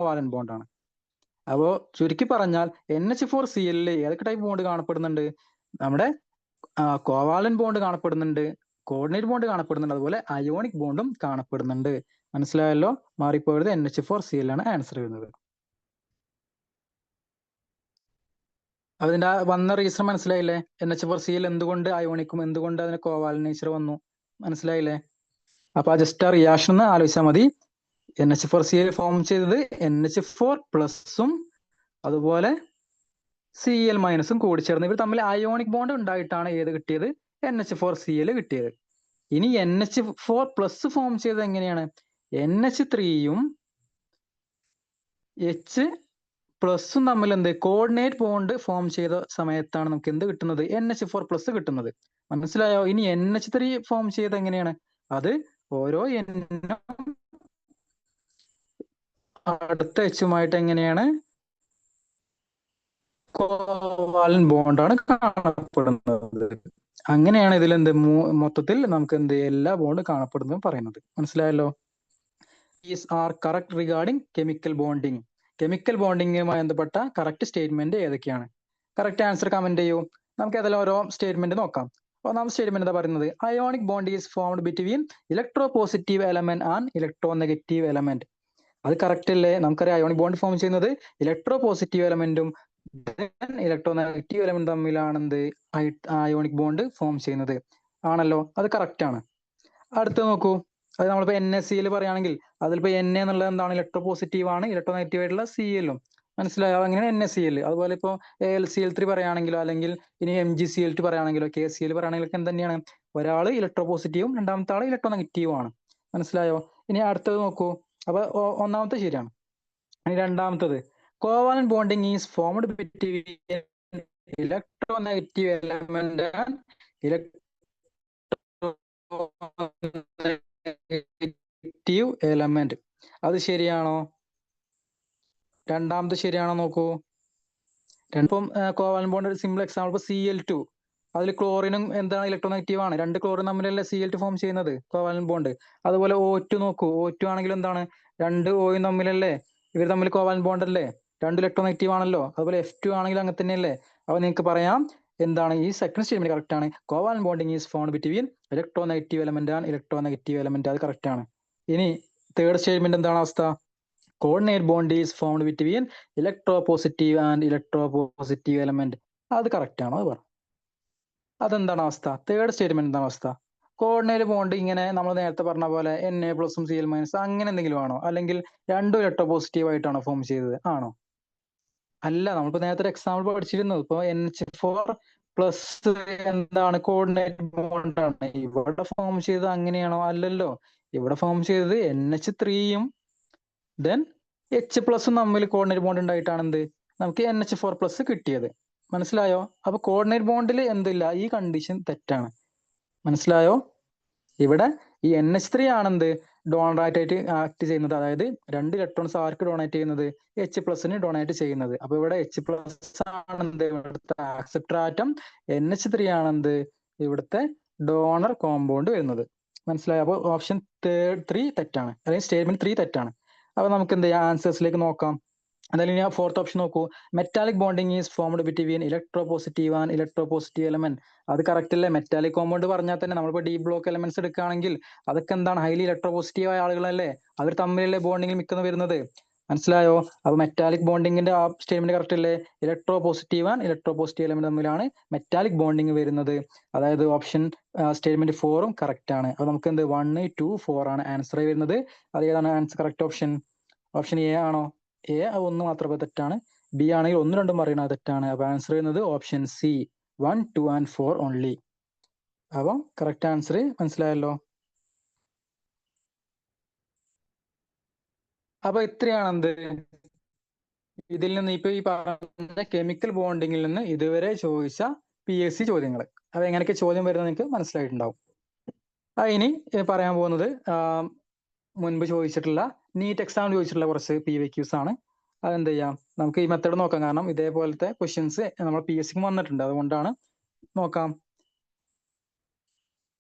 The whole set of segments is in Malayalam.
കോവാലന്റ് ബോണ്ടാണ്. അപ്പോൾ ചുരുക്കി പറഞ്ഞാൽ NH4Cl ഏതൊക്കെ ടൈപ്പ് ബോണ്ട് കാണപ്പെടുന്നുണ്ട്? നമ്മുടെ കോവാലന്റ് ബോണ്ട് കാണപ്പെടുന്നുണ്ട്, കോർഡിനേറ്റ് ബോണ്ട് കാണപ്പെടുന്നുണ്ട്, അതുപോലെ അയോണിക് ബോണ്ടും കാണപ്പെടുന്നുണ്ട്. മനസ്സിലായല്ലോ? മാറിപ്പോയത് NH4Cl ആണ് ആൻസർ വരുന്നത്. അതിന്റെ വന്ന റീസൺ മനസ്സിലായില്ലേ? NH4Cl എന്തുകൊണ്ട് അയോണിക്കും എന്തുകൊണ്ട് അതിന് കോവാലന്റ് നേച്ചർ വന്നു, മനസ്സിലായില്ലേ? അപ്പൊ ജസ്റ്റ് ആ റിയാക്ഷൻ ഒന്ന് ആലോചിച്ചാൽ മതി. NH4Cl ഫോം ചെയ്തത് NH4+ഉം അതുപോലെ Cl- കൂടി ചേർന്ന് ഇവർ തമ്മിൽ അയോണിക് ബോണ്ട് ഉണ്ടായിട്ടാണ് ഏത് കിട്ടിയത്? NH4Cl കിട്ടിയത്. ഇനി NH4+ ഫോം ചെയ്തത് എങ്ങനെയാണ്? NH3യും H+ഉം തമ്മിൽ എന്ത് കോർഡിനേറ്റ് ബോണ്ട് ഫോം ചെയ്ത സമയത്താണ് നമുക്ക് എന്ത് കിട്ടുന്നത്? NH4+ കിട്ടുന്നത്. മനസ്സിലായോ? ഇനി NH3 ഫോം ചെയ്ത് എങ്ങനെയാണ്? അത് ഓരോ N അടുത്ത H-ഉമായിട്ട് എങ്ങനെയാണ് കോവാലന്റ് ബോണ്ടാണ് കാണപ്പെടുന്നത്. അങ്ങനെയാണ് ഇതിൽ എന്ത് മൊത്തത്തിൽ നമുക്ക് എന്ത് എല്ലാ ബോണ്ട് കാണപ്പെടുന്നതും പറയുന്നത്. മനസ്സിലായല്ലോ? Is are correct regarding chemical bonding. Chemical ബോണ്ടിങ്ങുമായി ബന്ധപ്പെട്ട കറക്റ്റ് സ്റ്റേറ്റ്മെന്റ് ഏതൊക്കെയാണ്? കറക്റ്റ് ആൻസർ കമന്റ് ചെയ്യൂ. നമുക്ക് ഏതെല്ലാം ഓരോ സ്റ്റേറ്റ്മെന്റ് നോക്കാം. ഒന്നാമത്തെ സ്റ്റേറ്റ്മെന്റ് എന്താ പറയുന്നത്? Ionic bond is formed between electropositive element and electronegative element. അത് കറക്റ്റ് അല്ലേ? നമുക്കറിയാം അയോണിക് ബോണ്ട് ഫോം ചെയ്യുന്നത് ഇലക്ട്രോ പോസിറ്റീവ് എലമെന്റും ഇലക്ട്രോ നെഗറ്റീവ് എലമെന്റ് തമ്മിലാണ് എന്ത് അയോണിക് ബോണ്ട് ഫോം ചെയ്യുന്നത്. ആണല്ലോ? അത് കറക്റ്റ് ആണ്. അടുത്ത് നോക്കൂ. അത് നമ്മളിപ്പോ NaCl പറയുകയാണെങ്കിൽ അതിലിപ്പോ Na എന്നുള്ളത് എന്താണ്? ഇലക്ട്രോ പോസിറ്റീവ് ആണ്, ഇലക്ട്രോ നെഗറ്റീവ് ആയിട്ടുള്ള Cl-ഉം. മനസ്സിലായോ? അങ്ങനെ NaCl. അതുപോലെ ഇപ്പോൾ AlCl3 പറയുകയാണെങ്കിലോ അല്ലെങ്കിൽ ഇനി MgCl2 പറയുകയാണെങ്കിലോ KCl പറയുകയാണെങ്കിലോ ഒക്കെ എന്ത് തന്നെയാണ്? ഒരാൾ ഇലക്ട്രോ പോസിറ്റീവും രണ്ടാമത്തെ ആൾ ഇലക്ട്രോ നെഗറ്റീവും ആണ്. മനസ്സിലായോ? ഇനി അടുത്തത് നോക്കൂ. അപ്പൊ ഒന്നാമത്തെ ശരിയാണ്. ഇനി രണ്ടാമത്തത്, covalent bonding is formed between electro negative element and electronegative element. അത് ശരിയാണോ? രണ്ടാമത് ശരിയാണോ നോക്കൂ. ഇപ്പം കോവാലന്റ് ബോണ്ട് ഒരു സിമ്പിൾ എക്സാമ്പിൾ ഇപ്പൊ Cl2, അതിൽ ക്ലോറിനും എന്താണ്? ഇലക്ട്രോനെഗറ്റീവ് ആണ്. രണ്ട് ക്ലോറിൻ തമ്മിലല്ലേ Cl2 ഫോം ചെയ്യുന്നത്, കോവാലന്റ് ബോണ്ട്. അതുപോലെ O2 നോക്കൂ. O2 ആണെങ്കിൽ എന്താണ്? രണ്ട് ഓയും തമ്മിലല്ലേ? ഇവർ തമ്മിൽ കോവാലന്റ് ബോണ്ട് അല്ലേ? രണ്ട് ഇലക്ട്രോനെഗറ്റീവ് ആണല്ലോ. അതുപോലെ F2 ആണെങ്കിൽ അങ്ങനെ തന്നെയല്ലേ? അപ്പൊ നിങ്ങൾക്ക് പറയാം എന്താണ്? ഈ സെക്കൻഡ് സ്റ്റേറ്റ്മെന്റ് കറക്റ്റ് ആണ്. Covalent bonding is formed between electro negative element and electronegative element. അത് കറക്റ്റ് ആണ്. ഇനി തേർഡ് സ്റ്റേറ്റ്മെന്റ് എന്താണ് അവസ്ഥ? Coordinate bond is formed between electro positive and electro positive element. അത് കറക്റ്റ് ആണോ? അത് പറ. അതെന്താണ് അവസ്ഥ? തേർഡ് സ്റ്റേറ്റ്മെന്റ് എന്താണ് അവസ്ഥ? കോർഡിനേറ്റ് ബോണ്ട് ഇങ്ങനെ നമ്മൾ നേരത്തെ പറഞ്ഞ പോലെ Na+ഉം Cl- അങ്ങനെ എന്തെങ്കിലും ആണോ? അല്ലെങ്കിൽ രണ്ടും ഇലക്ട്രോ പോസിറ്റീവ് ആയിട്ടാണോ ഫോം ചെയ്തത്? ആണോ? അല്ല. നമ്മളിപ്പോ നേരത്തെ ഒരു എക്സാമ്പിൾ പഠിച്ചിരുന്നു. ഇപ്പൊ NH4+ എന്താണ്? കോർഡിനേറ്റ് ബോണ്ടാണ്. ഇവിടെ ഫോം ചെയ്തത് അങ്ങനെയാണോ? അല്ലല്ലോ. ഇവിടെ ഫോം ചെയ്തത് NH3യും ദെൻ H+ഉം തമ്മിൽ കോർഡിനേറ്റ് ബോണ്ട് ഉണ്ടായിട്ടാണ് എന്ത് നമുക്ക് NH4+ കിട്ടിയത്. മനസ്സിലായോ? അപ്പൊ കോർഡിനേറ്റ് ബോണ്ടിൽ എന്തില്ല? ഈ കണ്ടീഷൻ തെറ്റാണ്. മനസ്സിലായോ? ഇവിടെ ഈ NH3 ആണെന്ത് ഡോണറായിട്ട് ആക്ട് ചെയ്യുന്നത്. അതായത് രണ്ട് ഇലക്ട്രോൺസ് ആർക്ക് ഡൊണേറ്റ് ചെയ്യുന്നത്? H+ന് ഡൊണേറ്റ് ചെയ്യുന്നത്. അപ്പൊ ഇവിടെ H+ ആണെന്ത് ഇവിടുത്തെ ആക്സെപ്റ്റർ ആറ്റം, NH3 ആണെന്ത് ഇവിടുത്തെ ഡോണർ കോമ്പൗണ്ട് വരുന്നത്. മനസ്സിലായോ? അപ്പൊ ഓപ്ഷൻ 3 തെറ്റാണ്, അല്ലെങ്കിൽ സ്റ്റേറ്റ്മെന്റ് 3 തെറ്റാണ്. അപ്പൊ നമുക്ക് എന്ത് ചെയ്യാം? ആൻസേഴ്സിലേക്ക് നോക്കാം. എന്തായാലും ഞാൻ ഫോർത്ത് ഓപ്ഷൻ നോക്കൂ. Metallic bonding is formed between electro positive and electro positive element. അത് കറക്റ്റ് അല്ലേ? മെറ്റാലിക് കോമ്പൗണ്ട് പറഞ്ഞാൽ തന്നെ നമ്മളിപ്പോൾ ഡി ബ്ലോക്ക് എലമെന്റ്സ് എടുക്കുകയാണെങ്കിൽ അതൊക്കെ എന്താണ്? ഹൈലി ഇലക്ട്രോ പോസിറ്റീവ് ആയ ആളുകളല്ലേ? അവർ തമ്മിലല്ലേ ബോണ്ടിങ്ങിൽ മിക്കുന്ന വരുന്നത്. മനസ്സിലായോ? അപ്പൊ മെറ്റാലിക് ബോണ്ടിങ്ങിന്റെ ആ സ്റ്റേറ്റ്മെന്റ് കറക്റ്റ് അല്ലേ? Electro positive and electro positive element തമ്മിലാണ് മെറ്റാലിക് ബോണ്ടിങ് വരുന്നത്. അതായത് ഓപ്ഷൻ സ്റ്റേറ്റ്മെന്റ് 4ഉം കറക്റ്റ് ആണ്. അപ്പൊ നമുക്ക് എന്ത് 1, 2, 4 ആണ് ആൻസർ വരുന്നത്. അത് ഏതാണ് answer? Correct option option A ആണോ? എ ഒന്ന് മാത്രമേ തെറ്റാണ്. ബി ആണെങ്കിൽ 1, 2 പറയുന്നത് തെറ്റാണ്. അപ്പൊ ആൻസർ ചെയ്യുന്നത് ഓപ്ഷൻ സി 1, 2 and 4 ഓൺലി. അപ്പം കറക്റ്റ് ആൻസർ മനസ്സിലായല്ലോ. അപ്പൊ ഇത്രയാണ് എന്ത് ഇതിൽ നിന്ന് ഇപ്പൊ ഈ പറഞ്ഞ കെമിക്കൽ ബോണ്ടിങ്ങിൽ നിന്ന് ഇതുവരെ ചോദിച്ച PSC ചോദ്യങ്ങൾ. അത് എങ്ങനെയൊക്കെ ചോദ്യം വരുന്നത് നിങ്ങൾക്ക് മനസ്സിലായിട്ടുണ്ടാവും. ഇനി പറയാൻ പോകുന്നത് മുൻപ് ചോദിച്ചിട്ടുള്ള നീറ്റ് എക്സാം ചോദിച്ചിട്ടുള്ള കുറച്ച് PYQs ആണ്. അതെന്ത് ചെയ്യാം? നമുക്ക് ഈ മെത്തേഡ് നോക്കാം. കാരണം ഇതേപോലത്തെ ക്വസ്റ്റ്യൻസ് നമ്മൾ PSCക്ക് വന്നിട്ടുണ്ട്. അതുകൊണ്ടാണ് നോക്കാം.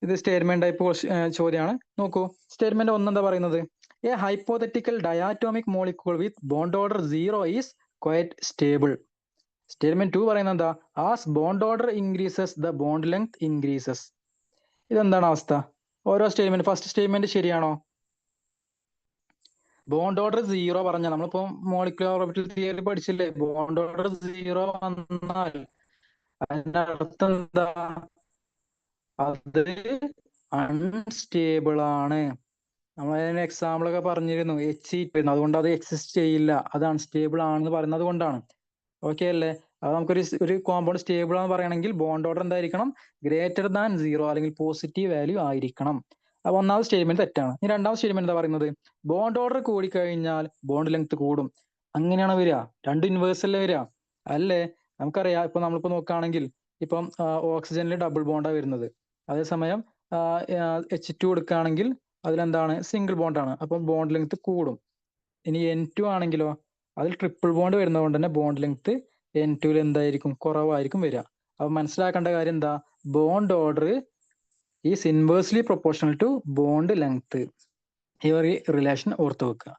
ഇത് സ്റ്റേറ്റ്മെന്റ് ടൈപ്പ് ചോദ്യമാണ്. നോക്കൂ. സ്റ്റേറ്റ്മെന്റ് 1 എന്താ പറയുന്നത്? A hypothetical diatomic molecule with bond order 0 is quiet stable. Statement 2 പറയുന്നത് എന്താ? As bond order increases the bond length increases. ഇതെന്താണ് അവസ്ഥ? ഓരോ സ്റ്റേറ്റ്മെന്റ്, ഫസ്റ്റ് സ്റ്റേറ്റ്മെന്റ് ശരിയാണോ? ബോണ്ട് ഓർഡർ 0 പറഞ്ഞ നമ്മളിപ്പോ മോളിക്കുലർ ഓർബിറ്റൽ തിയറി പഠിച്ചില്ലേ? ബോണ്ട് ഓർഡർ 0 വന്നാൽ അതിന്റെ അർത്ഥം എന്താ? അത് അൺസ്റ്റേബിൾ ആണ്. നമ്മൾ അതിന് എക്സാമ്പിൾ ഒക്കെ പറഞ്ഞിരുന്നു, അതുകൊണ്ട് അത് എക്സിസ്റ്റ് ചെയ്യില്ല, അത് അൺസ്റ്റേബിൾ ആണെന്ന് പറയുന്നത് കൊണ്ടാണ്. ഓക്കെ അല്ലേ? അത് നമുക്കൊരു കോമ്പൗണ്ട് സ്റ്റേബിൾ ആണെന്ന് പറയണമെങ്കിൽ ബോണ്ട് ഓർഡർ എന്തായിരിക്കണം? ഗ്രേറ്റർ ദാൻ 0 അല്ലെങ്കിൽ പോസിറ്റീവ് വാല്യൂ ആയിരിക്കണം. അപ്പൊ ഒന്നാമത് സ്റ്റേറ്റ്മെന്റ് തെറ്റാണ്. ഇനി രണ്ടാമത് സ്റ്റേറ്റ്മെന്റ് എന്താ പറയുന്നത്? ബോണ്ട് ഓർഡർ കൂടിക്കഴിഞ്ഞാൽ ബോണ്ട് ലെങ്ത് കൂടും. അങ്ങനെയാണ് വരിക? രണ്ട് ഇൻവേഴ്സ് അല്ലേ വരിക? അല്ലേ? നമുക്കറിയാം, ഇപ്പൊ നമ്മളിപ്പോ നോക്കുകയാണെങ്കിൽ ഇപ്പം ഓക്സിജനിൽ ഡബിൾ ബോണ്ടാണ് വരുന്നത്. അതേസമയം H2 എടുക്കുകയാണെങ്കിൽ അതിലെന്താണ്? സിംഗിൾ ബോണ്ടാണ്. അപ്പൊ ബോണ്ട് ലെങ്ത് കൂടും. ഇനി N2 ആണെങ്കിലോ, അതിൽ ട്രിപ്പിൾ ബോണ്ട് വരുന്നതുകൊണ്ട് തന്നെ ബോണ്ട് ലെങ്ത് N2 എന്തായിരിക്കും? കുറവായിരിക്കും വരിക. അപ്പൊ മനസ്സിലാക്കേണ്ട കാര്യം എന്താ? Bond order is inversely proportional to bond length. ഈ ഒരു റിലേഷൻ ഓർത്ത് വെക്കുക.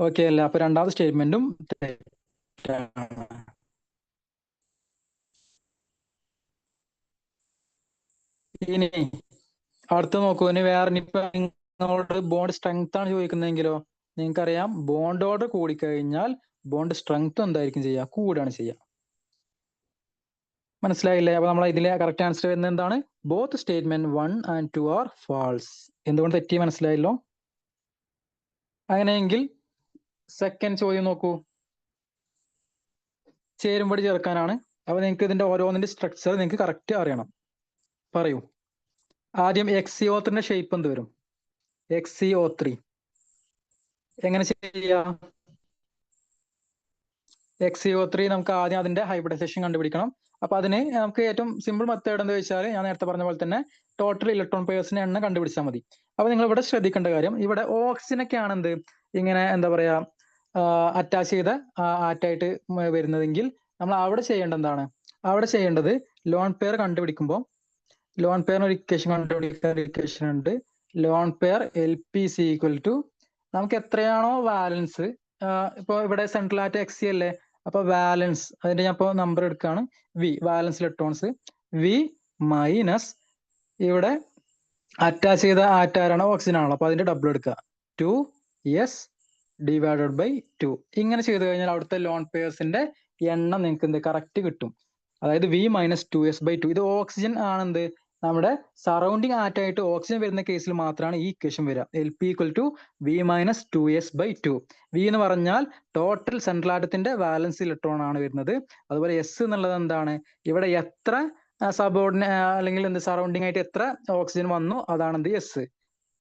ഓക്കെ അല്ലേ? അപ്പൊ രണ്ടാമത്തെ സ്റ്റേറ്റ്മെന്റും തെറ്റാണ്. ഇനി അടുത്ത് നോക്കൂ. ഇനി വേറെ, ഇനിയിപ്പോ നിങ്ങളോട് ബോണ്ട് സ്ട്രെങ്ത് ആണ് ചോദിക്കുന്നതെങ്കിലോ, നിങ്ങൾക്കറിയാം ബോണ്ട് ഓർഡർ കൂടിക്കഴിഞ്ഞാൽ ബോണ്ട് സ്ട്രെങ്ത് എന്തായിരിക്കും ചെയ്യുക? കൂടുകയാണ് ചെയ്യുക. മനസ്സിലായില്ലേ? അപ്പൊ നമ്മൾ ഇതിലെ കറക്റ്റ് ആൻസർ വരുന്നത് എന്താണ്? Both statement 1 and 2 are false. എന്തുകൊണ്ട് തെറ്റി? മനസ്സിലായല്ലോ? അങ്ങനെയെങ്കിൽ സെക്കൻഡ് ചോദ്യം നോക്കൂ. ചേരുംപടി ചേർക്കാനാണ്. അപ്പൊ നിങ്ങൾക്ക് ഇതിന്റെ ഓരോന്നിന്റെ സ്ട്രക്ചർ നിങ്ങൾക്ക് കറക്റ്റ് അറിയണം. പറയൂ. ആദ്യം XeO3 ഷേപ്പ് എന്ത് വരും? XeO3 എങ്ങനെ ചെയ്യാം? XeO3 നമുക്ക് ആദ്യം അതിന്റെ ഹൈബ്രിഡൈസേഷൻ കണ്ടുപിടിക്കണം. അപ്പൊ അതിന് നമുക്ക് ഏറ്റവും സിമ്പിൾ മെത്തേഡ് എന്ന് വെച്ചാൽ, ഞാൻ നേരത്തെ പറഞ്ഞ പോലെ തന്നെ ടോട്ടൽ ഇലക്ട്രോൺ പെയർസിന്റെ എണ്ണം കണ്ടുപിടിച്ചാൽ മതി. അപ്പൊ നിങ്ങൾ ഇവിടെ ശ്രദ്ധിക്കേണ്ട കാര്യം, ഇവിടെ ഓക്സിജനൊക്കെ ആണെന്ത് ഇങ്ങനെ എന്താ പറയാ അറ്റാച്ച് ചെയ്ത ആറ്റായിട്ട് വരുന്നതെങ്കിൽ നമ്മൾ അവിടെ ചെയ്യേണ്ടത് എന്താണ്? അവിടെ ചെയ്യേണ്ടത് ലോൺ പെയർ കണ്ടുപിടിക്കുമ്പോൾ ലോൺ പെയറിന് ഒരു ഇക്വേഷൻ കണ്ടുപിടിക്കാൻ ഇക്വേഷൻ ഉണ്ട്. Lone pair LP is equal to, നമുക്ക് എത്രയാണോ വാലൻസ്, ഇപ്പൊ ഇവിടെ സെൻട്രൽ ആറ്റ് XC അല്ലേ? അപ്പൊ വാലൻസ്, അതിന്റെ ഞാൻ ഇപ്പൊ നമ്പർ എടുക്കുകയാണ്, V വാലൻസ് ഇലക്ട്രോൺസ്, V മൈനസ് ഇവിടെ അറ്റാച്ച് ചെയ്ത ആറ്റാരാണോ? ഓക്സിജൻ ആണല്ലോ. അപ്പൊ അതിന്റെ ഡബിൾ എടുക്കുക, 2s ഡിവൈഡഡ് ബൈ 2. ഇങ്ങനെ ചെയ്ത് കഴിഞ്ഞാൽ അവിടുത്തെ ലോൺ പെയർസിന്റെ എണ്ണം നിങ്ങൾക്ക് എന്ത് കറക്റ്റ് കിട്ടും. അതായത് V മൈനസ് 2s/2. ഇത് ഓക്സിജൻ ആണെന്ത് നമ്മുടെ സറൗണ്ടിങ് ആറ്റായിട്ട് ഓക്സിജൻ വരുന്ന കേസിൽ മാത്രമാണ് ഈ ഇക്വേഷൻ വരിക. LP = V minus 2s/2. V എന്ന് പറഞ്ഞാൽ ടോട്ടൽ സെൻട്രൽ ആറ്റത്തിന്റെ വാലൻസ് ഇലക്ട്രോൺ ആണ് വരുന്നത്. അതുപോലെ S എന്നുള്ളത് എന്താണ്? ഇവിടെ എത്ര സബോർഡിനെ അല്ലെങ്കിൽ എന്ത് സറൗണ്ടിങ് ആയിട്ട് എത്ര ഓക്സിജൻ വന്നു, അതാണ് എന്ത് S.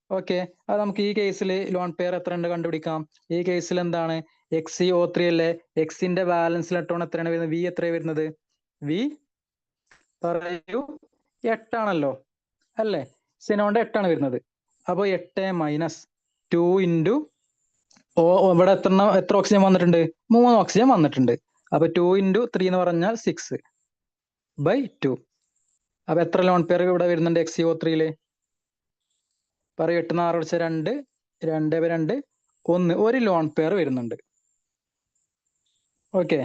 ഓക്കെ, അത് നമുക്ക് ഈ കേസിൽ ലോൺ പെയർ എത്ര ഉണ്ട് കണ്ടുപിടിക്കാം. ഈ കേസിൽ എന്താണ്? XeO3 അല്ലേ? എക്സിന്റെ വാലൻസ് ഇലക്ട്രോൺ എത്രയാണ് വരുന്നത്? V എത്രയാണ് വരുന്നത്? V പറയൂ, 8 ആണല്ലോ അല്ലേ? സിനോണ്ട് 8 ആണ് വരുന്നത്. അപ്പൊ 8 മൈനസ് 2 ഇൻറ്റു ഇവിടെ എത്ര ഓക്സിജൻ വന്നിട്ടുണ്ട്? 3 ഓക്സിജൻ വന്നിട്ടുണ്ട്. അപ്പൊ 2 ഇൻറ്റു 3 എന്ന് പറഞ്ഞാൽ 6/2. അപ്പൊ എത്ര ലോൺ പെയർ ഇവിടെ വരുന്നുണ്ട് XeO3 പറയൂ. 8 6 അടിച്ച 2, 2/2 1, ഒരു ലോൺ പെയർ വരുന്നുണ്ട്. ഓക്കെ,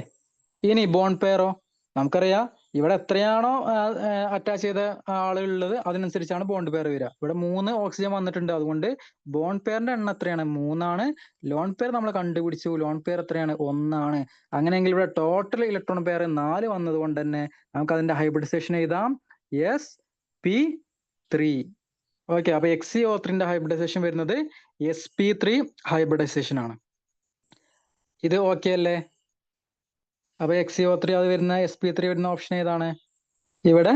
ഇനി ബോണ്ട് പെയറോ? നമുക്കറിയാം ഇവിടെ എത്രയാണോ അറ്റാച്ച് ചെയ്ത ആളുള്ളത് അതിനനുസരിച്ചാണ് ബോണ്ട് പെയർ വരിക. ഇവിടെ 3 ഓക്സിജൻ വന്നിട്ടുണ്ട്, അതുകൊണ്ട് ബോണ്ട് പെയറിന്റെ എണ്ണം എത്രയാണ്? 3 ആണ്. ലോൺ പെയർ നമ്മൾ കണ്ടുപിടിച്ചു, ലോൺ പെയർ എത്രയാണ്? 1 ആണ്. അങ്ങനെയെങ്കിൽ ഇവിടെ ടോട്ടൽ ഇലക്ട്രോൺ പെയർ 4 വന്നത് കൊണ്ട് തന്നെ നമുക്ക് അതിന്റെ ഹൈബ്രിഡൈസേഷൻ എഴുതാം, sp3. ഓക്കെ, അപ്പൊ XeO3 ഹൈബ്രിഡൈസേഷൻ വരുന്നത് sp3 ഹൈബ്രിഡൈസേഷൻ ആണ്. ഇത് ഓക്കെ അല്ലേ? അപ്പൊ XeO3 അത് വരുന്ന sp3 വരുന്ന ഓപ്ഷൻ ഏതാണ്? ഇവിടെ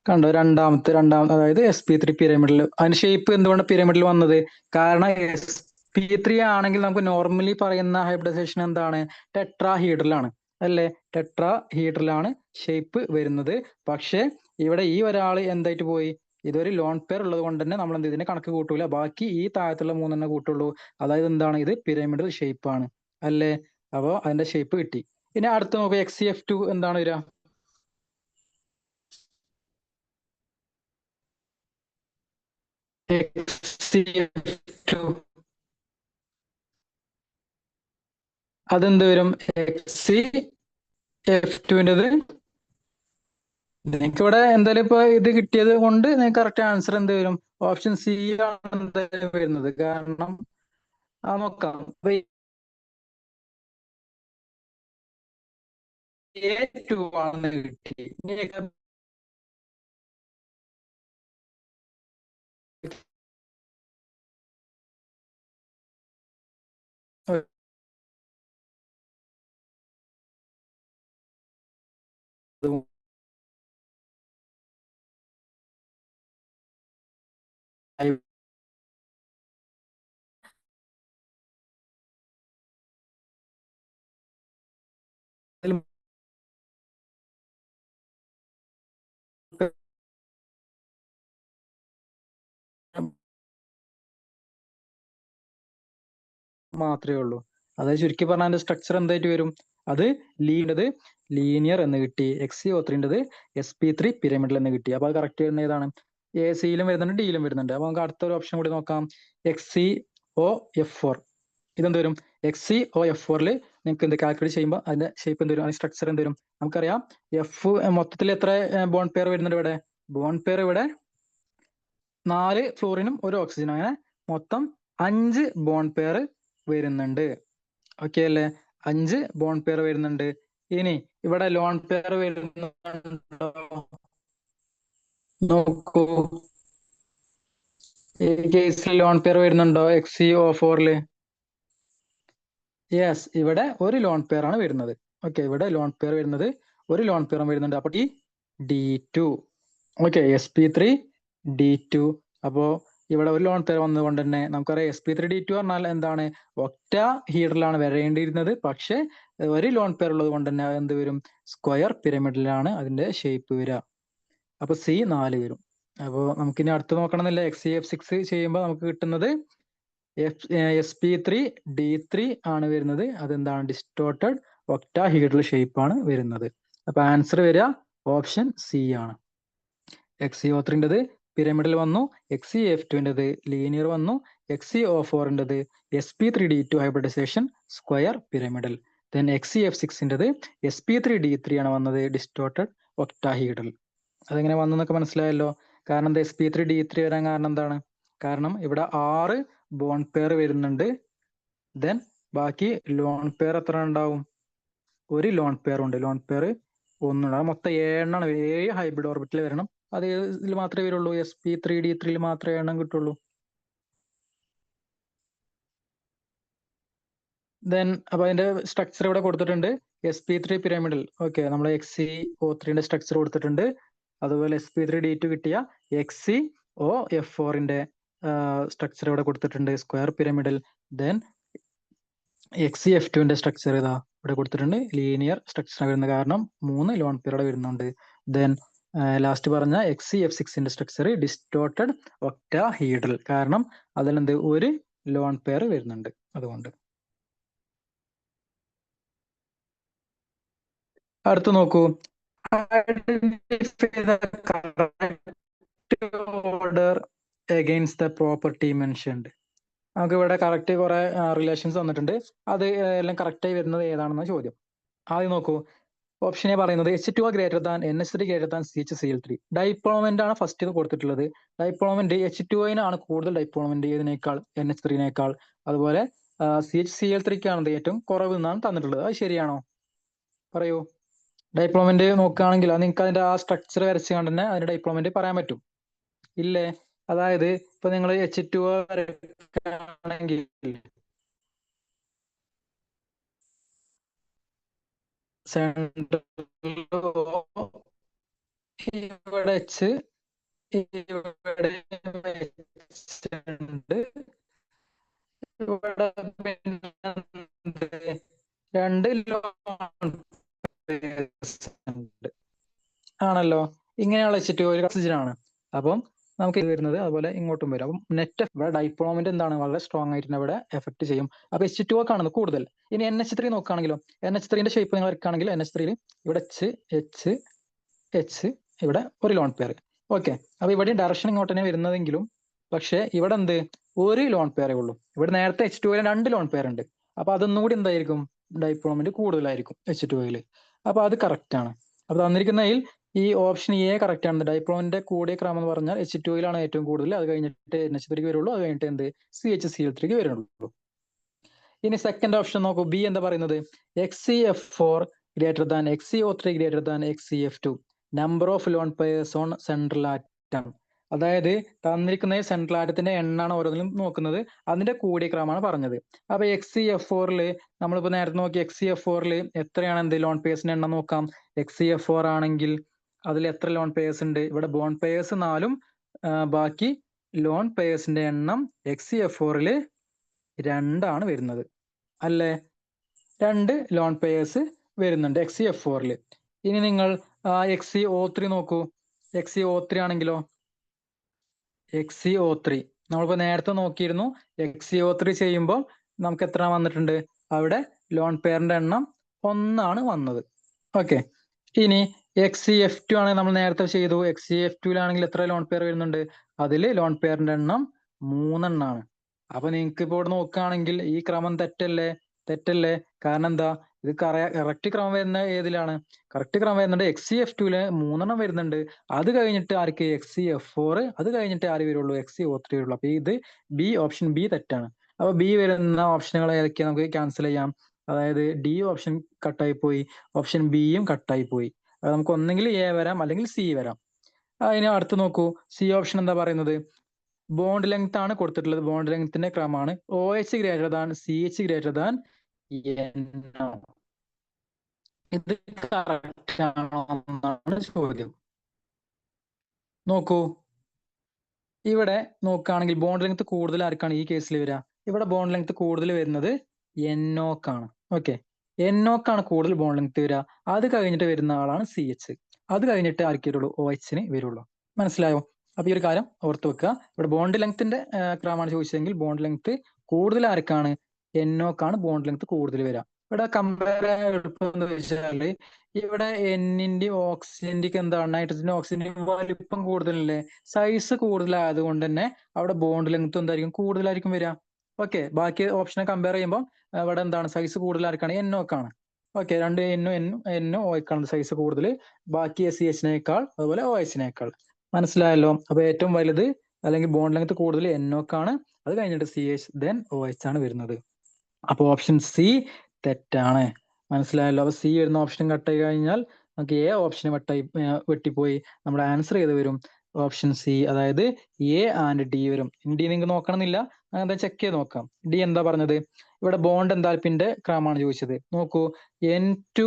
കണ്ടോ, രണ്ടാമത്തെ അതായത് sp3 പിരമിഡിൽ. അതിന് ഷേപ്പ് എന്തുകൊണ്ട് പിരമിഡിൽ വന്നത്? കാരണം sp3 ആണെങ്കിൽ നമുക്ക് നോർമലി പറയുന്ന ഹൈബ്രിഡൈസേഷൻ എന്താണ്? ടെട്രാഹീഡ്രലാണ് അല്ലേ? ടെട്രാഹീഡ്രലാണ് ഷേപ്പ് വരുന്നത്. പക്ഷെ ഇവിടെ ഈ ഒരാൾ എന്തായിട്ട് പോയി? ഇതൊരു ലോൺ പെയർ ഉള്ളത് കൊണ്ട് തന്നെ നമ്മൾ എന്ത് ഇതിനെ കണക്ക് കൂട്ടൂല, ബാക്കി ഈ താഴത്തുള്ള 3 കൂട്ടുള്ളൂ. അതായത് എന്താണ്? ഇത് പിരമിഡൽ ഷേപ്പ് ആണ് അല്ലേ? അപ്പൊ അതിന്റെ ഷേപ്പ് കിട്ടി. ഇനി അടുത്ത് നോക്കുക, XeF2 എന്താണ് വരിക? XeF2 അതെന്ത് വരും? എക്സ് എഫ് ടുവിൻ്റെത്. നിങ്ങൾക്ക് ഇവിടെ എന്തായാലും ഇപ്പൊ ഇത് കിട്ടിയത് കൊണ്ട് നിങ്ങൾക്ക് കറക്റ്റ് ആൻസർ എന്ത് വരും? ഓപ്ഷൻ സി ആണ് എന്തായാലും വരുന്നത്. കാരണം നോക്കാം. A2 ആണെന്ന് കിട്ടി. മാത്രമേ ഉള്ളൂ. അതായത് ചുരുക്കി പറഞ്ഞാൽ അതിന്റെ സ്ട്രക്ചർ എന്തായിട്ട് വരും? അത് ലീനിയർ എന്ന് കിട്ടി. XeO3 sp3 പിരമിഡൽ എന്ന് കിട്ടി. അപ്പൊ അത് കറക്റ്റ് വരുന്ന ഏതാണ്? സിയിലും വരുന്നുണ്ട്, ഡിയിലും വരുന്നുണ്ട്. അപ്പൊ നമുക്ക് അടുത്തൊരു ഓപ്ഷൻ കൂടി നോക്കാം. XeOF4. ഇതെന്ത് വരും? XeOF4 നിങ്ങൾക്ക് എന്ത് കാൽക്കുലേറ്റ് ചെയ്യുമ്പോൾ അതിന്റെ ഷേപ്പ് എന്ത് വരും? അതിന്റെ സ്ട്രക്ചർ എന്ത് വരും? നമുക്കറിയാം എഫ് മൊത്തത്തിൽ എത്ര ബോൺ പെയർ വരുന്നുണ്ട് ഇവിടെ? ബോൺ പെയർ ഇവിടെ 4 ഫ്ലോറിനും 1 ഓക്സിജനും, അങ്ങനെ മൊത്തം 5 ബോൺ പെയർ വരുന്നുണ്ട്. ഓക്കെ അല്ലേ? 5 ബോൺ പെയർ വരുന്നുണ്ട്. ഇനി ഇവിടെ ലോൺ പെയർ വരുന്നുണ്ടോ നോക്കൂ. ഈ കേസിൽ ലോൺ പെയർ വരുന്നുണ്ടോ XeO4? യെസ്, ഇവിടെ ഒരു ലോൺ പെയർ ആണ് വരുന്നത്. ഓക്കെ, ഇവിടെ ലോൺ പെയർ വരുന്നത് ഒരു ലോൺ പെയറും വരുന്നുണ്ട്. അപ്പൊ D2. Okay, sp3 D2. അപ്പോ ഇവിടെ ഒരു ലോൺ പെയർ വന്നതുകൊണ്ട് തന്നെ നമുക്കറിയാം sp3 D2 പറഞ്ഞാൽ എന്താണ്? ഒറ്റ ഹീഡറിലാണ് വരേണ്ടിയിരുന്നത്. പക്ഷെ ഒരു ലോൺ പെയർ ഉള്ളത് കൊണ്ട് തന്നെ എന്ത് വരും? സ്ക്വയർ പിരമിഡിലാണ് അതിന്റെ ഷേപ്പ് വരിക. അപ്പൊ C4 വരും. അപ്പോൾ നമുക്കിനി അടുത്ത് നോക്കണമെന്നില്ല. XeF6 ചെയ്യുമ്പോൾ നമുക്ക് കിട്ടുന്നത് sp3 D3 ആണ് വരുന്നത്. അതെന്താണ്? ഡിസ്റ്റോർട്ടഡ് ഒക്ടാഹീഡ്രൽ ഷേപ്പ് ആണ് വരുന്നത്. അപ്പൊ ആൻസർ വരിക ഓപ്ഷൻ സി ആണ്. XeO3 പിരമിഡൽ വന്നു, XeF2 ലീനിയർ വന്നു, XeO4 sp3 D2 hybridisation square pyramidal. Then XeF6 sp3 D3 ആണ് വന്നത്, ഡിസ്റ്റോർട്ടഡ് ഒക്ടാഹീഡ്രൽ. അതെങ്ങനെ വന്നെന്നൊക്കെ മനസ്സിലായല്ലോ. കാരണം എന്താ sp3 D3 വരാൻ കാരണം എന്താണ്? കാരണം ഇവിടെ 6 ബോൺ പെയർ വരുന്നുണ്ട്. ദെൻ ബാക്കി ലോൺ പെയർ എത്ര ഉണ്ടാവും? ഒരു ലോൺ പെയർ ഉണ്ട്. ലോൺ പെയർ ഒന്നുണ്ടാവും. മൊത്തം 7 ഹൈബ്രിഡ് ഓർബിറ്റിൽ വരണം. അത് ഇതിൽ മാത്രമേ വരുള്ളൂ. sp3 D3 മാത്രമേ എണ്ണം കിട്ടുള്ളൂ. ദെൻ അപ്പൊ അതിന്റെ സ്ട്രക്ചർ ഇവിടെ കൊടുത്തിട്ടുണ്ട്. sp3 pyramidal. ഓക്കെ, നമ്മൾ XeO3 സ്ട്രക്ചർ കൊടുത്തിട്ടുണ്ട്. അതുപോലെ sp3 D2 കിട്ടിയ XeOF4 സ്ട്രക്ചർ ഇവിടെ കൊടുത്തിട്ടുണ്ട്, square pyramidal. Then XeF2 structure ഇതാ ഇവിടെ കൊടുത്തിട്ടുണ്ട്, ലീനിയർ സ്ട്രക്ചർ വരുന്ന കാരണം 3 ലോൺ പെയർ വരുന്നുണ്ട്. ദെൻ ലാസ്റ്റ് പറഞ്ഞ XeF6 സ്ട്രക്ചർ ഡിസ്റ്റോർട്ടഡ് ഒക്ടാഹീഡ്രൽ, കാരണം അതിലെന്ത് ഒരു ലോൺ പെയർ വരുന്നുണ്ട്. അതുകൊണ്ട് അടുത്ത് നോക്കൂ. Order against the property mentioned. നമുക്ക് ഇവിടെ കറക്റ്റ് കുറെ റിലേഷൻസ് വന്നിട്ടുണ്ട്. അത് എല്ലാം കറക്റ്റായി വരുന്നത് ഏതാണെന്ന ചോദ്യം. ആദ്യം നോക്കൂ. ഓപ്ഷൻ എ പറയുന്നത് H2O greater than NH3 greater than CHCl3. ഡൈപ്പോളമെന്റ് ആണ് ഫസ്റ്റ് ഇത് കൊടുത്തിട്ടുള്ളത്. ഡൈപ്പോളമെന്റ് H2O കൂടുതൽ ഡൈപ്പോളമെന്റ് ഇതിനേക്കാൾ, NH3 അതുപോലെ CHCl3 ഏറ്റവും കുറവ് എന്നാണ് തന്നിട്ടുള്ളത്. അത് ശരിയാണോ? പറയൂ. ഡൈപ്ലോമെന്റ് നോക്കുകയാണെങ്കിൽ അത് നിങ്ങൾക്ക് അതിന്റെ ആ സ്ട്രക്ചർ വരച്ച് കണ്ട് തന്നെ അതിന്റെ ഡൈപ്ലോമെന്റ് പറയാൻ പറ്റും, ഇല്ലേ? അതായത് ഇപ്പൊ നിങ്ങൾ H2O വരയ്ക്കുകയാണെങ്കിൽ ഇവിടെ H, ഇവിടെ ഇവിടെ രണ്ട് ആണല്ലോ. ഇങ്ങനെയുള്ള H2O ഒരു ഓക്സിജൻ ആണ്. അപ്പം നമുക്ക് ഇത് വരുന്നത് അതുപോലെ ഇങ്ങോട്ടും വരും. അപ്പം നെറ്റ് ഇവിടെ ഡൈപ്ലോമെന്റ് എന്താണ്? വളരെ സ്ട്രോങ് ആയിട്ട് ഇവിടെ എഫക്ട് ചെയ്യും. അപ്പൊ H2O കാണുന്നത് കൂടുതൽ. ഇനി NH3 നോക്കുകയാണെങ്കിലോ, NH3 ഷേപ്പ് നിങ്ങൾ വരയ്ക്കുകയാണെങ്കിൽ NH3 ഇവിടെ H ഇവിടെ ഒരു ലോൺ പെയർ. ഓക്കെ, അപ്പൊ ഇവിടെ ഡയറക്ഷൻ ഇങ്ങോട്ട് തന്നെ വരുന്നതെങ്കിലും പക്ഷെ ഇവിടെ എന്ത്? ഒരു ലോൺ പെയറേ ഉള്ളൂ. ഇവിടെ നേരത്തെ H2O 2 ലോൺ പെയർ ഉണ്ട്. അപ്പൊ അതൊന്നും കൂടി എന്തായിരിക്കും? ഡൈപോൾ മൊമെന്റ് കൂടുതലായിരിക്കും H2O. അപ്പൊ അത് കറക്റ്റ് ആണ്. അപ്പൊ തന്നിരിക്കുന്നതിൽ ഈ ഓപ്ഷൻ എ കറക്റ്റ് ആണ്. ഡൈപോൾ മൊമെന്റിന്റെ കൂടിയ ക്രമം എന്ന് പറഞ്ഞാൽ H2O ഏറ്റവും കൂടുതൽ, അത് കഴിഞ്ഞിട്ട് NH3 വരുള്ളൂ, അത് കഴിഞ്ഞിട്ട് എന്ത് CHCl3 വരുള്ളൂ. ഇനി സെക്കൻഡ് ഓപ്ഷൻ നോക്കൂ, ബി എന്താ പറയുന്നത്? XCF4 greater than XCO3 greater than XCF2 number of loan pairs on central atom. അതായത് തന്നിരിക്കുന്ന സെൻട്രൽ ആറ്റത്തിന്റെ എണ്ണാണ് ഓരോന്നിലും നോക്കുന്നത്, അതിന്റെ കൂടിയ ക്രമമാണ് പറഞ്ഞത്. അപ്പൊ XCF4 നമ്മളിപ്പോ നേരത്തെ നോക്കി, XCF4 എത്രയാണ് എന്ത് ലോൺ പെയർസിന്റെ എണ്ണം നോക്കാം. XCF4 ആണെങ്കിൽ അതിൽ എത്ര ലോൺ പെയർസ് ഉണ്ട്? ഇവിടെ ബോണ്ട് പെയർസ് 4ഉം ബാക്കി ലോൺ പെയർസിന്റെ എണ്ണം XCF4 2 വരുന്നത് അല്ലേ? 2 ലോൺ പെയേഴ്സ് വരുന്നുണ്ട് XCF4. ഇനി നിങ്ങൾ XCO3 നോക്കൂ. XCO3 ആണെങ്കിലോ, XCO3 നമ്മളിപ്പോ നേരത്തെ നോക്കിയിരുന്നു. XCO3 ചെയ്യുമ്പോൾ നമുക്ക് എത്ര വന്നിട്ടുണ്ട്? അവിടെ ലോൺ പെയറിന്റെ എണ്ണം 1 വന്നത്. ഓക്കെ. ഇനി XCF2 ആണെങ്കിൽ നമ്മൾ നേരത്തെ ചെയ്തു. XCF2 എത്ര ലോൺ പെയർ വരുന്നുണ്ട്? അതിൽ ലോൺ പെയറിന്റെ എണ്ണം 3 അപ്പൊ നിങ്ങൾക്ക് ഇപ്പോൾ ഇവിടെ നോക്കുകയാണെങ്കിൽ ഈ ക്രമം തെറ്റല്ലേ? തെറ്റല്ലേ? കാരണം എന്താ? ഇത് കറക്റ്റ് ക്രമം വരുന്ന ഏതിലാണ്? കറക്റ്റ് ക്രമം വരുന്നുണ്ട് XCF2 3 വരുന്നുണ്ട്. അത് കഴിഞ്ഞിട്ട് ആർക്ക്? XCF4, അത് കഴിഞ്ഞിട്ട് ആര് വരുള്ളൂ? XCO3 വരുള്ളൂ. അപ്പൊ ഇത് ഓപ്ഷൻ ബി തെറ്റാണ്. അപ്പൊ ബി വരുന്ന ഓപ്ഷനുകൾ ഏതൊക്കെയാണ് നമുക്ക് ക്യാൻസൽ ചെയ്യാം. അതായത് ഡി ഓപ്ഷൻ കട്ടായി പോയി, ഓപ്ഷൻ ബിയും കട്ടായി പോയി. നമുക്ക് ഒന്നെങ്കിൽ എ വരാം, അല്ലെങ്കിൽ സി വരാം. അതിന് അടുത്ത് നോക്കൂ, സി ഓപ്ഷൻ എന്താ പറയുന്നത്? ബോണ്ട് ലെങ്ത് ആണ് കൊടുത്തിട്ടുള്ളത്. ബോണ്ട് ലെങ്ത്തിന്റെ ക്രമമാണ് OH greater than CH greater than NO. ഇത് കറക്റ്റ് ആണോ എന്നാണ് ചോദ്യം. നോക്കൂ, ഇവിടെ നോക്കുകയാണെങ്കിൽ ബോണ്ട് ലെങ്ത് കൂടുതൽ ആർക്കാണ് ഈ കേസിൽ വരിക? ഇവിടെ ബോണ്ട് ലെങ്ത് കൂടുതൽ വരുന്നത് NOക്കാണ്. ഓക്കെ, NOക്കാണ് കൂടുതൽ ബോണ്ട് ലെങ്ത് വരിക. അത് കഴിഞ്ഞിട്ട് വരുന്ന ആളാണ് CH. അത് കഴിഞ്ഞിട്ട് ആർക്ക് വരുള്ളൂ? OHന് വരുള്ളൂ. മനസ്സിലായോ? അപ്പൊ ഈ ഒരു കാര്യം ഓർത്ത് വെക്കുക. ഇവിടെ ബോണ്ട് ലെങ്ത്തിന്റെ ക്രമമാണ് ചോദിച്ചതെങ്കിൽ ബോണ്ട് ലെങ്ത് കൂടുതൽ ആർക്കാണ്? NOക്കാണ് ബോണ്ട് ലെങ്ത് കൂടുതൽ വരിക. ഇവിടെ കമ്പയർ എളുപ്പം എന്ന് വെച്ചാല്, ഇവിടെ Nന്റെ ഓക്സിജന്റെ എന്താണ്, നൈട്രജന്റെ ഓക്സിജന്റെ വലിപ്പം കൂടുതലല്ലേ? സൈസ് കൂടുതലായത് കൊണ്ട് തന്നെ അവിടെ ബോണ്ട് ലെങ്ത് എന്തായിരിക്കും? കൂടുതലായിരിക്കും വരിക. ഓക്കെ, ബാക്കി ഓപ്ഷനെ കമ്പയർ ചെയ്യുമ്പോൾ ഇവിടെ എന്താണ് സൈസ് കൂടുതലായിരിക്കാണ്? NOക്കാണ്. ഓക്കെ, രണ്ട് NOക്കാണ് സൈസ് കൂടുതൽ, ബാക്കി CHനേക്കാൾ അതുപോലെ OHനേക്കാൾ. മനസ്സിലായല്ലോ? അപ്പൊ ഏറ്റവും വലുത് അല്ലെങ്കിൽ ബോണ്ട് ലെങ്ത് കൂടുതൽ NOക്കാണ്, അത് കഴിഞ്ഞിട്ട് CH, ദെൻ OH ആണ് വരുന്നത്. അപ്പൊ ഓപ്ഷൻ സി തെറ്റാണ്. മനസ്സിലായല്ലോ? അപ്പൊ സി വരുന്ന ഓപ്ഷൻ കട്ടായി കഴിഞ്ഞാൽ നമുക്ക് എ ഓപ്ഷൻ വെട്ടിപ്പോയി. നമ്മുടെ ആൻസർ ഏത് വരും? ഓപ്ഷൻ സി, അതായത് എ ആൻഡ് ഡി വരും. ഡി നിങ്ങൾക്ക് നോക്കണമെന്നില്ല, എന്താ ചെക്ക് ചെയ്ത് നോക്കാം. ഡി എന്താ പറഞ്ഞത്? ഇവിടെ ബോണ്ട് എന്താൽപ്പിന്റെ ക്രമമാണ് ചോദിച്ചത്. നോക്കൂ, N2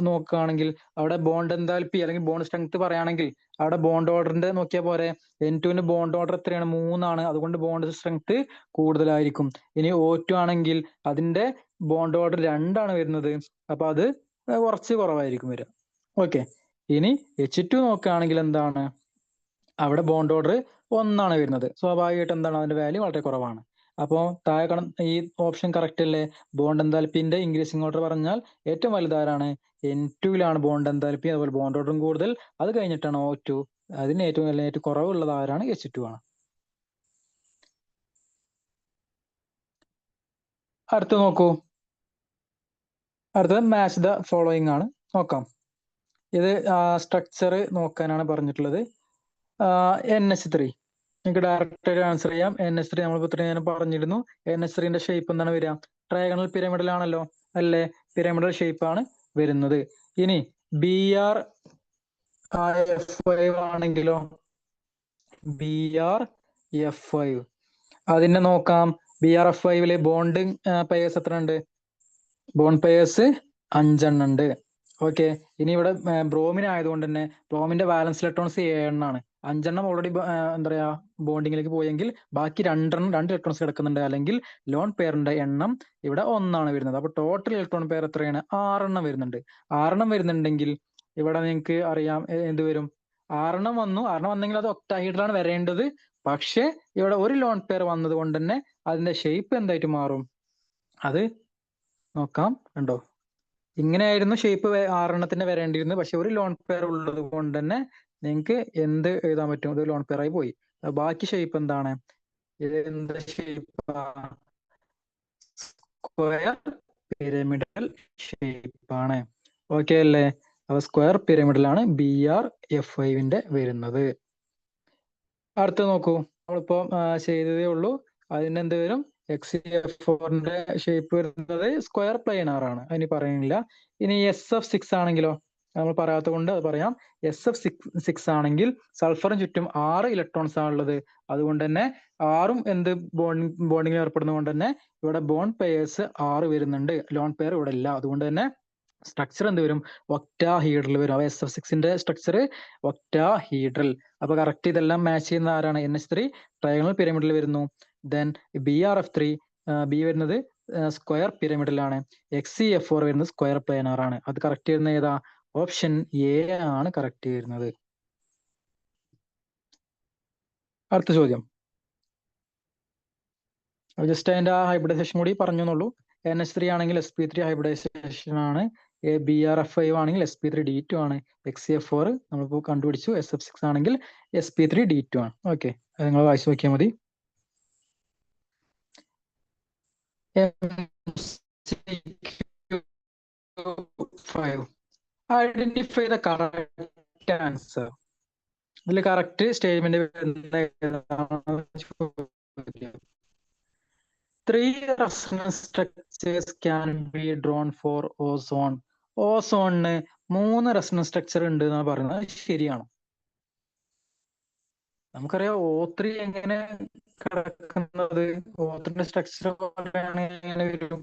നോക്കുകയാണെങ്കിൽ അവിടെ ബോണ്ട് എന്താൽപ്പി അല്ലെങ്കിൽ ബോണ്ട് സ്ട്രെങ്ത് പറയുകയാണെങ്കിൽ അവിടെ ബോണ്ട് ഓർഡറിന്റെ നോക്കിയാൽ പോരെ? N2ന്റെ ബോണ്ട് ഓർഡർ എത്രയാണ്? 3, അതുകൊണ്ട് ബോണ്ട് സ്ട്രെങ്ത് കൂടുതലായിരിക്കും. ഇനി O2 ആണെങ്കിൽ അതിന്റെ ബോണ്ട് ഓർഡർ 2 വരുന്നത്, അപ്പൊ അത് കുറച്ച് കുറവായിരിക്കും വരിക. ഓക്കെ, ഇനി H2 നോക്കുകയാണെങ്കിൽ എന്താണ്? അവിടെ ബോണ്ട് ഓർഡർ 1 വരുന്നത്. സ്വാഭാവികമായിട്ട് എന്താണ്? അതിന്റെ വാല്യൂ വളരെ കുറവാണ്. അപ്പോൾ താഴെ ഈ ഓപ്ഷൻ കറക്റ്റ് അല്ലേ? ബോണ്ട് എന്താൽപ്പിന്റെ ഇൻക്രീസിംഗ് ഓർഡർ പറഞ്ഞാൽ ഏറ്റവും വലുതാരാണ്? N2ലാണ് ബോണ്ട് എന്താൽപ്പി, അതുപോലെ ബോണ്ട് ഓർഡറും കൂടുതൽ, അത് കഴിഞ്ഞിട്ടാണ് O2. അതിന് ഏറ്റവും കുറവുള്ളത് ആരാണ്? H2 ആണ്. അടുത്ത് നോക്കൂ, അടുത്തത് മാച്ച് ദ ഫോളോയിങ് ആണ്. നോക്കാം. ഇത് സ്ട്രക്ചർ നോക്കാനാണ് പറഞ്ഞിട്ടുള്ളത്. NH3 നിങ്ങൾക്ക് ഡയറക്റ്റ് ആയിട്ട് ആൻസർ ചെയ്യാം. NH3 നമ്മളിപ്പോൾ ഇത്രയും നേരം പറഞ്ഞിരുന്നു. NH3ന്റെ ഷേപ്പ് എന്താണ് വരിക? ട്രയാഗണൽ പിരമിഡലാണല്ലോ, അല്ലേ? പിരമിഡൽ ഷേപ്പ് ആണ് വരുന്നത്. ഇനി BrF5 ആണെങ്കിലോ? BrF5 അതിനെ നോക്കാം. BrF5 ബോണ്ട് പെയേഴ്സ് എത്ര ഉണ്ട്? ബോണ്ട് പെയേഴ്സ് 5 ഉണ്ട്. ഓക്കെ, ഇനി ഇവിടെ ബ്രോമിൻ ആയതുകൊണ്ട് തന്നെ ബ്രോമിന്റെ വാലൻസ് ഇലക്ട്രോൺസ് 7 5 ഓൾറെഡി എന്താ പറയാ ബോണ്ടിങ്ങിലേക്ക് പോയെങ്കിൽ ബാക്കി 2 ഇലക്ട്രോൺസ് കിടക്കുന്നുണ്ട്. അല്ലെങ്കിൽ ലോൺ പെയറിന്റെ എണ്ണം ഇവിടെ 1 വരുന്നത്. അപ്പൊ ടോട്ടൽ ഇലക്ട്രോൺ പെയർ എത്രയാണ്? 6 വരുന്നുണ്ട്. 6 വരുന്നുണ്ടെങ്കിൽ ഇവിടെ നിങ്ങൾക്ക് അറിയാം എന്ത് വരും? 6 വന്നു. 6 വന്നെങ്കിൽ അത് ഒക്ടാഹീഡ്രലാണ് വരേണ്ടത്. പക്ഷെ ഇവിടെ ഒരു ലോൺ പെയർ വന്നത് കൊണ്ട് തന്നെ അതിന്റെ ഷേപ്പ് എന്തായിട്ട് മാറും? അത് നോക്കാം. കണ്ടോ, ഇങ്ങനെയായിരുന്നു ഷേപ്പ് 6 വരേണ്ടിയിരുന്നത്. പക്ഷെ ഒരു ലോൺ പെയർ ഉള്ളത് കൊണ്ട് തന്നെ നിങ്ങൾക്ക് എന്ത് എഴുതാൻ പറ്റും? ഇത് ലോൺ പെയർ ആയി പോയി. ബാക്കി ഷേപ്പ് എന്താണ്? ഇത് എന്ത് ഷേപ്പ്? സ്ക്വയർ പിരമിഡൽ ഷേപ്പ് ആണ്. ഓക്കെ അല്ലേ? അപ്പൊ സ്ക്വയർ പിരമിഡിലാണ് BrF5 വരുന്നത്. അടുത്ത നോക്കൂ, നമ്മളിപ്പോ ചെയ്തതേ ഉള്ളൂ. അതിനെന്ത് വരും? XeF4 ഷേപ്പ് വരുന്നത് സ്ക്വയർ പ്ലെയിനാർ ആണ്, അതിന് പറയുന്നില്ല. ഇനി SF6 ആണെങ്കിലോ? നമ്മൾ പറയാത്ത കൊണ്ട് അത് പറയാം. SF6 ആണെങ്കിൽ സൾഫറിന് ചുറ്റും 6 ഇലക്ട്രോൺസ് ആണുള്ളത്. അതുകൊണ്ട് തന്നെ 6ഉം എന്ത് ബോണ്ടിങ്ങിൽ ഏർപ്പെടുന്നത് കൊണ്ട് തന്നെ ഇവിടെ ബോണ്ട് പെയേഴ്സ് 6 വരുന്നുണ്ട്. ലോൺ പെയർ ഇവിടെ ഇല്ല. അതുകൊണ്ട് തന്നെ സ്ട്രക്ചർ എന്ത് വരും? ഒക്ടാഹീഡ്രൽ വരും. അപ്പൊ SF6 സ്ട്രക്ചർ ഒക്ടാഹീഡ്രൽ. അപ്പൊ കറക്റ്റ് ഇതെല്ലാം മാച്ച് ചെയ്യുന്ന ആരാണ്? NH3 ട്രയാങ്കിൾ പിരമിഡിൽ വരുന്നു. ദെൻ BrF3 ബി വരുന്നത് സ്ക്വയർ പിരമിഡിലാണ്. XeF4 വരുന്നത് സ്ക്വയർ പ്ലെയിനാർ ആണ്. അത് കറക്റ്റ് വരുന്നത് ഏതാ? ഓപ്ഷൻ എ ആണ് കറക്റ്റ് വരുന്നത്. അടുത്ത ചോദ്യം, ജസ്റ്റ് അതിന്റെ ആ ഹൈബ്രിഡൈസേഷൻ കൂടി പറഞ്ഞുള്ളൂ. NH3 ആണെങ്കിൽ sp3 ഹൈബ്രിഡൈസേഷൻ ആണ്. BrF5 ആണെങ്കിൽ sp3d2 ആണ്. XeF4 നമ്മളിപ്പോൾ കണ്ടുപിടിച്ചു. SF6 ആണെങ്കിൽ sp3d2 ആണ്. ഓക്കെ, അത് നിങ്ങൾ വായിച്ചു നോക്കിയാൽ മതി. Identify the correct answer. ഇതിൽ correct statement Three resonance structures can be drawn for ozone. ഓസോണിന് 3 റെസണൻസ് സ്ട്രക്ചർ ഉണ്ട് എന്നാണ് പറയുന്നത്. അത് ശരിയാണോ? നമുക്കറിയാം O3 എങ്ങനെ കിടക്കുന്നത്. O3 സ്ട്രക്ചർ പോലെയാണ് എങ്ങനെ വരും?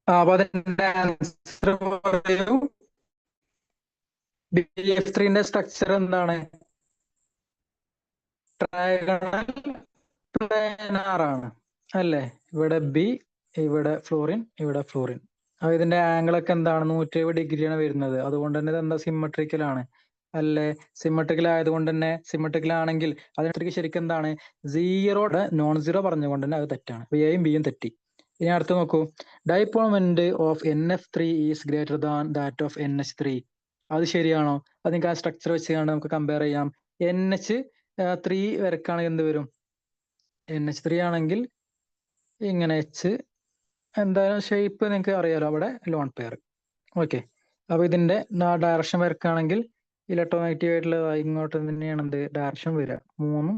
അപ്പൊ അതിന്റെ ആൻസർ പറയൂ. BF3 സ്ട്രക്ചർ എന്താണ്? ട്രയഗണൽ പ്ലാനാർ ആണ് അല്ലേ? ഇവിടെ ബി, ഇവിടെ ഫ്ലോറിൻ, ഇവിടെ ഫ്ലോറിൻ. അപ്പൊ ഇതിന്റെ ആംഗിൾ ഒക്കെ എന്താണ്? 170 ഡിഗ്രിയാണ് വരുന്നത്. അതുകൊണ്ട് തന്നെ ഇത് എന്താ? സിമ്മട്രിക്കൽ ആണ് അല്ലേ? സിമ്മട്രിക്കൽ ആയതുകൊണ്ട് തന്നെ, സിമ്മട്രിക്കൽ ആണെങ്കിൽ അതിനകത്തേക്ക് ശരിക്കും എന്താണ്? 0 നോൺ സീറോ പറഞ്ഞുകൊണ്ട് തന്നെ അത് തെറ്റാണ്. എയും ബിയും തെറ്റി. ഇനി അടുത്ത് നോക്കൂ, dipole moment of NF3 is greater than that of NH3. അത് ശരിയാണോ? അത് നിങ്ങൾക്ക് ആ സ്ട്രക്ചർ വെച്ച് നമുക്ക് കമ്പയർ ചെയ്യാം. NH3 വരക്കാണെങ്കിൽ എന്ത് വരും? NH3 ആണെങ്കിൽ ഇങ്ങനെ H, എന്തായാലും ഷേപ്പ് നിങ്ങൾക്ക് അറിയാലോ, അവിടെ ലോൺ പെയർ. ഓക്കെ, അപ്പൊ ഇതിന്റെ ഡയറക്ഷൻ വരക്കാണെങ്കിൽ ഇലക്ട്രോനെഗറ്റീവ് ആയിട്ടുള്ള ഇങ്ങോട്ട് തന്നെയാണ് എന്ത് ഡയറക്ഷൻ വരിക. 3ഉം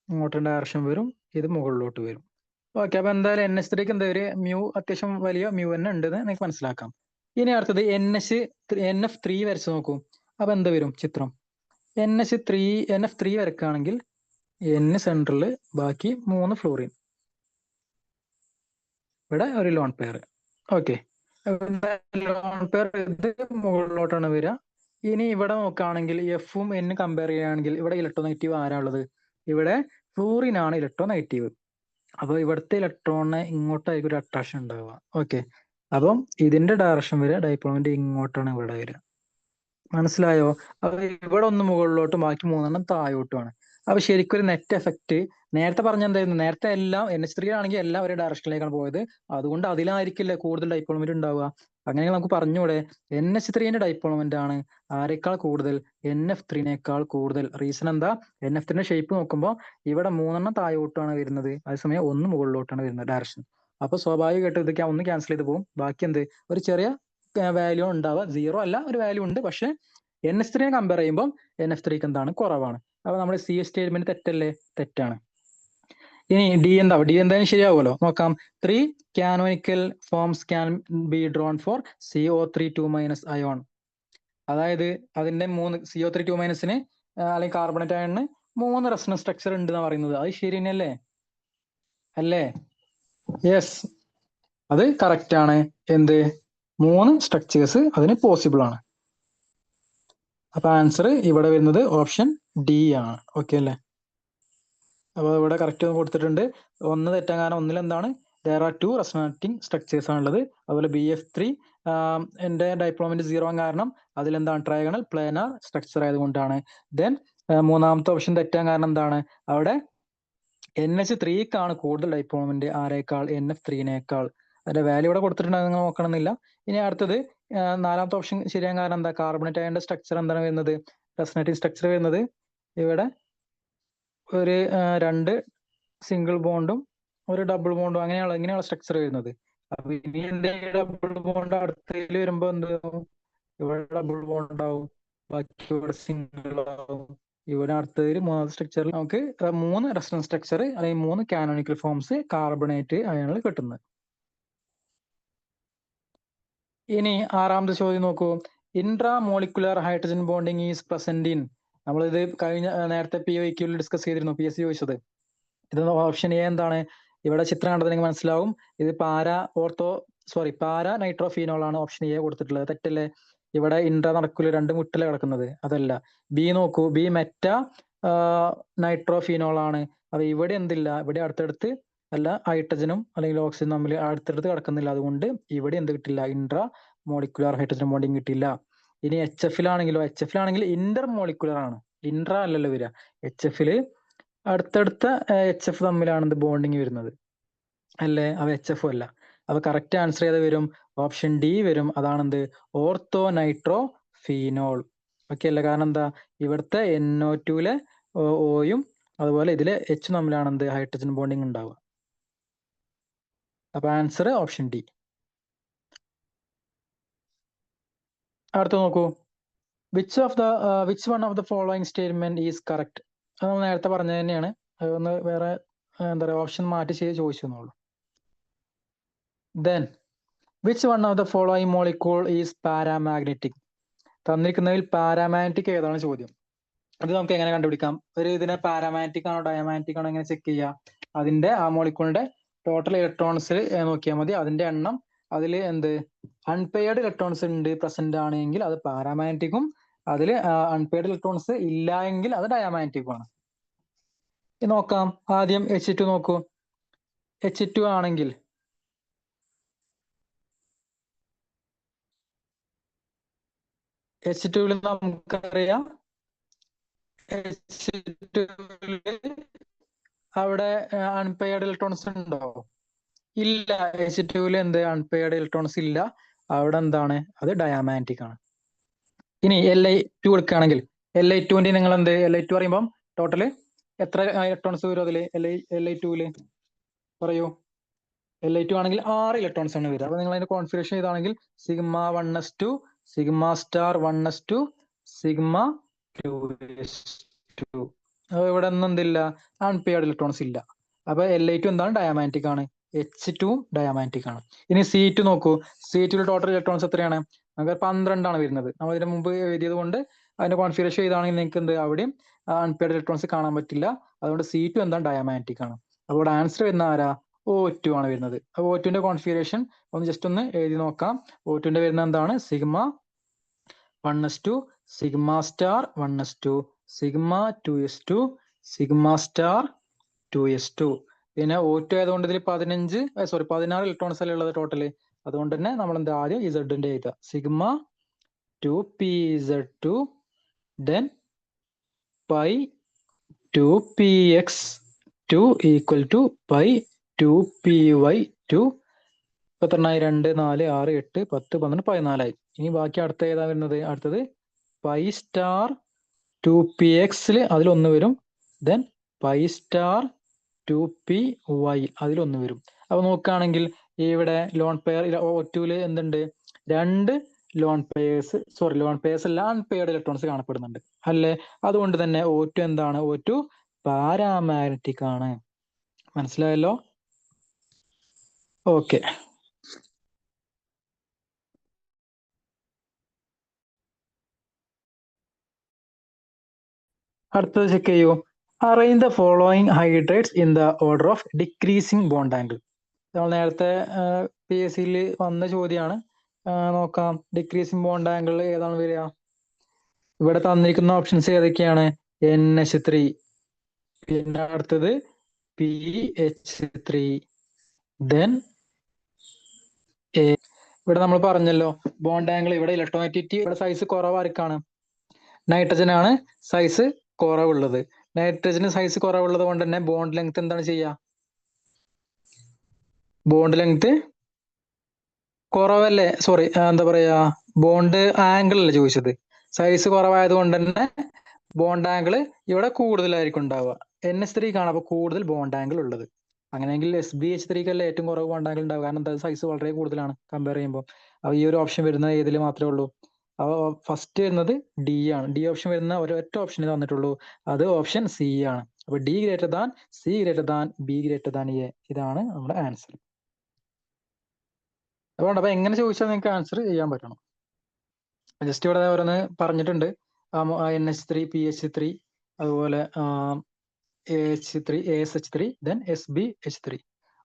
ഇങ്ങോട്ട് ഡയറക്ഷൻ വരും, ഇത് മുകളിലോട്ട് വരും. ഓക്കെ, അപ്പൊ എന്തായാലും NH3ക്ക് എന്താ ഒരു മ്യൂ, അത്യാവശ്യം വലിയ മ്യൂ തന്നെ ഉണ്ടെന്ന് നിങ്ങൾക്ക് മനസ്സിലാക്കാം. ഇനി അടുത്തത് NF3 വരച്ച് നോക്കൂ. അപ്പൊ എന്താ വരും ചിത്രം? NF3 വരക്കുകയാണെങ്കിൽ N സെൻട്രല്, ബാക്കി 3 ഫ്ലോറിൻ, ഇവിടെ ഒരു lone pair. Okay, lone pair ഇത് മുകളിലോട്ടാണ് വരിക. ഇനി ഇവിടെ നോക്കുകയാണെങ്കിൽ എഫും എന്നും കമ്പയർ ചെയ്യുകയാണെങ്കിൽ ഇവിടെ ഇലക്ട്രോനെഗറ്റീവ് ആരാളുള്ളത്? ഇവിടെ ഫ്ലൂറിൻ ആണ് ഇലക്ട്രോനെഗറ്റീവ്. അപ്പൊ ഇവിടുത്തെ ഇലക്ട്രോണിന് ഇങ്ങോട്ടായിരിക്കും ഒരു അട്രാക്ഷൻ ഉണ്ടാവുക. ഓക്കെ, അപ്പം ഇതിന്റെ ഡയറക്ഷൻ വരിക, ഡൈപോൾ മൊമെന്റ് ഇങ്ങോട്ടാണ് ഇവിടെ വരിക. മനസ്സിലായോ? അപ്പൊ ഇവിടെ ഒന്ന് മുകളിലോട്ടും ബാക്കി മൂന്നെണ്ണം താഴോട്ടുമാണ്. അപ്പൊ ശരിക്കും ഒരു നെറ്റ് എഫക്റ്റ് നേരത്തെ പറഞ്ഞ എന്തായിരുന്നു? നേരത്തെ എല്ലാം NH3 ആണെങ്കിൽ എല്ലാം ഒരേ ഡയറക്ഷനിലേക്കാണ് പോയത്. അതുകൊണ്ട് അതിലായിരിക്കില്ല കൂടുതൽ ഡൈപോൾ മൊമെന്റ് ഉണ്ടാവുക. അങ്ങനെ നമുക്ക് പറഞ്ഞൂടെ NH3ന്റെ ഡൈപോൾ മൊമെന്റ് ആണ് ആരെക്കാൾ കൂടുതൽ? NF3നേക്കാൾ കൂടുതൽ. റീസൺ എന്താ? NF3ന്റെ ഷേപ്പ് നോക്കുമ്പോൾ ഇവിടെ മൂന്നെണ്ണം താഴോട്ടാണ് വരുന്നത്, അതേസമയം ഒന്ന് മുകളിലോട്ടാണ് വരുന്നത് ഡയറക്ഷൻ. അപ്പൊ സ്വാഭാവികമായിട്ട് ഇത് ഒന്ന് ക്യാൻസൽ ചെയ്ത് പോകും. ബാക്കി എന്ത്? ഒരു ചെറിയ വാല്യൂ ഉണ്ടാവുക. 0 അല്ല, ഒരു വാല്യൂ ഉണ്ട്. പക്ഷെ NH3നെ കമ്പയർ ചെയ്യുമ്പോൾ NF3ക്ക് എന്താണ്? കുറവാണ്. അപ്പൊ നമ്മുടെ C സ്റ്റേറ്റ്മെന്റ് തെറ്റല്ലേ? തെറ്റാണ്. ഇനി ഡി എന്താവും? ഡി എന്തായാലും ശരിയാവുമല്ലോ, നോക്കാം. 3 canonical forms can be drawn for CO3 2- ion. അതായത് അതിന്റെ 3 CO3 2- അല്ലെങ്കിൽ കാർബണേറ്റ് അയണിന് 3 റെസണൻസ് സ്ട്രക്ചർ ഉണ്ട് എന്നാ പറയുന്നത്. അത് ശരി തന്നെയല്ലേ? അല്ലേ? യെസ്, അത് കറക്റ്റ് ആണ്. എന്ത്? 3 സ്ട്രക്ചേഴ്സ് അതിന് പോസിബിൾ ആണ്. അപ്പൊ ആൻസർ ഇവിടെ വരുന്നത് ഓപ്ഷൻ ഡി ആണ്. ഓക്കെ അല്ലേ? അപ്പൊ ഇവിടെ കറക്റ്റ് കൊടുത്തിട്ടുണ്ട്. ഒന്ന് തെറ്റാൻ കാരണം ഒന്നിൽ എന്താണ്? there are 2 റെസണേറ്റിംഗ് സ്ട്രക്ചേഴ്സ് ആണുള്ളത്. അതുപോലെ BF3 എന്റെ ഡൈപോൾ മൊമെന്റ് 0 ആകാൻ കാരണം അതിലെന്താണ്? ട്രയാഗണൽ പ്ലാനാർ സ്ട്രക്ചർ ആയതുകൊണ്ടാണ്. ദെൻ മൂന്നാമത്തെ ഓപ്ഷൻ തെറ്റാൻ കാരണം എന്താണ്? അവിടെ NH3ക്കാണ് കൂടുതൽ ഡൈപോൾ മൊമെന്റ് ആരേക്കാൾ? NF3നേക്കാൾ. അതിന്റെ വാല്യൂ ഇവിടെ കൊടുത്തിട്ടുണ്ട്, നിങ്ങൾ നോക്കണമെന്നില്ല. ഇനി അടുത്തത് നാലാമത്തെ ഓപ്ഷൻ ശരിയാൻ കാരണം എന്താ? കാർബണേറ്റ് അയണിന്റെ സ്ട്രക്ചർ എന്താണ് വരുന്നത്? റെസണേറ്റിംഗ് സ്ട്രക്ചർ വരുന്നത് ഇവിടെ ഒരു 2 സിംഗിൾ ബോണ്ടും ഒരു ഡബിൾ ബോണ്ടും ഇങ്ങനെയുള്ള സ്ട്രക്ചർ വരുന്നത്. അപ്പൊ ഇനി എന്തെങ്കിലും ഡബിൾ ബോണ്ട് അടുത്തതിൽ വരുമ്പോ എന്ത്? ഇവിടെ ഡബിൾ ബോണ്ട് ഉണ്ടാവും, ബാക്കി ഇവിടെ സിംഗിൾ ആവും. ഇവിടെ അടുത്തതിൽ മൂന്നാമത്തെ സ്ട്രക്ചറിൽ നമുക്ക് 3 റെസണൻസ് സ്ട്രക്ചർ അല്ലെങ്കിൽ 3 കാനോനിക്കൽ ഫോംസ് കാർബണേറ്റ് അയണിൽ കിട്ടുന്നത്. ഇനി ആറാമത്തെ ചോദ്യം നോക്കൂ. Intra molecular hydrogen bonding is present in. നമ്മളിത് കഴിഞ്ഞ നേരത്തെ POQ ഡിസ്കസ് ചെയ്തിരുന്നു, PSC ചോദിച്ചത്. ഇത് ഓപ്ഷൻ എ എന്താണ്? ഇവിടെ ചിത്രം കണ്ടത് നിങ്ങൾക്ക് മനസ്സിലാവും. ഇത് പാരാ നൈട്രോഫീനോൾ ആണ് ഓപ്ഷൻ എ കൊടുത്തിട്ടുള്ളത്. തെറ്റല്ലേ? ഇവിടെ ഇൻട്രാ നടക്കൂല, 2 മുട്ടില കിടക്കുന്നത്, അതല്ല. ബി നോക്കൂ, ബി മെറ്റാ നൈട്രോഫീനോൾ ആണ്. അപ്പൊ ഇവിടെ എന്തില്ല? ഇവിടെ അടുത്തടുത്ത് അല്ല, ഹൈഡ്രജനും അല്ലെങ്കിൽ ഓക്സിജനും തമ്മിൽ അടുത്തടുത്ത് കിടക്കുന്നില്ല. അതുകൊണ്ട് ഇവിടെ എന്ത് കിട്ടില്ല? ഇൻട്രാ മോളിക്കുലർ ഹൈഡ്രജൻ ബോണ്ടിങ് കിട്ടില്ല. ഇനി HF-ലാണെങ്കിൽ ഇന്റർ മോളിക്കുലർ ആണ്, ഇൻട്രാ അല്ലല്ലോ വരിക. HF അടുത്തടുത്ത HF തമ്മിലാണ് എന്ത്? ബോണ്ടിങ് വരുന്നത്, അല്ലേ? അവ HF അല്ല. അപ്പൊ കറക്റ്റ് ആൻസർ ചെയ്ത് വരും ഓപ്ഷൻ ഡി വരും. അതാണെന്ത്? Ortho nitro phenol. ഓക്കെ അല്ലേ? കാരണം എന്താ? ഇവിടുത്തെ NO2-ലെ ഓയും അതുപോലെ ഇതിലെ H തമ്മിലാണ് എന്ത്? ഹൈഡ്രജൻ ബോണ്ടിങ് ഉണ്ടാവുക. അപ്പൊ ആൻസർ ഓപ്ഷൻ ഡി. അടുത്ത നോക്കൂ. Which one of the following statement is correct? അത് നമ്മൾ നേരത്തെ പറഞ്ഞത് തന്നെയാണ്. അതൊന്ന് വേറെ എന്താ പറയുക, ഓപ്ഷൻ മാറ്റി ചോദിച്ചു എന്നുള്ളൂ. Then which one of the following molecule is paramagnetic? തന്നിരിക്കുന്നതിൽ പാരാമാഗ്നറ്റിക് ഏതാണ് ചോദ്യം. അത് നമുക്ക് എങ്ങനെ കണ്ടുപിടിക്കാം? ഇതിനെ പാരാമാഗ്നറ്റിക് ആണോ ഡയമാഗ്നറ്റിക് ആണോ എങ്ങനെ ചെക്ക് ചെയ്യുക? അതിന്റെ ആ മോളിക്യൂളിന്റെ ടോട്ടൽ ഇലക്ട്രോൺസ് നോക്കിയാൽ മതി. അതിന്റെ എണ്ണം അതിൽ അൺപെയർഡ് ഇലക്ട്രോൺസ് ഉണ്ട് പ്രസന്റ് ആണെങ്കിൽ അത് പാരാമാഗ്നറ്റിക്കും, അതിൽ അൺപെയർഡ് ഇലക്ട്രോൺസ് ഇല്ല എങ്കിൽ അത് ഡയമാഗ്നറ്റിക്കും ആണ്. നോക്കാം. ആദ്യം H2 നോക്കൂ. H2 ആണെങ്കിൽ H2-ൽ നമുക്കറിയാം, H2-ൽ അവിടെ അൺപെയർഡ് ഇലക്ട്രോൺസ് ഉണ്ടോ? ഇല്ല. H2-ൽ അൺപെയർഡ് ഇലക്ട്രോൺസ് ഇല്ല. അവിടെ എന്താണ്? അത് ഡയാമാഗ്നറ്റിക് ആണ്. ഇനി Li2 എടുക്കുകയാണെങ്കിൽ Li2-ന്റെ നിങ്ങൾ Li2 പറയുമ്പോൾ ടോട്ടല് എത്ര ഇലക്ട്രോൺസ് വരും അതില്? Li2-ല് പറയൂ. Li2 ആണെങ്കിൽ 6 ഇലക്ട്രോൺസ് ആണ് വരിക. അപ്പൊ നിങ്ങൾ അതിന്റെ കോൺഫിഗറേഷൻ ചെയ്താണെങ്കിൽ σ1s2, σ*1s2, σ2s2. അപ്പൊ ഇവിടെ ഒന്നും എന്തില്ല? അൺപെയർഡ് ഇലക്ട്രോൺസ് ഇല്ല. അപ്പൊ Li2 എന്താണ്? ഡയാമാഗ്നറ്റിക് ആണ്. H2 ഡയാമാഗ്നറ്റിക് ആണ്. ഇനി C2 നോക്കൂ. C2 ടോട്ടൽ ഇലക്ട്രോൺസ് എത്രയാണ്? നമുക്ക് 12 ആണ് വരുന്നത്. നമ്മൾ ഇതിന് മുമ്പ് എഴുതിയത് കൊണ്ട് അതിന്റെ കോൺഫിഗറേഷൻ ചെയ്താണെങ്കിൽ നിങ്ങൾക്ക് അവിടെയും അൺപെയർഡ് ഇലക്ട്രോൺസ് കാണാൻ പറ്റില്ല. അതുകൊണ്ട് C2 എന്താണ്? ഡയാമാഗ്നറ്റിക് ആണ്. അപ്പൊ ഇവിടെ ആൻസർ വരുന്ന ആരാ? O2 ആണ് വരുന്നത്. അപ്പൊ O2-ന്റെ കോൺഫിഗറേഷൻ ജസ്റ്റ് ഒന്ന് എഴുതി നോക്കാം. O2-ന്റെ വരുന്നത് എന്താണ്? σ1s2, σ*1s2, σ2s2, σ*2s2. പിന്നെ O2 ആയതുകൊണ്ട് ഇതിൽ 16 ഇലക്ട്രോൺസ് അല്ലേ ഉള്ളത് ടോട്ടല്. അതുകൊണ്ട് തന്നെ നമ്മൾ ആദ്യം Z-ന്റെ എഴുതുക. 2pz2 then pi 2px2 equal to pi 2py2 ഇപ്പൊ 2 4 6 8 10 12 14 ഇനി ബാക്കി അടുത്ത ഏതാ വരുന്നത്? അടുത്തത് പൈ സ്റ്റാർ 2px അതിലൊന്ന് വരും. ദെൻ പൈ സ്റ്റാർ 2py അതിലൊന്ന് വരും. അപ്പൊ നോക്കുകയാണെങ്കിൽ ഇവിടെ ലോൺ പെയർ O2 എന്തുണ്ട്? രണ്ട് ലോൺ പെയേഴ്സ് അല്ല, അൺപെയർഡ് ഇലക്ട്രോൺസ് കാണപ്പെടുന്നുണ്ട് അല്ലേ? അതുകൊണ്ട് തന്നെ O2 എന്താണ്? O2 പാരാമാഗ്നറ്റിക് ആണ്. മനസ്സിലായല്ലോ? ഓക്കെ. അടുത്തത് ചെക്ക് ചെയ്യൂ. Arrange the following hydrates in the order of decreasing bond angle. നമ്മൾ നേരത്തെ PSCയിൽ വന്ന ചോദ്യമാണ്. നോക്കാം. ഡിക്രീസിങ് ബോണ്ട് ആംഗിൾ ഏതാണ് വരിക? ഇവിടെ തന്നിരിക്കുന്ന ഓപ്ഷൻസ് ഏതൊക്കെയാണ്? NH3, പിന്നെ അടുത്തത് PH3, ദെൻ ഇവിടെ നമ്മൾ പറഞ്ഞല്ലോ ബോണ്ട് ആംഗിൾ ഇവിടെ ഇലക്ട്രോനെഗറ്റിവിറ്റി ഇവിടെ സൈസ് കുറവാർക്കാണ്? നൈട്രജൻ ആണ് സൈസ് കുറവുള്ളത്. നൈട്രജന് സൈസ് കുറവുള്ളത് കൊണ്ട് തന്നെ ബോണ്ട് ലെങ്ത് എന്താണ് ചെയ്യുക? ബോണ്ട് ലെങ്ത് കുറവല്ലേ? സോറി, എന്താ പറയാ, ബോണ്ട് ആംഗിൾ അല്ലേ ചോദിച്ചത്. സൈസ് കുറവായത് കൊണ്ട് തന്നെ ബോണ്ട് ആംഗിൾ ഇവിടെ കൂടുതലായിരിക്കും ഉണ്ടാവുക. NH3 കാണാം അപ്പൊ കൂടുതൽ ബോണ്ട് ആംഗിൾ ഉള്ളത്. അങ്ങനെയെങ്കിൽ SbH3 അല്ലേ ഏറ്റവും കുറവ് ബോണ്ട് ആംഗിൾ ഉണ്ടാവുക, കാരണം എന്താ, സൈസ് വളരെ കൂടുതലാണ് കമ്പയർ ചെയ്യുമ്പോൾ. അപ്പൊ ഈ ഒരു ഓപ്ഷൻ വരുന്നത് ഏതിൽ മാത്രമേ ഉള്ളൂ? അപ്പോൾ ഫസ്റ്റ് വരുന്നത് D ആണ്. D ഓപ്ഷൻ വരുന്ന ഒരൊറ്റ ഓപ്ഷനേ തന്നിട്ടുള്ളൂ, അത് ഓപ്ഷൻ C ആണ്. അപ്പൊ D greater than C greater than B greater than A, ഇതാണ് നമ്മുടെ ആൻസർ. അതുകൊണ്ട് അപ്പൊ എങ്ങനെ ചോദിച്ചാൽ നിങ്ങൾക്ക് ആൻസർ ചെയ്യാൻ പറ്റണം. ജസ്റ്റ് ഇവിടെ ഓരോന്ന് പറഞ്ഞിട്ടുണ്ട്. NH3, PH3, അതുപോലെ AH3, ASH3, ദെൻ SbH3,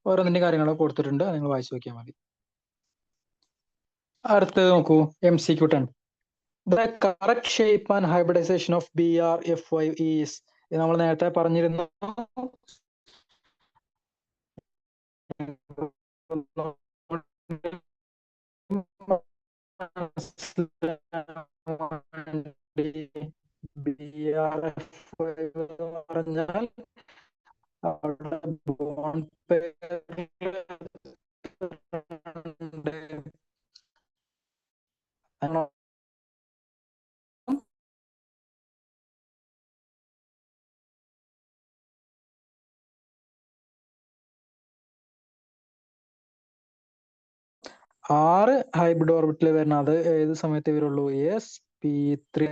ഓരോന്നിന്റെ കാര്യങ്ങളൊക്കെ കൊടുത്തിട്ടുണ്ട്. നിങ്ങൾ വായിച്ചു നോക്കിയാൽ മതി. അടുത്തത് നോക്കൂ, MCQ10. The correct shape and hybridization of BrF5 is, നമ്മൾ നേരത്തെ പറഞ്ഞിരുന്നു. പറഞ്ഞാൽ അവിടെ ബോണ്ട് പെയർ 6 ഹൈബ്രിഡ് ഓർബിറ്റിൽ വരുന്ന, അത് ഏത് സമയത്ത് വരുള്ളൂ? sp3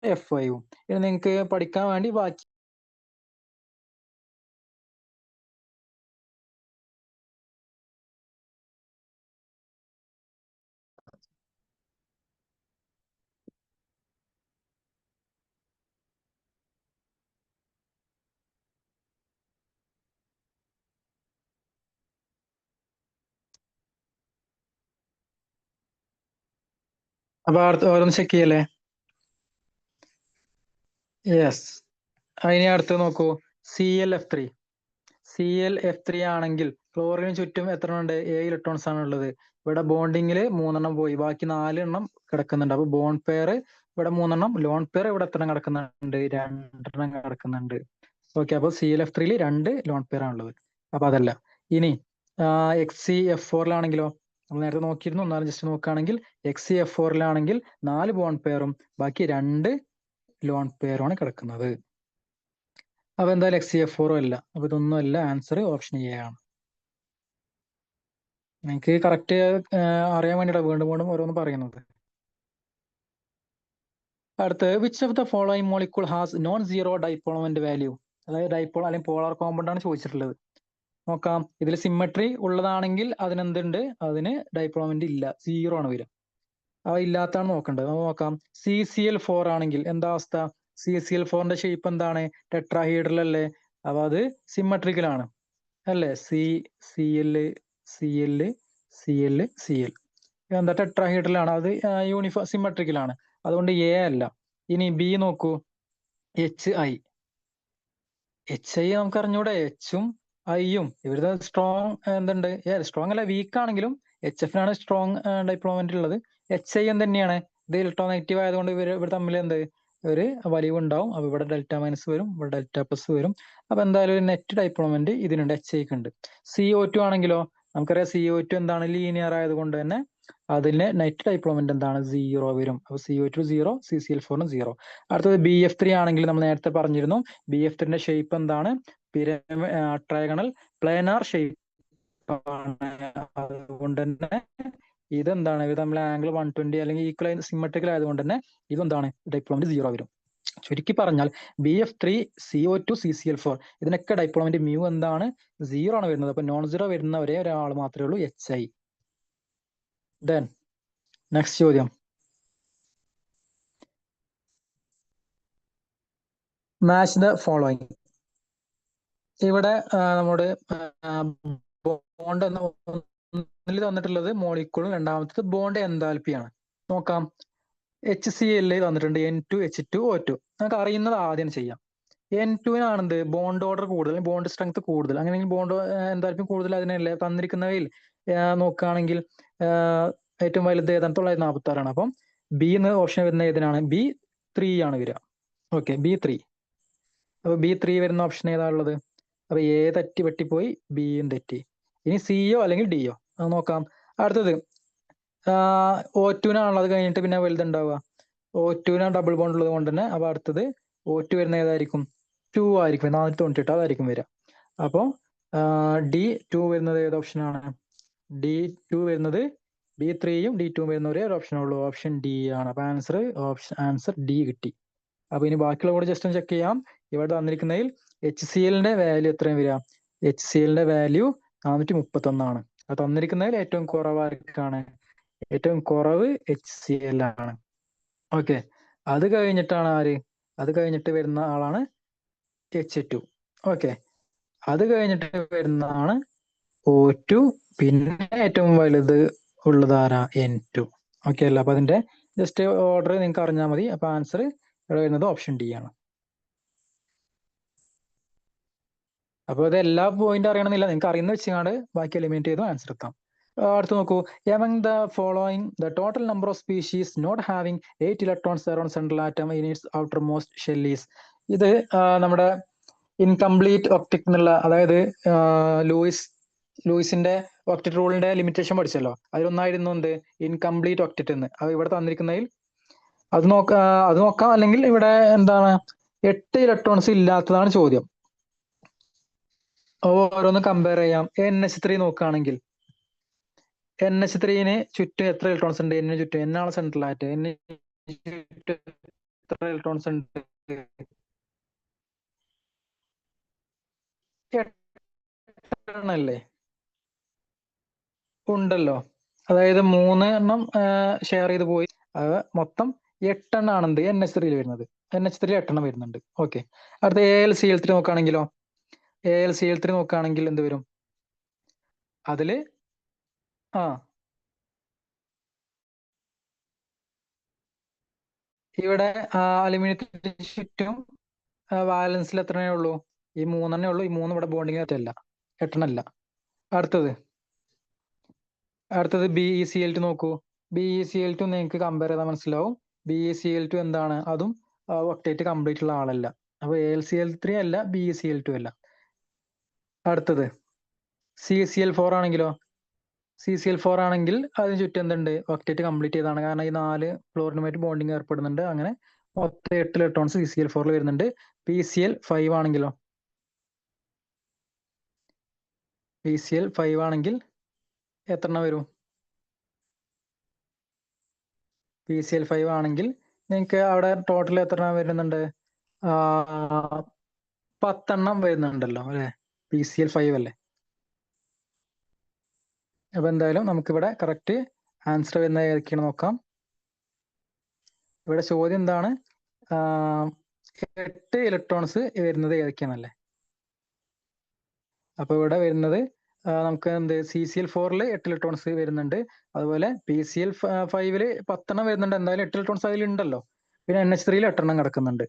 F5. ഇത് നിങ്ങൾക്ക് പഠിക്കാൻ വേണ്ടി ബാക്കി അപ്പൊ ഓരോന്ന് ചെക്ക് ചെയ്യല്ലേ? യെസ്. അതിനെ അടുത്ത് നോക്കൂ, ClF3. ClF3 ആണെങ്കിൽ ക്ലോറിന് ചുറ്റും എത്ര ഉണ്ട്? 7 ഇലക്ട്രോൺസ് ആണ് ഉള്ളത്. ഇവിടെ ബോണ്ടിങ്ങിൽ 3 പോയി, ബാക്കി 4 കിടക്കുന്നുണ്ട്. അപ്പൊ ബോണ്ട് പെയർ ഇവിടെ 3, ലോൺ പെയർ ഇവിടെ എത്ര കിടക്കുന്നുണ്ട്? 2 കിടക്കുന്നുണ്ട്. ഓക്കെ, അപ്പൊ ClF3 2 ലോൺ പെയർ ആണുള്ളത്. അപ്പൊ അതല്ല. ഇനി XCF4 നമ്മൾ നേരത്തെ നോക്കിയിരുന്നു, എന്നാലും ജസ്റ്റ് നോക്കുകയാണെങ്കിൽ XCF4 4 ബോണ്ട് പെയറും ബാക്കി 2 ലോൺ പെയറുമാണ് കിടക്കുന്നത്. അപ്പൊ എന്തായാലും XCF4 അല്ല. അപ്പൊ ഇതൊന്നും അല്ല, ആൻസർ ഓപ്ഷൻ എ ആണ്. നിങ്ങൾക്ക് കറക്റ്റ് അറിയാൻ വേണ്ടിയിട്ടാണ് വീണ്ടും വീണ്ടും ഓരോന്ന് പറയുന്നത്. അടുത്ത് which of the following molecule has known zero dipole moment value, അതായത് ഡൈപോൾ അല്ലെങ്കിൽ പോളാർ കോമ്പൗണ്ട് ആണ് ചോദിച്ചിട്ടുള്ളത്. നോക്കാം, ഇതിൽ സിമ്മട്രി ഉള്ളതാണെങ്കിൽ അതിനെന്തുണ്ട്, അതിന് ഡൈപോൾ മൊമെന്റ് ഇല്ല, സീറോ ആണ് വരിക. അവ ഇല്ലാത്താണ് നോക്കേണ്ടത്. നമുക്ക് നോക്കാം, CCl4 ആണെങ്കിൽ എന്താ അവസ്ഥ? CCl4ന്റെ ഷേപ്പ് എന്താണ്? ടെട്രാഹീഡ്രൽ അല്ലേ? അപ്പൊ അത് സിമ്മട്രിക്കലാണ് അല്ലേ? CCl CL CL CL എന്താ ടെട്രാഹീഡ്രലാണ്, അത് യൂണിഫോം സിമ്മട്രിക്കലാണ്, അതുകൊണ്ട് എ അല്ല. ഇനി ബി നോക്കൂ, HI നമുക്ക് അറിഞ്ഞൂടെ, എച്ചും ഐയും ഇവരുടെ സ്ട്രോങ് എന്തുണ്ട്, സ്ട്രോങ് അല്ല വീക്ക് ആണെങ്കിലും HFനാണ് സ്ട്രോങ് ഡൈപ്ലോമെന്റ് ഉള്ളത്. HI തന്നെയാണ്, ഇത് ഇലക്ട്രോനെഗറ്റീവ് ആയതുകൊണ്ട് ഇവർ തമ്മിൽ എന്ത് ഒരു വലിവ് ഉണ്ടാവും. അപ്പൊ ഇവിടെ ഡെൽറ്റ മൈനസ് വരും, ഇവിടെ ഡെൽറ്റ പ്ലസ് വരും. അപ്പൊ എന്തായാലും ഒരു നെറ്റ് ഡൈപ്ലോമെന്റ് ഇതിനുണ്ട്, HIക്ക് ഉണ്ട്. CO2 ആണെങ്കിലോ നമുക്കറിയാം, CO2 എന്താണ്, ലീനിയർ ആയതുകൊണ്ട് തന്നെ അതിന്റെ നെറ്റ് ഡൈപ്ലോമെന്റ് എന്താണ്, 0 വരും. അപ്പൊ CO2 0, CCl4 0. അടുത്തത് BF3 ആണെങ്കിൽ നമ്മൾ നേരത്തെ പറഞ്ഞിരുന്നു, BF3ന്റെ ഷേപ്പ് എന്താണ്, ട്രയഗണൽ പ്ലാനാർ ഷേപ്പ് ആണ്. അതുകൊണ്ട് തന്നെ ഇതെന്താണ്, ഇത് തമ്മിൽ ആംഗിൾ 120 അല്ലെങ്കിൽ ഈക്വൽ സിമ്മട്രിക്കൽ ആയതുകൊണ്ട് തന്നെ ഇതെന്താണ്, ഡൈപ്ലോമെന്റ് 0 വരും. ചുരുക്കി പറഞ്ഞാൽ BF3, CO2, CCl4 ഇതിനൊക്കെ ഡൈപ്ലോമെന്റ് മ്യൂ എന്താണ്, 0 ആണ് വരുന്നത്. അപ്പൊ നോൺ സീറോ വരുന്ന ഒരേ ഒരാൾ മാത്രമേ ഉള്ളൂ, HI. ദെൻ നെക്സ്റ്റ് ചോദ്യം, മാച്ച് ദ ഫോളോയിങ്. ഇവിടെ നമ്മുടെ ബോണ്ട് ഒന്നിൽ തന്നിട്ടുള്ളത് മോളിക്കൂളും, രണ്ടാമത്തത് ബോണ്ട് എൻതാൽപ്പിയാണ്. നോക്കാം, HCl തന്നിട്ടുണ്ട്, N2H2O2. നമുക്ക് അറിയുന്നത് ആദ്യം ചെയ്യാം. N2നാണെന്ത്, ബോണ്ട് ഓർഡർ കൂടുതൽ, ബോണ്ട് സ്ട്രെങ്ത് കൂടുതൽ, അങ്ങനെയെങ്കിൽ ബോണ്ട് എന്താൽപ്പി കൂടുതൽ അതിനല്ലേ തന്നിരിക്കുന്നവയിൽ നോക്കുകയാണെങ്കിൽ ഏറ്റവും വലുത് ഏതാണ്, 946 ആണ്. അപ്പം ബി എന്ന് ഓപ്ഷൻ വരുന്ന ഏതിനാണ്, B3 ആണ് വരിക. Okay, B3. അപ്പൊ B3 വരുന്ന ഓപ്ഷൻ ഏതാ ഉള്ളത്? അപ്പൊ എ തെറ്റി വെട്ടിപ്പോയി, ബിയും തെറ്റി. ഇനി സിയോ അല്ലെങ്കിൽ ഡിയോ അത് നോക്കാം. അടുത്തത് O2നാണുള്ളത്, കഴിഞ്ഞിട്ട് പിന്നെ വലുതുണ്ടാവുക. O2ന് ഡബിൾ ബോണ്ട് ഉള്ളത് കൊണ്ട് തന്നെ അപ്പൊ അടുത്തത് O2 വരുന്ന ഏതായിരിക്കും, 2 ആയിരിക്കും, 498 അതായിരിക്കും വരിക. അപ്പോൾ D2 വരുന്നത് ഏത് ഓപ്ഷനാണ്, D2 വരുന്നത് B3യും D2 വരുന്ന ഒരേ ഒരു ഓപ്ഷനുള്ളൂ, ഓപ്ഷൻ ഡി ആണ്. അപ്പൊ ആൻസർ ഡി കിട്ടി. അപ്പൊ ഇനി ബാക്കിയുള്ള കൂടെ ജസ്റ്റ് ഒന്ന് ചെക്ക് ചെയ്യാം. ഇവിടെ തന്നിരിക്കുന്നതിൽ HClന്റെ വാല്യൂ എത്രയും വരിക, HClന്റെ വാല്യൂ 431 ആണ്. അത് തന്നിരിക്കുന്നതിൽ ഏറ്റവും കുറവ് ആർക്കാണ്, ഏറ്റവും കുറവ് HCl ആണ്. ഓക്കെ, അത് കഴിഞ്ഞിട്ടാണ് ആര്, അത് കഴിഞ്ഞിട്ട് വരുന്ന ആളാണ് H2. ഓക്കെ, അത് കഴിഞ്ഞിട്ട് വരുന്നതാണ് O2, പിന്നെ ഏറ്റവും വലുത് ഉള്ളത് ആരാ, N2. ഓക്കെ അല്ല, അപ്പൊ അതിന്റെ ജസ്റ്റ് ഓർഡർ നിങ്ങൾക്ക് അറിഞ്ഞാൽ മതി. അപ്പൊ ആൻസർ ഇവിടെ വരുന്നത് ഓപ്ഷൻ ഡി ആണ്. അപ്പൊ ഇത് എല്ലാ പോയിന്റ് അറിയണമെന്നില്ല, നിങ്ങൾക്ക് അറിയുന്ന വെച്ചാണ് ബാക്കി എലിമിനേറ്റ് ചെയ്ത് ആൻസർ എത്താം. അടുത്ത് നോക്കൂ, among the following the total number of species not having 8 electrons around central atom in its outermost shell is. ഇത് നമ്മുടെ ഇൻകംപ്ലീറ്റ് ഒക്ടറ്റ് എന്നുള്ള, അതായത് ലൂയിസിന്റെ ഒക്ടറ്റ് റൂളിന്റെ ലിമിറ്റേഷൻ പഠിച്ചല്ലോ, അതിലൊന്നായിരുന്നു എന്ത്, ഇൻകംപ്ലീറ്റ് ഒക്ടറ്റ് എന്ന്. അത് ഇവിടെ തന്നിരിക്കുന്നതിൽ അത് നോക്കാം, അല്ലെങ്കിൽ ഇവിടെ എന്താണ് 8 ഇലക്ട്രോൺസ് ഇല്ലാത്തതാണ് ചോദ്യം. ഓരോന്ന് കമ്പയർ ചെയ്യാം. NH3 നോക്കുകയാണെങ്കിൽ NH3ന് ചുറ്റും എത്ര ഇലക്ട്രോൺസ് ഉണ്ട്, N ചുറ്റും, N ആണ് സെൻട്രൽ ആയിട്ട്, N ചുറ്റും എത്ര ഇലക്ട്രോൺസ് ഉണ്ട്, 8 അല്ലേ ഉണ്ടല്ലോ. അതായത് 3 എണ്ണം ഷെയർ ചെയ്ത് പോയി, മൊത്തം 8 എണ്ണമാണ് എന്ത് NH3 വരുന്നത്. NH3 8 എണ്ണം വരുന്നുണ്ട്. ഓക്കെ, അടുത്ത AlCl3 നോക്കുകയാണെങ്കിലോ, AlCl3 നോക്കുകയാണെങ്കിൽ എന്ത് വരും, അതില് ഇവിടെ അലുമിനിയത്തിന് ചുറ്റും വാലൻസിൽ എത്രയേ ഉള്ളൂ, ഈ 3 ഉള്ളൂ. ഈ 3 ഇവിടെ ബോണ്ടിങ് അല്ല, 8 അല്ല. അടുത്തത് BeCl2 നോക്കൂ. BeCl2 നിങ്ങൾക്ക് കമ്പയർ ചെയ്താൽ മനസ്സിലാവും. BeCl2 എന്താണ്, അതും ഒക്ടേറ്റ് കംപ്ലീറ്റ് ഉള്ള ആളല്ല. അപ്പൊ AlCl3 അല്ല, BeCl2 അല്ല. അടുത്തത് CCl4 ആണെങ്കിലോ, CCl4 ആണെങ്കിൽ അതിന് ചുറ്റും എന്തുണ്ട്, ഒക്ടേറ്റ് കംപ്ലീറ്റ് ചെയ്താണ്, കാരണം ഈ 4 ഫ്ലോറിനുമായിട്ട് ബോണ്ടിങ് ഏർപ്പെടുന്നുണ്ട്. അങ്ങനെ മൊത്തം 8 ഇലക്ട്രോൺസ് CCl4 വരുന്നുണ്ട്. PCl5 ആണെങ്കിലോ, PCl5 ആണെങ്കിൽ എത്ര എണ്ണം വരും, PCl5 ആണെങ്കിൽ നിങ്ങൾക്ക് അവിടെ ടോട്ടൽ എത്ര വരുന്നുണ്ട്? 10 വരുന്നുണ്ടല്ലോ അല്ലെ? PCl5 അല്ലേ? അപ്പൊ എന്തായാലും നമുക്കിവിടെ കറക്റ്റ് ആൻസർ വരുന്നത് ഏതൊക്കെയാണ് നോക്കാം. ഇവിടെ ചോദ്യം എന്താണ്? 8 ഇലക്ട്രോൺസ് വരുന്നത് ഏതൊക്കെയാണല്ലേ? അപ്പൊ ഇവിടെ വരുന്നത് നമുക്ക് എന്ത് CCl4 8 ഇലക്ട്രോൺസ് വരുന്നുണ്ട്. അതുപോലെ PCl5 10 വരുന്നുണ്ട്. എന്തായാലും 8 ഇലക്ട്രോൺസ് അതിലുണ്ടല്ലോ. പിന്നെ NH3 8 കിടക്കുന്നുണ്ട്.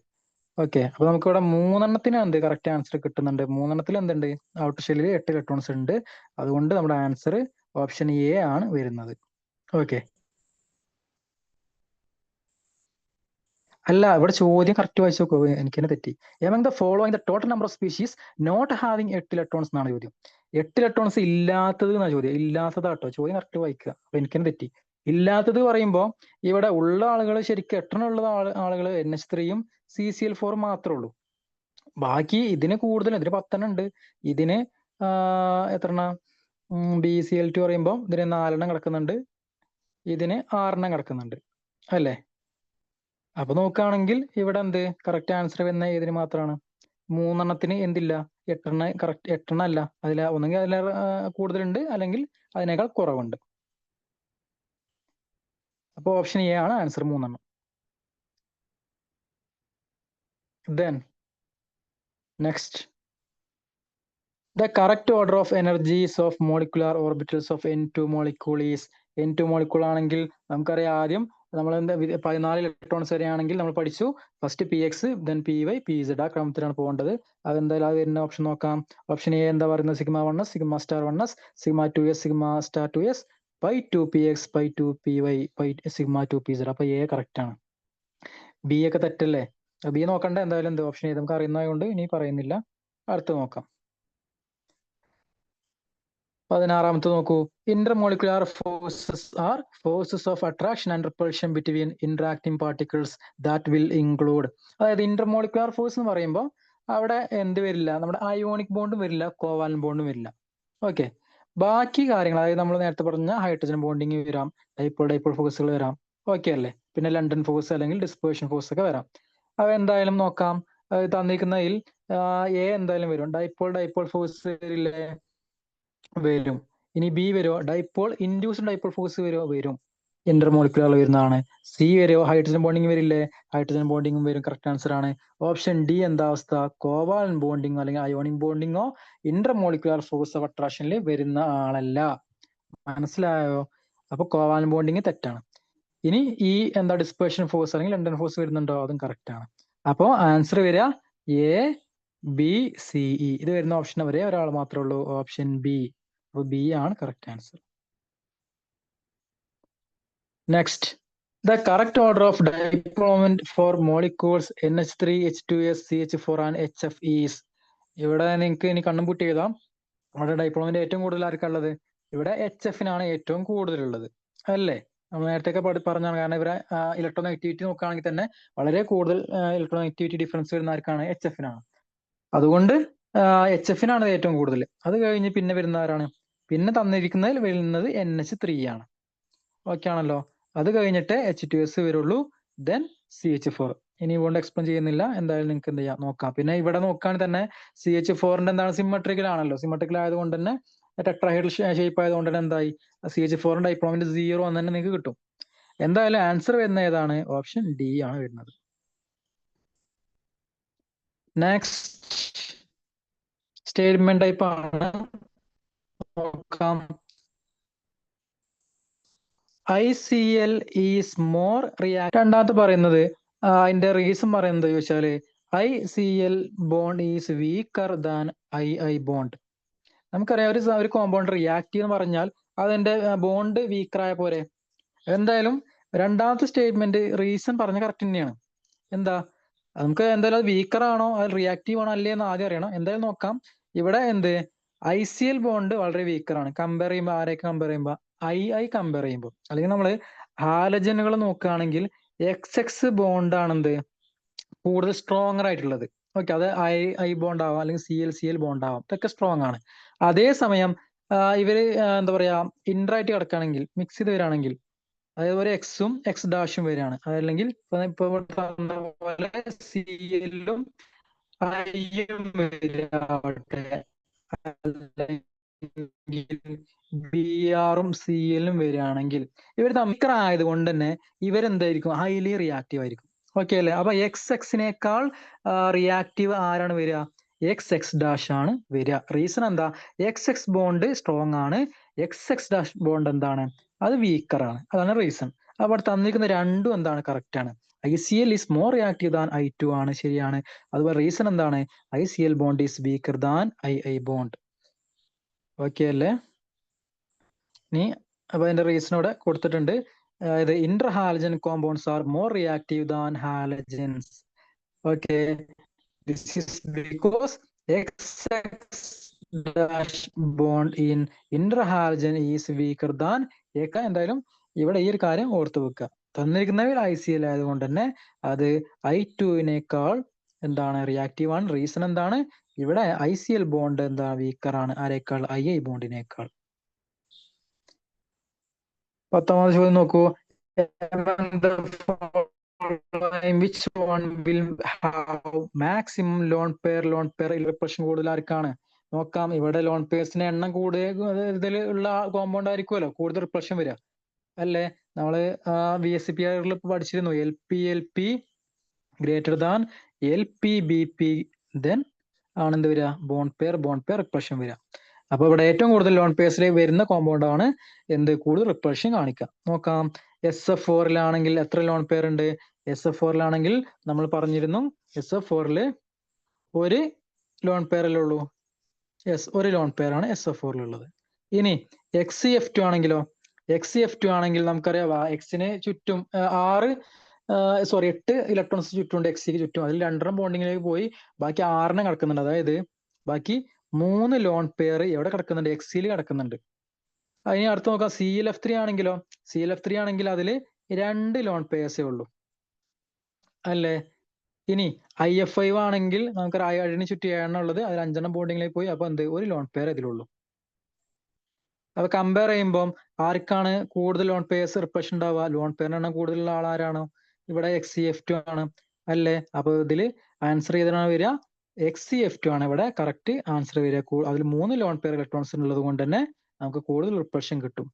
ഓക്കെ, അപ്പൊ നമുക്ക് ഇവിടെ 3 എന്ത് കറക്റ്റ് ആൻസർ കിട്ടുന്നുണ്ട്. 3 എന്തുണ്ട്? ഔട്ടർ ഷെല്ലിൽ 8 ഇലക്ട്രോൺസ് ഉണ്ട്. അതുകൊണ്ട് നമ്മുടെ ആൻസർ ഓപ്ഷൻ എ ആണ് വരുന്നത്. ഓക്കെ, അല്ല ഇവിടെ ചോദ്യം കറക്റ്റ് വായിച്ചു നോക്കൂ, എനിക്ക് തന്നെ തെറ്റി. Among the following the total number of species not having 8 electrons എന്നാണ് ചോദ്യം. 8 ഇലക്ട്രോൺസ് ഇല്ലാത്തത് എന്നാണ് ചോദ്യം. ഇല്ലാത്തതാട്ടോ ചോദ്യം, കറക്റ്റ് വായിക്കുക. അപ്പൊ എനിക്ക് തന്നെ തെറ്റി. ഇല്ലാത്തത് പറയുമ്പോൾ ഇവിടെ ഉള്ള ആളുകൾ ശരിക്കും 8 ഉള്ള ആളുകൾ NH3 CCl4 മാത്രമേ ഉള്ളൂ. ബാക്കി ഇതിന് കൂടുതൽ, ഇതിന് 10 ഉണ്ട്. ഇതിന് എത്ര BCl2 പറയുമ്പോൾ ഇതിന് 4 കിടക്കുന്നുണ്ട്. ഇതിന് 6 കിടക്കുന്നുണ്ട് അല്ലേ? അപ്പൊ നോക്കുകയാണെങ്കിൽ ഇവിടെ എന്ത് കറക്റ്റ് ആൻസർ വരുന്ന ഏതിന് മാത്രമാണ്? 3 എന്തില്ല? 8 കറക്റ്റ് 8 അല്ല, ഒന്നെങ്കിൽ അതിൽ കൂടുതലുണ്ട് അല്ലെങ്കിൽ അതിനേക്കാൾ കുറവുണ്ട്. അപ്പൊ ഓപ്ഷൻ എ ആണ് answer, 3. Then next, the correct order of energies of molecular orbitals of N2 molecule is. N2 molecule ആണെങ്കിൽ നമുക്കറിയാം, ആദ്യം നമ്മൾ 14 ഇലക്ട്രോൺസ് വരെയാണെങ്കിൽ നമ്മൾ പഠിച്ചു first PX, then PY, PZ ആ ക്രമത്തിലാണ് പോകേണ്ടത്. അതെന്തായാലും അത് വരുന്ന ഓപ്ഷൻ നോക്കാം. ഓപ്ഷൻ എ എന്താ പറയുന്നത്? σ1s, σ*1s, σ2s, σ*2s, π2px, π2py, σ2pz. അപ്പൊ എ കറക്റ്റ് ആണ്. ബി ഒക്കെ തെറ്റല്ലേ? ബി നോക്കണ്ട, എന്തായാലും എന്ത് ഓപ്ഷൻ എ നമുക്ക് അറിയുന്നതുകൊണ്ട് ഇനി പറയുന്നില്ല. അടുത്ത് നോക്കാം. 16 നോക്കൂ. Intermolecular forces are forces of attraction and repulsion between interacting particles that will include. അതായത് ഇന്റർമോളിക്കുലാർ ഫോഴ്സ് എന്ന് പറയുമ്പോൾ അവിടെ എന്ത് വരില്ല? നമ്മുടെ അയോണിക് ബോണ്ടും വരില്ല, കോവാലന്റ് ബോണ്ടും വരില്ല. ഓക്കെ, ബാക്കി കാര്യങ്ങൾ, അതായത് നമ്മൾ നേരത്തെ പറഞ്ഞ ഹൈഡ്രജൻ ബോണ്ടിങ് വരാം, ഡൈപോൾ ഫോഴ്സുകൾ വരാം. ഓക്കെ അല്ലേ? പിന്നെ ലണ്ടൻ ഫോഴ്സ് അല്ലെങ്കിൽ ഡിസ്പേർഷൻ ഫോഴ്സ് ഒക്കെ വരാം. അവ എന്തായാലും നോക്കാം. തന്നിരിക്കുന്നതിൽ എ എന്തായാലും വരും. ഡൈപോൾ ഫോഴ്സ് വരില്ലേ? വരും. ഇനി ബി വരുമോ? ഇൻഡ്യൂസ്ഡ് ഡൈപോൾ ഫോഴ്സ് വരുമോ? വരും. ഇന്റർമോളിക്കുലർ വരുന്നതാണ്. സി വരുമോ? ഹൈഡ്രജൻ ബോണ്ടിങ് വരില്ലേ? ഹൈഡ്രജൻ ബോണ്ടിങ്ങും വരും. കറക്റ്റ് ആൻസർ ആണ്. ഓപ്ഷൻ ഡി എന്താ അവസ്ഥ? കോവാലന്റ് ബോണ്ടിങ്ങോ അല്ലെങ്കിൽ അയോണിക് ബോണ്ടിങ്ങോ ഇന്റർമോളിക്കുലർ ഫോഴ്സ് ഓഫ് അട്രാക്ഷനിൽ വരുന്ന ആളല്ല. മനസ്സിലായോ? അപ്പൊ കോവാലന്റ് ബോണ്ടിങ് തെറ്റാണ്. ഇനി ഈ എന്താ ഡിസ്പേർഷൻ ഫോഴ്സ് അല്ലെങ്കിൽ ലണ്ടൻ ഫോഴ്സ് വരുന്നുണ്ടോ? അതും കറക്റ്റ് ആണ്. അപ്പോ ആൻസർ വരിക എ, ബി, സി, ഇ. ഇത് വരുന്ന ഓപ്ഷൻ വരെ ഒരാൾ മാത്രമേ ഉള്ളൂ, ഓപ്ഷൻ ബി. അപ്പൊ ബി ആണ് correct answer. Next, the correct order of dipole moment for molecules NH3, H2S, CH4 and HF is. ഇവിടെ നിങ്ങൾക്ക് ഇനി കണ്ണും പൂട്ടി എഴുതാം. അവിടെ ഡൈപോൾ മൊമെന്റ് ഏറ്റവും കൂടുതൽ ആർക്കുള്ളത്? ഇവിടെ HF-നാണ് ഏറ്റവും കൂടുതലുള്ളത് അല്ലേ? നമ്മൾ നേരത്തെ പറഞ്ഞാണ്. കാരണം ഇവരെ ഇലക്ട്രോനെഗറ്റിവിറ്റി നോക്കുകയാണെങ്കിൽ തന്നെ വളരെ കൂടുതൽ ഇലക്ട്രോനെഗറ്റിവിറ്റി ഡിഫറൻസ് വരുന്ന ആർക്കാണ്? HF-നാണ്. അതുകൊണ്ട് HF-നാണ് ഏറ്റവും കൂടുതൽ. അത് കഴിഞ്ഞ് പിന്നെ വരുന്നവരാണ്? പിന്നെ തന്നിരിക്കുന്നതിൽ വരുന്നത് NH3 ആണ്. ഓക്കെ ആണല്ലോ? അത് കഴിഞ്ഞിട്ട് H2S വരുള്ളൂ, ദെൻ CH4. ഇനി കൊണ്ട് എക്സ്പ്ലെയിൻ ചെയ്യുന്നില്ല, എന്തായാലും നിങ്ങൾക്ക് എന്ത് ചെയ്യാം നോക്കാം. പിന്നെ ഇവിടെ നോക്കുകയാണെങ്കിൽ തന്നെ CH4-ന്റെ എന്താണ്? സിമ്മട്രിക്കൽ ആണല്ലോ. സിമ്മട്രിക്കൽ ആയതുകൊണ്ട് തന്നെ ടെട്രാഹൈഡൽ ഷേപ്പ് ആയതുകൊണ്ട് തന്നെ എന്തായി? CH4-ന്റെ ഡൈപോൾ മൊമെന്റ് 0 എന്ന് തന്നെ നിങ്ങൾക്ക് കിട്ടും. എന്തായാലും ആൻസർ വരുന്ന ഏതാണ്? ഓപ്ഷൻ ഡി ആണ് വരുന്നത്. നെക്സ്റ്റ് സ്റ്റേറ്റ്മെന്റ് ടൈപ്പ് ആണ്, നോക്കാം. ICl is more react. രണ്ടാമത്തെ പറയുന്നത് അതിന്റെ റീസൺ പറയുന്നത് ചോദിച്ചാല് ICl bond is weaker than II bond. നമുക്കറിയാം ഒരു കോമ്പൗണ്ട് റിയാക്ട് എന്ന് പറഞ്ഞാൽ അതിന്റെ ബോണ്ട് വീക്കറായ പോരെ. എന്തായാലും രണ്ടാമത്തെ സ്റ്റേറ്റ്മെന്റ് റീസൺ പറഞ്ഞ കറക്റ്റ് തന്നെയാണ്. എന്താ നമുക്ക് എന്തായാലും അത് വീക്കർ ആണോ അത് റിയാക്റ്റീവ് ആണോ അല്ലേ എന്ന് ആദ്യം അറിയണം. എന്തായാലും നോക്കാം. ഇവിടെ എന്ത് ICl ബോണ്ട് വളരെ വീക്കറാണ്. കമ്പയർ ചെയ്യുമ്പോൾ ആരെയൊക്കെ കമ്പയർ ചെയ്യുമ്പോൾ II കമ്പയർ ചെയ്യുമ്പോൾ, അല്ലെങ്കിൽ നമ്മൾ ഹാലജനുകൾ നോക്കുകയാണെങ്കിൽ XX ബോണ്ട് ആണെന്ത് കൂടുതൽ സ്ട്രോങ്ങർ ആയിട്ടുള്ളത്. ഓക്കെ, അത് I ബോണ്ട് ആവാം അല്ലെങ്കിൽ CL ബോണ്ട് ആവാം, ഇതൊക്കെ സ്ട്രോങ് ആണ്. അതേസമയം ഇവര് എന്താ പറയാ ഇന്ററായിട്ട് കിടക്കുകയാണെങ്കിൽ, മിക്സ് ചെയ്ത് വരികയാണെങ്കിൽ അതേപോലെ എക്സും എക്സ് ഡാഷും വരികയാണ്. അതല്ലെങ്കിൽ ഇപ്പൊ പറഞ്ഞ പോലെ സിഎല്ലും ഐയും വരികയാവട്ടെ, ബി ആറും സി എല്ലും വരികയാണെങ്കിൽ ഇവർ തമ്മിൽ ആയതുകൊണ്ട് തന്നെ ഇവരെന്തായിരിക്കും? ഹൈലി റിയാക്റ്റീവ് ആയിരിക്കും. ഓക്കെ അല്ലേ? അപ്പൊ എക്സ് എക്സിനേക്കാൾ റിയാക്റ്റീവ് ആരാണ് വരിക? എക്സ് എക്സ് ഡാഷ് ആണ് വരിക. റീസൺ എന്താ? എക്സ് എക്സ് ബോണ്ട് സ്ട്രോങ് ആണ്, എക്സ് എക്സ് ഡാഷ് ബോണ്ട് എന്താണ്? അത് വീക്കർ ആണ്. അതാണ് റീസൺ. അപ്പോൾ തന്നിരിക്കുന്ന രണ്ടും എന്താണ്? കറക്റ്റ് ആണ്. ICl is more reactive than I2 ആണ്, ശരിയാണ്. അതുപോലെ റീസൺ എന്താണ്? ICl bond is weaker than II bond. Okay അല്ലേ? ഇനി അപ്പൊ അതിന്റെ റീസൺ ഇവിടെ കൊടുത്തിട്ടുണ്ട്. അതായത് Inter halogen compounds are more reactive than halogens. Okay, this is because XX dash bond in Inter halogen is weaker than AK. എന്തായാലും ഇവിടെ ഈ ഒരു കാര്യം ഓർത്തു വെക്കുക. തന്നിരിക്കുന്നവർ ICl ആയതുകൊണ്ട് തന്നെ അത് I2വിനേക്കാൾ എന്താണ്? റിയാക്റ്റീവ് ആണ്. റീസൺ എന്താണ്? ഇവിടെ ICl ബോണ്ട് എന്താ? വീക്കർ ആണ്. ആരേക്കാൾ? II ബോണ്ടിനേക്കാൾ. 10ാമത് ചോദ്യം നോക്കൂ. Which one will have maximum lone pair repression കൂടുതൽ ആർക്കാണ്? നോക്കാം. ഇവിടെ ലോൺ പെയർസിന്റെ എണ്ണം കൂടുതൽ ഉള്ള കോമ്പൗണ്ട് ആയിരിക്കുമല്ലോ കൂടുതൽ റിപ്രഷൻ വരിക അല്ലേ? നമ്മള് VSCPR പഠിച്ചിരുന്നു. LP greater than LP-BP then ആണ് എന്ത് വരിക? ബോണ്ട് പെയർ റിപ്രഷൻ വരിക. അപ്പൊ ഇവിടെ ഏറ്റവും കൂടുതൽ ലോൺ പെയർസിൽ വരുന്ന കോമ്പൗണ്ട് ആണ് എന്ത്? കൂടുതൽ റിപ്രഷൻ കാണിക്കുക. നോക്കാം. SF4-ലാണെങ്കിൽ എത്ര ലോൺ പെയർ ഉണ്ട്? SF4-ലാണെങ്കിൽ നമ്മൾ പറഞ്ഞിരുന്നു SF4-ൽ ഒരു ലോൺ പെയർ അല്ലേ ഉള്ളൂ. യെസ്, ഒരു ലോൺ പെയർ ആണ് SF4-ലുള്ളത്. ഇനി XCF2 ആണെങ്കിലോ? XCF2 ആണെങ്കിൽ നമുക്കറിയാം എക്സിന് ചുറ്റും 8 ഇലക്ട്രോൺസ് ചുറ്റുമുണ്ട് എക്സിക്ക് ചുറ്റും. അതിൽ 2 ബോണ്ടിങ്ങിലേക്ക് പോയി ബാക്കി 6 കിടക്കുന്നുണ്ട്. അതായത് ബാക്കി 3 ലോൺ പെയർ എവിടെ കിടക്കുന്നുണ്ട്? എക്സിൽ കിടക്കുന്നുണ്ട്. അതിന് അടുത്ത് നോക്കാം. ClF3 ആണെങ്കിലോ? ClF3 ആണെങ്കിൽ അതിൽ 2 ലോൺ പെയർസേ ഉള്ളൂ അല്ലേ? ഇനി IF5 ആണെങ്കിൽ നമുക്ക് അയഡിന് ചുറ്റും 7 ഉള്ളത്. അതിൽ 5 ബോണ്ടിങ്ങിലേക്ക് പോയി. അപ്പൊ എന്ത്? ഒരു ലോൺ പെയർ ഇതിലുള്ളൂ. അപ്പൊ കമ്പയർ ചെയ്യുമ്പോൾ ആർക്കാണ് കൂടുതൽ ലോൺ പെയർസ് റിപ്രഷൻ ഉണ്ടാവുക? ലോൺ പെയറിന് എണ്ണം കൂടുതലുള്ള ആൾ ആരാണോ? ഇവിടെ XCF2 ആണ് അല്ലേ? അപ്പൊ ഇതില് ആൻസർ ചെയ്താണ് വരിക XCF2 ആണ് ഇവിടെ കറക്റ്റ് ആൻസർ വരിക. അതിൽ 3 ലോൺ പെയർ ഇലക്ട്രോൺസ് ഉള്ളത് കൊണ്ട് തന്നെ നമുക്ക് കൂടുതൽ റിപ്രഷൻ കിട്ടും.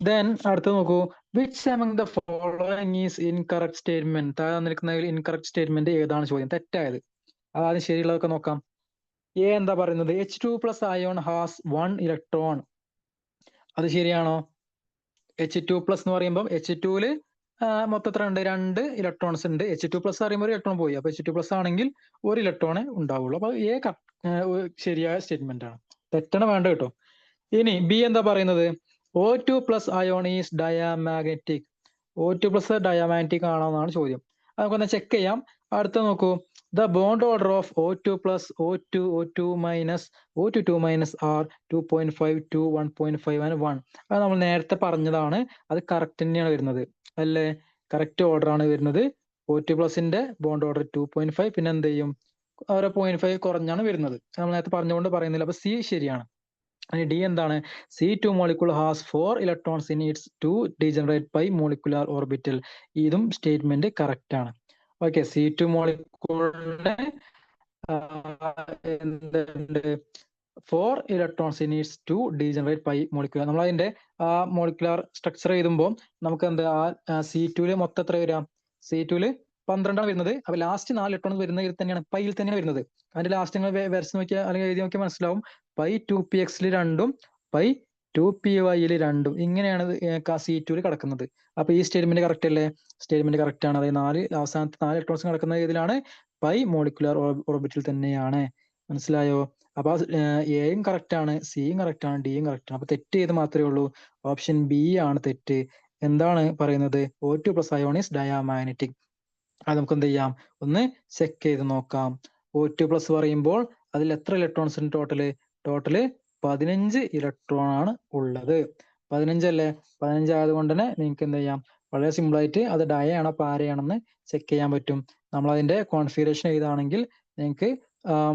ദെൻ അടുത്ത് നോക്കൂ. Which among the following is incorrect statement? താഴെ തന്നിരിക്കുന്നതിൽ ഇൻകറക്റ്റ് സ്റ്റേറ്റ്മെന്റ് ഏതാണ് ചോദ്യം? തെറ്റായത്. അതാദ്യം ശരിയുള്ളതൊക്കെ നോക്കാം. എന്താ പറയുന്നത്? H2+ ion has 1 electron. അത് ശരിയാണോ? H2+ എന്ന് പറയുമ്പോൾ H2-ല് മൊത്തം 2 ഇലക്ട്രോൺസ് ഉണ്ട്. H2+ പറയുമ്പോൾ ഒരു ഇലക്ട്രോൺ പോയി. അപ്പൊ H2+ ആണെങ്കിൽ ഒരു ഇലക്ട്രോണേ ഉണ്ടാവുള്ളൂ. അപ്പൊ ശരിയായ സ്റ്റേറ്റ്മെന്റ് ആണ്. തെറ്റാണ് വേണ്ട കേട്ടോ. ഇനി B എന്താ പറയുന്നത്? O2+ ion is diamagnetic. O2+ diamagnetic ആണോ എന്നാണ് ചോദ്യം. നമുക്കൊന്ന് ചെക്ക് ചെയ്യാം. അടുത്ത നോക്കൂ. The bond order of O2+, O2 are 2.5, 2, 1.5 and 1. അത് നമ്മൾ നേരത്തെ പറഞ്ഞതാണ്. അത് കറക്റ്റ് തന്നെയാണ് വരുന്നത് അല്ലേ? കറക്റ്റ് ഓർഡർ ആണ് വരുന്നത്. O2+ന്റെ ബോണ്ട് ഓർഡർ 2.5, പിന്നെ എന്ത് ചെയ്യും? ഓരോ 0.5 കുറഞ്ഞാണ് വരുന്നത്. നമ്മൾ നേരത്തെ പറഞ്ഞുകൊണ്ട് പറയുന്നില്ല. അപ്പൊ C ശരിയാണ്. D എന്താണ്? C2 molecule has 4 electrons in its 2 degenerate pi molecular orbital. ഇതും സ്റ്റേറ്റ്മെന്റ് കറക്റ്റ് ആണ്. ഓക്കെ, C2 മോളിക്യൂളിന് എന്തുണ്ട്? 4 electrons in is 2 degenerate pi molecular. നമ്മൾ അതിന്റെ മോളിക്കുലാർ സ്ട്രക്ചർ എഴുതുമ്പോൾ നമുക്ക് എന്താ C2-ല് മൊത്തം എത്ര വരാം? C2-ല് 12 ആണ് വരുന്നത്. അപ്പൊ ലാസ്റ്റ് 4 ഇലക്ട്രോൺ വരുന്ന ഇതിൽ തന്നെയാണ്, പൈയിൽ തന്നെയാണ് വരുന്നത്. അതിന്റെ ലാസ്റ്റ് നിങ്ങൾ വരച്ച് നോക്കിയാൽ അല്ലെങ്കിൽ എഴുതി നോക്കിയാൽ മനസ്സിലാവും. പൈ 2px-ല് 2ഉം പൈ 2py-ല് 2ഉം ഇങ്ങനെയാണ് C2-ല് കിടക്കുന്നത്. അപ്പൊ ഈ സ്റ്റേറ്റ്മെന്റ് കറക്റ്റ് അല്ലേ? സ്റ്റേറ്റ്മെന്റ് കറക്റ്റ് ആണ്. അതായത് അവസാനത്തെ 4 ഇലക്ട്രോൺസ് കിടക്കുന്ന ഇതിലാണ്, പൈ മോളിക്കുലാർ ഓർബിറ്റിൽ തന്നെയാണ്. മനസ്സിലായോ? അപ്പൊ എയും കറക്റ്റ് ആണ്, സിയും കറക്റ്റ് ആണ്, ഡിയും കറക്റ്റ് ആണ്. അപ്പൊ തെറ്റ് ചെയ്ത് മാത്രമേ ഉള്ളൂ. ഓപ്ഷൻ ബി ആണ് തെറ്റ്. എന്താണ് പറയുന്നത്? O2+ ion is diamagnetic. അത് നമുക്ക് എന്ത് ചെയ്യാം? ഒന്ന് ചെക്ക് ചെയ്ത് നോക്കാം. O2+ പറയുമ്പോൾ അതിൽ എത്ര ഇലക്ട്രോൺസ് ഉണ്ട്? ടോട്ടല് 15 ഇലക്ട്രോൺ ആണ് ഉള്ളത്. 15 അല്ലേ? 15 ആയതുകൊണ്ട് തന്നെ നിങ്ങൾക്ക് എന്ത് ചെയ്യാം? വളരെ സിമ്പിൾ ആയിട്ട് അത് ഡയാണോ പാരയാണെന്ന് ചെക്ക് ചെയ്യാൻ പറ്റും. നമ്മൾ അതിന്റെ കോൺഫിഗറേഷൻ എഴുതാണെങ്കിൽ നിങ്ങൾക്ക്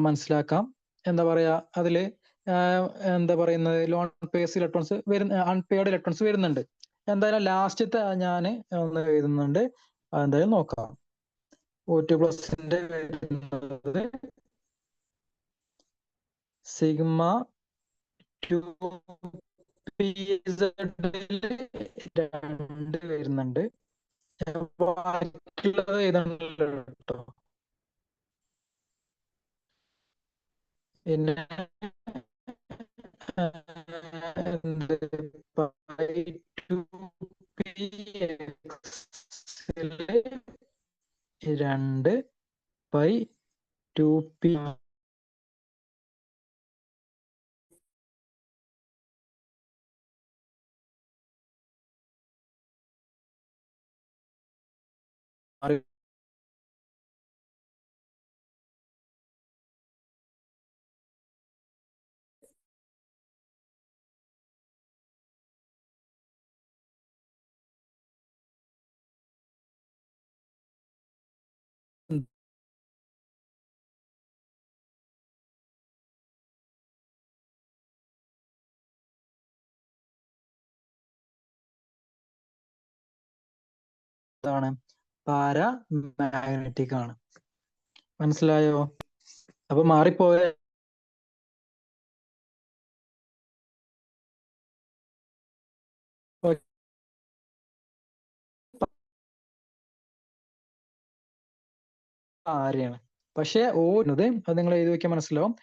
മനസ്സിലാക്കാം. എന്താ പറയാ, അതില് എന്താ പറയുന്നത്, ലോൺ പെയർസ് ഇലക്ട്രോൺസ് വരുന്ന, അൺപെയർഡ് ഇലക്ട്രോൺസ് വരുന്നുണ്ട് എന്തായാലും ലാസ്റ്റത്തെ ഞാൻ ഒന്ന് എഴുതുന്നുണ്ട്, അതെന്തായാലും നോക്കാം. O2 പ്ലസിന്റെ വരുന്നത് സിഗ്മ 2pz 2 വരുന്നുണ്ട്. ബാക്കിയുള്ളത് എഴുതണല്ലോ കേട്ടോ. പിന്നെ രണ്ട് പൈ 2p ാണ് പാരാമാഗ്നറ്റിക് ആണ്. മനസ്സിലായോ? അപ്പൊ മാറിപ്പോയ ആരെയാണ്, പക്ഷെ ഓടുന്നത് അത് നിങ്ങൾ എഴുതി വെക്കാൻ മനസ്സിലാവും.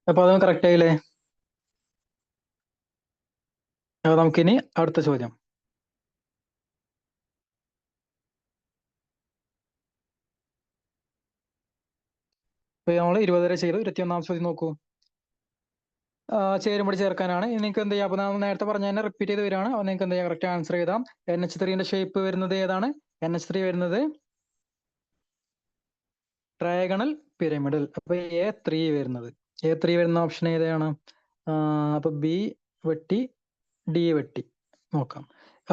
അപ്പൊ അത് കറക്റ്റ് ആയില്ലേ? അപ്പൊ നമുക്കിനി അടുത്ത ചോദ്യം. ഇപ്പൊ നമ്മൾ 20 വരെ ചെയ്തു. 21ാം ചോദ്യം നോക്കൂ. ചേരുംപടി ചേർക്കാനാണ്. നിങ്ങൾക്ക് എന്ത് ചെയ്യാം? അപ്പൊ നമ്മൾ നേരത്തെ പറഞ്ഞ തന്നെ റിപ്പീറ്റ് ചെയ്ത് വരികയാണ്. അപ്പൊ നിങ്ങൾക്ക് എന്ത് ചെയ്യാം? കറക്റ്റ് ആൻസർ ചെയ്താം. NH3ന്റെ ഷേപ്പ് വരുന്നത് ഏതാണ്? NH3 വരുന്നത് ട്രയാഗണൽ പിരമിഡൽ. അപ്പൊ A3 വരുന്നത്, A3 വരുന്ന ഓപ്ഷൻ ഏതാണ്? അപ്പൊ ബി വെട്ടി ഡി വെട്ടി നോക്കാം.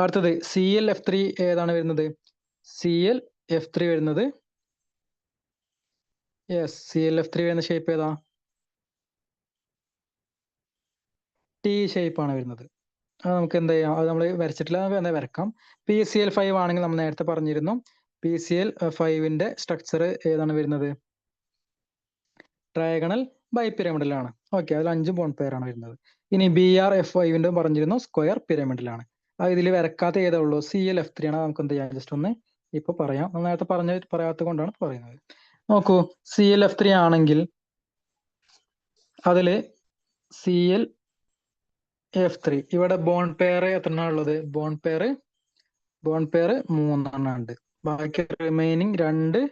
അടുത്തത് ClF3 ഏതാണ് വരുന്നത്? ClF3 വരുന്നത്, യെസ്, ClF3 വരുന്ന ഷേപ്പ് ഏതാ? T ഷേപ്പ് ആണ് വരുന്നത്. അത് നമുക്ക് എന്ത് ചെയ്യാം? അത് നമ്മൾ വരച്ചിട്ടില്ല, നമുക്ക് എന്താ വരക്കാം. PCl5 ആണെങ്കിൽ നമ്മൾ നേരത്തെ പറഞ്ഞിരുന്നു, PCl5ന്റെ സ്ട്രക്ചർ ഏതാണ് വരുന്നത്? ട്രയാഗണൽ ബൈപിരമിഡലാണ്. ഓക്കെ, അതിൽ 5 ബോണ്ട് പെയർ ആണ് വരുന്നത്. ഇനി BrF5ന്റെ പറഞ്ഞിരുന്നു, സ്ക്വയർ പിരമിഡലാണ്. അത് ഇതിൽ വരക്കാത്ത ഏതാ ഉള്ളൂ? ClF3 ആണ്. നമുക്ക് എന്ത് ചെയ്യാം? ജസ്റ്റ് ഒന്ന് ഇപ്പൊ പറയാം. നേരത്തെ പറയാത്തത് കൊണ്ടാണ് പറയുന്നത്. നോക്കൂ, ClF3 ആണെങ്കിൽ അതില് ClF3 ഇവിടെ ബോണ്ട് പെയർ എത്ര ഉള്ളത്? ബോണ്ട് പെയർ 3 ഉണ്ട്. ബാക്കി റിമൈനിങ് 2,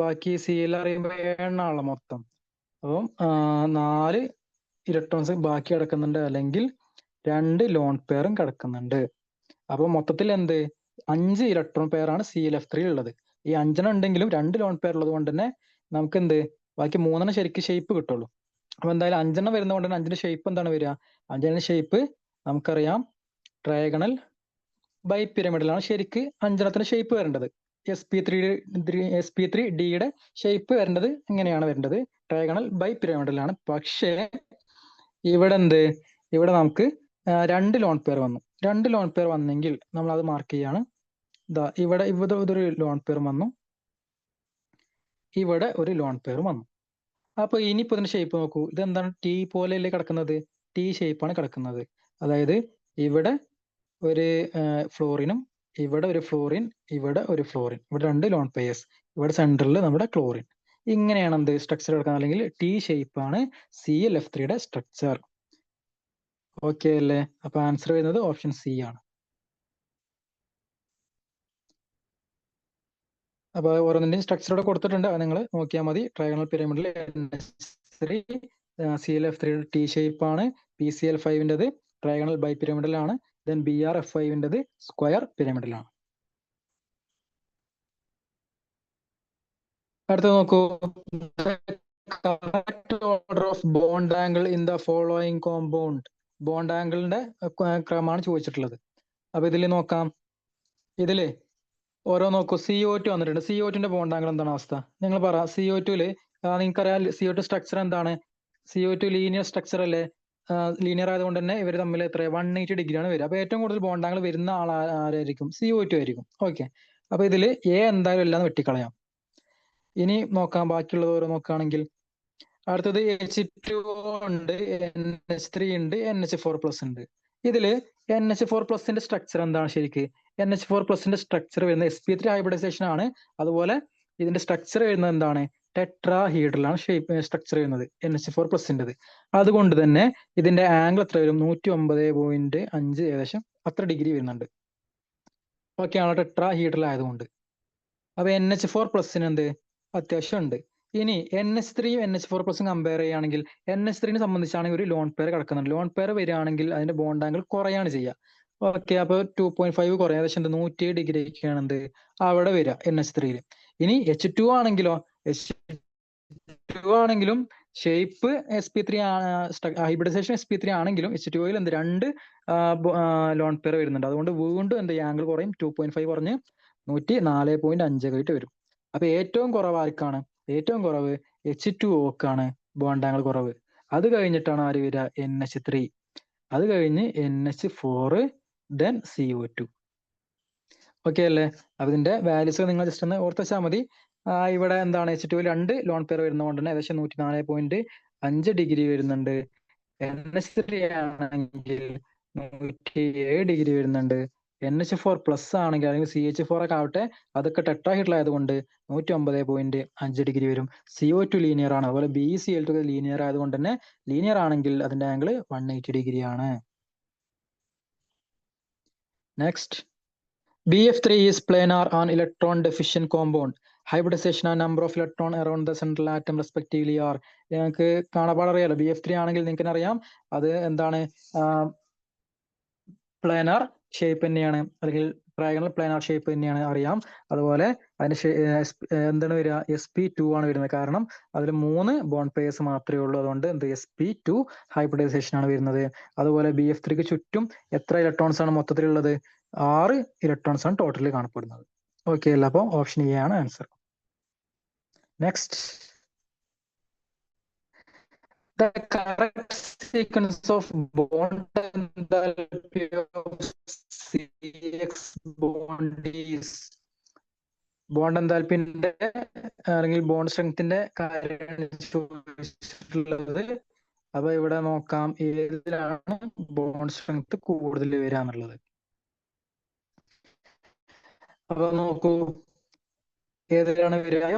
ബാക്കി Cl അറിയുമ്പോൾ 7 മൊത്തം. അപ്പം 4 ഇലക്ട്രോൺസ് ബാക്കി കിടക്കുന്നുണ്ട്, അല്ലെങ്കിൽ 2 ലോൺ പെയറും കിടക്കുന്നുണ്ട്. അപ്പൊ മൊത്തത്തിൽ എന്ത്? 5 ഇലക്ട്രോൺ പെയർ ആണ് ClF3 ഉള്ളത്. ഈ 5 ഉണ്ടെങ്കിലും 2 ലോൺ പെയർ ഉള്ളത് കൊണ്ട് തന്നെ നമുക്ക് എന്ത്? ബാക്കി 3 ശരിക്കും ഷേപ്പ് കിട്ടുള്ളൂ. അപ്പൊ എന്തായാലും 5 വരുന്നതുകൊണ്ട് തന്നെ 5ന്റെ ഷേപ്പ് എന്താണ് വരിക? 5ന്റെ ഷേപ്പ് നമുക്കറിയാം, ട്രയാഗണൽ ബൈപിരമിഡലാണ് ശരിക്ക് 5 ഷേപ്പ് വരേണ്ടത്. sp3d ഷേപ്പ് വരേണ്ടത് എങ്ങനെയാണ് വരേണ്ടത്? ട്രയാഗണൽ ബൈപിരമിഡലാണ്. പക്ഷേ ഇവിടെ എന്ത്? ഇവിടെ നമുക്ക് 2 ലോൺ പെയർ വന്നു. 2 ലോൺ പെയർ വന്നെങ്കിൽ നമ്മൾ അത് മാർക്ക് ചെയ്യാണ്. ഇവിടെ ഇതൊരു ലോൺ പെയർ വന്നു, ഇവിടെ ഒരു ലോൺ പെയർ വന്നു. അപ്പൊ ഇനിയിപ്പോ ഇതിന്റെ ഷേപ്പ് നോക്കൂ. ഇതെന്താണ്? T പോലെയല്ലേ കിടക്കുന്നത്? T ഷേപ്പാണ് കിടക്കുന്നത്. അതായത് ഇവിടെ ഒരു ഫ്ലോറിനും, ഇവിടെ ഒരു ഫ്ലോറിൻ, ഇവിടെ ഒരു ഫ്ലോറിൻ, ഇവിടെ 2 ലോൺ പെയർസ്, ഇവിടെ സെന്ററിൽ നമ്മുടെ ക്ലോറിൻ. ഇങ്ങനെയാണ് എന്ത്? സ്ട്രക്ചർ കിടക്കുന്നത്, അല്ലെങ്കിൽ T ഷേപ്പാണ് ClF3യുടെ സ്ട്രക്ചർ. ഓക്കെ അല്ലേ? അപ്പൊ ആൻസർ വരുന്നത് ഓപ്ഷൻ C ആണ്. അപ്പൊ ഓരോന്നിന്റെയും സ്ട്രക്ചർ ഇവിടെ കൊടുത്തിട്ടുണ്ട്, അത് നിങ്ങൾ നോക്കിയാൽ മതി. ട്രയാഗണൽ പിരമിഡിൽ NH3 ClF3യുടെ T ഷേപ്പ് ആണ്. PCl5ന്റേത് ട്രയാഗണൽ ബൈപിരമിഡലാണ്. ദെൻ BrF5ന്റേത് സ്ക്വയർ പിരമിഡലാണ്. അടുത്ത നോക്കൂ. Correct order of bond angle in the following compound. Bond ആംഗിളിന്റെ ക്രമമാണ് ചോദിച്ചിട്ടുള്ളത്. അപ്പൊ ഇതിൽ നോക്കാം. ഇതില് ഓരോ നോക്കൂ. CO2 വന്നിട്ടുണ്ട്. CO2ന്റെ ബോണ്ട് ആംഗിൾ എന്താണ് അവസ്ഥ? നിങ്ങൾ പറ. CO2ല് നിങ്ങൾക്കറിയാം CO2 സ്ട്രക്ചർ എന്താണ്? CO2 ലീനിയർ സ്ട്രക്ചർ അല്ലേ? ലീനിയർ ആയതുകൊണ്ട് തന്നെ ഇവർ തമ്മിൽ എത്ര 180 ഡിഗ്രിയാണ് വരിക. അപ്പൊ ഏറ്റവും കൂടുതൽ ബോണ്ട് ആംഗിൾ വരുന്ന ആൾ ആരായിരിക്കും? CO2 ആയിരിക്കും. ഓക്കെ. അപ്പൊ ഇതില് A എന്തായാലും എല്ലാം വെട്ടിക്കളയാം. ഇനി നോക്കാം, ബാക്കിയുള്ളത് ഓരോ നോക്കുകയാണെങ്കിൽ അടുത്തത് H2O ഉണ്ട്, NH3 ഉണ്ട്, NH4+ ഉണ്ട്. ഇതില് NH4+ന്റെ സ്ട്രക്ചർ എന്താണ് ശരിക്ക്? NH4+ന്റെ സ്ട്രക്ചർ വരുന്നത് sp3 ഹൈബ്രിഡൈസേഷൻ ആണ്. അതുപോലെ ഇതിന്റെ സ്ട്രക്ചർ വരുന്നത് എന്താണ്? ടെട്രാഹീഡ്രലാണ് സ്ട്രക്ചർ വരുന്നത് NH4+ൻ്റെത്. അതുകൊണ്ട് തന്നെ ഇതിന്റെ ആംഗിൾ എത്ര വരും? 109.5 ഏകദേശം അത്ര ഡിഗ്രി വരുന്നുണ്ട്. ഓക്കെയാണോ? ടെട്രാഹീഡ്രൽ ആയതുകൊണ്ട്. അപ്പൊ NH4+ എന്ത് അത്യാവശ്യം ഉണ്ട്. ഇനി NH3യും NH4+ കമ്പയർ ചെയ്യുകയാണെങ്കിൽ NH3നെ സംബന്ധിച്ചാണെങ്കിൽ ഒരു ലോൺ പെയർ കിടക്കുന്നുണ്ട്. ലോൺ പെയർ വരികയാണെങ്കിൽ അതിന്റെ ബോണ്ട് ആംഗിൾ കുറയാണ് ചെയ്യുക. ഓക്കെ. അപ്പൊ 2.5 കുറയും. ഏകദേശം 107 ഡിഗ്രി ഒക്കെയാണ് എന്ത് അവിടെ വരിക NH3യിൽ. ഇനി H2 ആണെങ്കിലോ, H2 ആണെങ്കിലും ഷേപ്പ് sp3 ഹൈബ്രിഡൈസേഷൻ sp3 ആണെങ്കിലും H2Oയിൽ എന്ത് രണ്ട് ലോൺ പെയർ വരുന്നുണ്ട്. അതുകൊണ്ട് വീണ്ടും എന്ത് ആംഗിൾ കുറയും. 2.5 കുറഞ്ഞ് 104.5 ആയിട്ട് വരും. അപ്പൊ ഏറ്റവും കുറവ് ആർക്കാണ്? ഏറ്റവും കുറവ് H2Oക്കാണ് ബോണ്ട് ആംഗിൾ കുറവ്. അത് കഴിഞ്ഞിട്ടാണ് ആര് വരിക? NH3. അത് കഴിഞ്ഞ് NH4, ദെൻ CO2. ഓക്കെ അല്ലേ? അപ്പൊ ഇതിന്റെ വാല്യൂസ് നിങ്ങൾ ജസ്റ്റ് ഒന്ന് ഓർത്ത് വെച്ചാൽ മതി. ഇവിടെ എന്താണ് H2 രണ്ട് ലോൺ പെയർ വരുന്നതുകൊണ്ട് തന്നെ ഏകദേശം 104.5 ഡിഗ്രി വരുന്നുണ്ട്. NH3 ആണെങ്കിൽ 107 ഡിഗ്രി വരുന്നുണ്ട്. NH4+ ആണെങ്കിൽ അല്ലെങ്കിൽ CH4 ഒക്കെ ആവട്ടെ, അതൊക്കെ ടെട്രാഹീഡ്രൽ ആയതുകൊണ്ട് 109.5 ഡിഗ്രി വരും. CO2 ലീനിയർ ആണ്. അതുപോലെ BeCl2 ലീനിയർ ആയതുകൊണ്ട് തന്നെ ലീനിയർ ആണെങ്കിൽ അതിന്റെ ആംഗിൾ 180 ഡിഗ്രി ആണ്. Next, BF3 is planar on electron deficient compound. Hybridization and number of electron around the central atom respectively are. ഞങ്ങൾക്ക് കാണാപാട് അറിയാലോ. BF3 ആണെങ്കിൽ നിങ്ങൾക്ക് അറിയാം അത് എന്താണ്? പ്ലാനാർ ഷേപ്പ് തന്നെയാണ്, അല്ലെങ്കിൽ ട്രയാഗണൽ പ്ലാനാർ ഷേപ്പ് തന്നെയാണ് അറിയാം. അതുപോലെ അതിന് എന്താണ് വരിക? sp2 ആണ് വരുന്നത്. കാരണം അതിൽ 3 ബോണ്ട് പെയർസ് മാത്രമേ ഉള്ളൂ. അതുകൊണ്ട് എന്ത് sp2 ഹൈബ്രിഡൈസേഷൻ ആണ് വരുന്നത്. അതുപോലെ BF3ക്ക് ചുറ്റും എത്ര ഇലക്ട്രോൺസ് ആണ് മൊത്തത്തിലുള്ളത്? 6 ഇലക്ട്രോൺസ് ആണ് ടോട്ടലി കാണപ്പെടുന്നത്. ഓക്കെ അല്ല? അപ്പോൾ ഓപ്ഷൻ എ ആണ് answer. Next, the correct sequence of bond enthalpy of CX bond is. Bond എന്താൽപ്പിന്റെ അല്ലെങ്കിൽ ബോണ്ട് സ്ട്രെങ്ത്തിന്റെ കാര്യമാണ് ചോദിച്ചിട്ടുള്ളത്. അപ്പൊ ഇവിടെ നോക്കാം ഏതിലാണ് ബോണ്ട് സ്ട്രെങ്ത് കൂടുതൽ വരിക എന്നുള്ളത്. അപ്പൊ നോക്കൂ ഏതിലാണ് വരിക?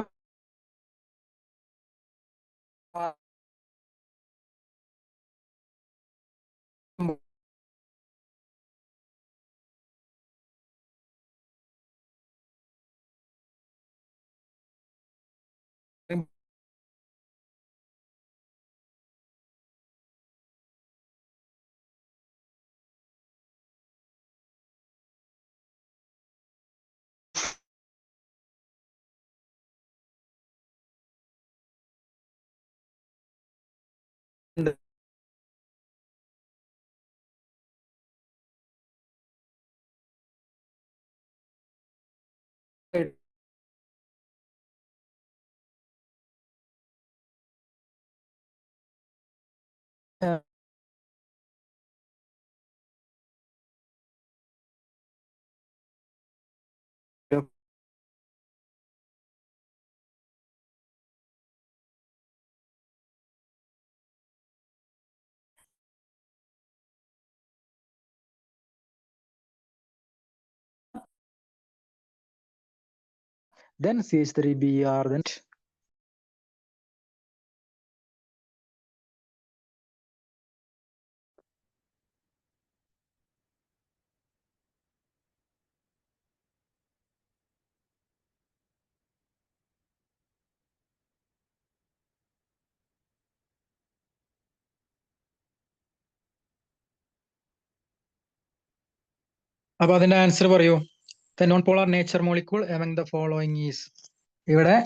then CH3Br, then അപ്പൊ അതിന്റെ ആൻസർ പറയൂ. The non-polar nature molecule among the following is. ഇവിടെ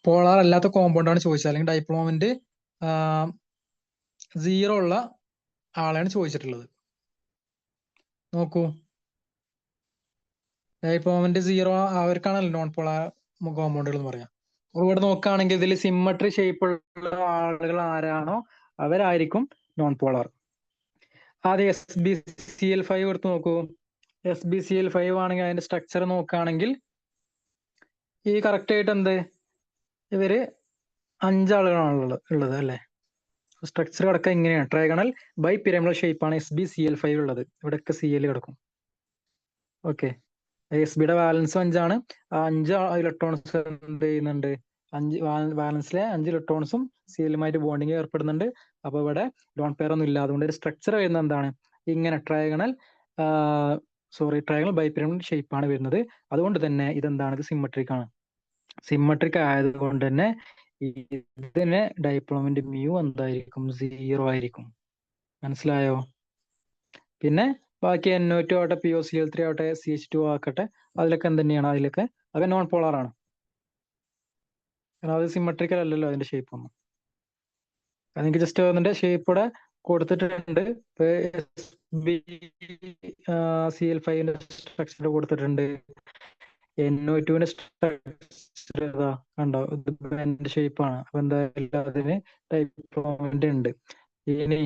പോളാർ അല്ലാത്ത കോമ്പൗണ്ട് ആണ് ചോദിച്ചത്, അല്ലെങ്കിൽ ഡൈപോൾ മൊമെന്റ് 0 ഉള്ള ആളെയാണ് ചോദിച്ചിട്ടുള്ളത്. നോക്കൂ, ഡൈപോൾ മൊമെന്റ് 0 അവർക്കാണല്ലോ നോൺ പോളാർ കോമ്പൗണ്ടുകൾ എന്ന് പറയാം. ഇവിടെ നോക്കുകയാണെങ്കിൽ ഇതിൽ സിമ്മട്രി ഷേപ്പ് ഉള്ള ആളുകൾ ആരാണോ അവരായിരിക്കും നോൺ പോളാർ. ആദ്യം SbCl5 എടുത്ത് നോക്കൂ. SbCl5 ആണെങ്കിൽ അതിന്റെ സ്ട്രക്ചർ നോക്കുകയാണെങ്കിൽ ഈ കറക്റ്റ് ആയിട്ട് എന്ത് ഇവര് 5 ആളുകളാണ് ഉള്ളത് അല്ലെ. സ്ട്രക്ചർ കിടക്കുക ഇങ്ങനെയാണ്, ട്രൈഗണൽ ബൈ പിരമിഡൽ ഷേപ്പ് ആണ് SbCl5 ഉള്ളത്. ഇവിടെയൊക്കെ Cl കിടക്കും. ഓക്കെ, Sbയുടെ വാലൻസ് 5 ആണ്. 5 ഇലക്ട്രോൺസ് എന്ത് ചെയ്യുന്നുണ്ട്, 5 വാലൻസിലെ 5 ഇലക്ട്രോൺസും Cl-യുമായിട്ട് ബോണ്ടിങ് ഏർപ്പെടുന്നുണ്ട്. അപ്പൊ ഇവിടെ ലോൺ പെയർ ഒന്നും ഇല്ല. അതുകൊണ്ട് ഒരു സ്ട്രക്ചർ വരുന്നത് എന്താണ്, ഇങ്ങനെ ട്രൈഗണൽ ബൈ പിരമിഡൽ ഷേപ്പ് ആണ് വരുന്നത്. അതുകൊണ്ട് തന്നെ ഇതെന്താണ്, ഇത് സിമ്മട്രിക് ആണ്. സിമ്മട്രിക് ആയതുകൊണ്ട് തന്നെ ഇതിന് ഡൈപോൾ മൊമെന്റ് മ്യൂ എന്തായിരിക്കും, 0 ആയിരിക്കും. മനസ്സിലായോ? പിന്നെ ബാക്കി NO2 ആവട്ടെ, POCl3 ആവട്ടെ, CH2 ആക്കട്ടെ, അതിലൊക്കെ എന്ത് തന്നെയാണ്, അതിലൊക്കെ അതൊക്കെ നോൺ പോളാർ ആണ്. കാരണം അത് സിമ്മട്രിക്കൽ അല്ലല്ലോ അതിന്റെ ഷേപ്പ് ഒന്നും. അതെനിക്ക് ജസ്റ്റ് അതിന്റെ ഷേപ്പ് ഇവിടെ കൊടുത്തിട്ടുണ്ട്. SbCl5ന്റെ സ്ട്രക്ചർ കൊടുത്തിട്ടുണ്ട്. NO2ന്റെ സ്ട്രക്ചർ കണ്ടോ, ഇത് ഷേപ്പ് ആണ്. അപ്പൊ എന്തായാലും അതിന് ഡൈപോൾ മൊമെന്റ് ഉണ്ട്. ഇനി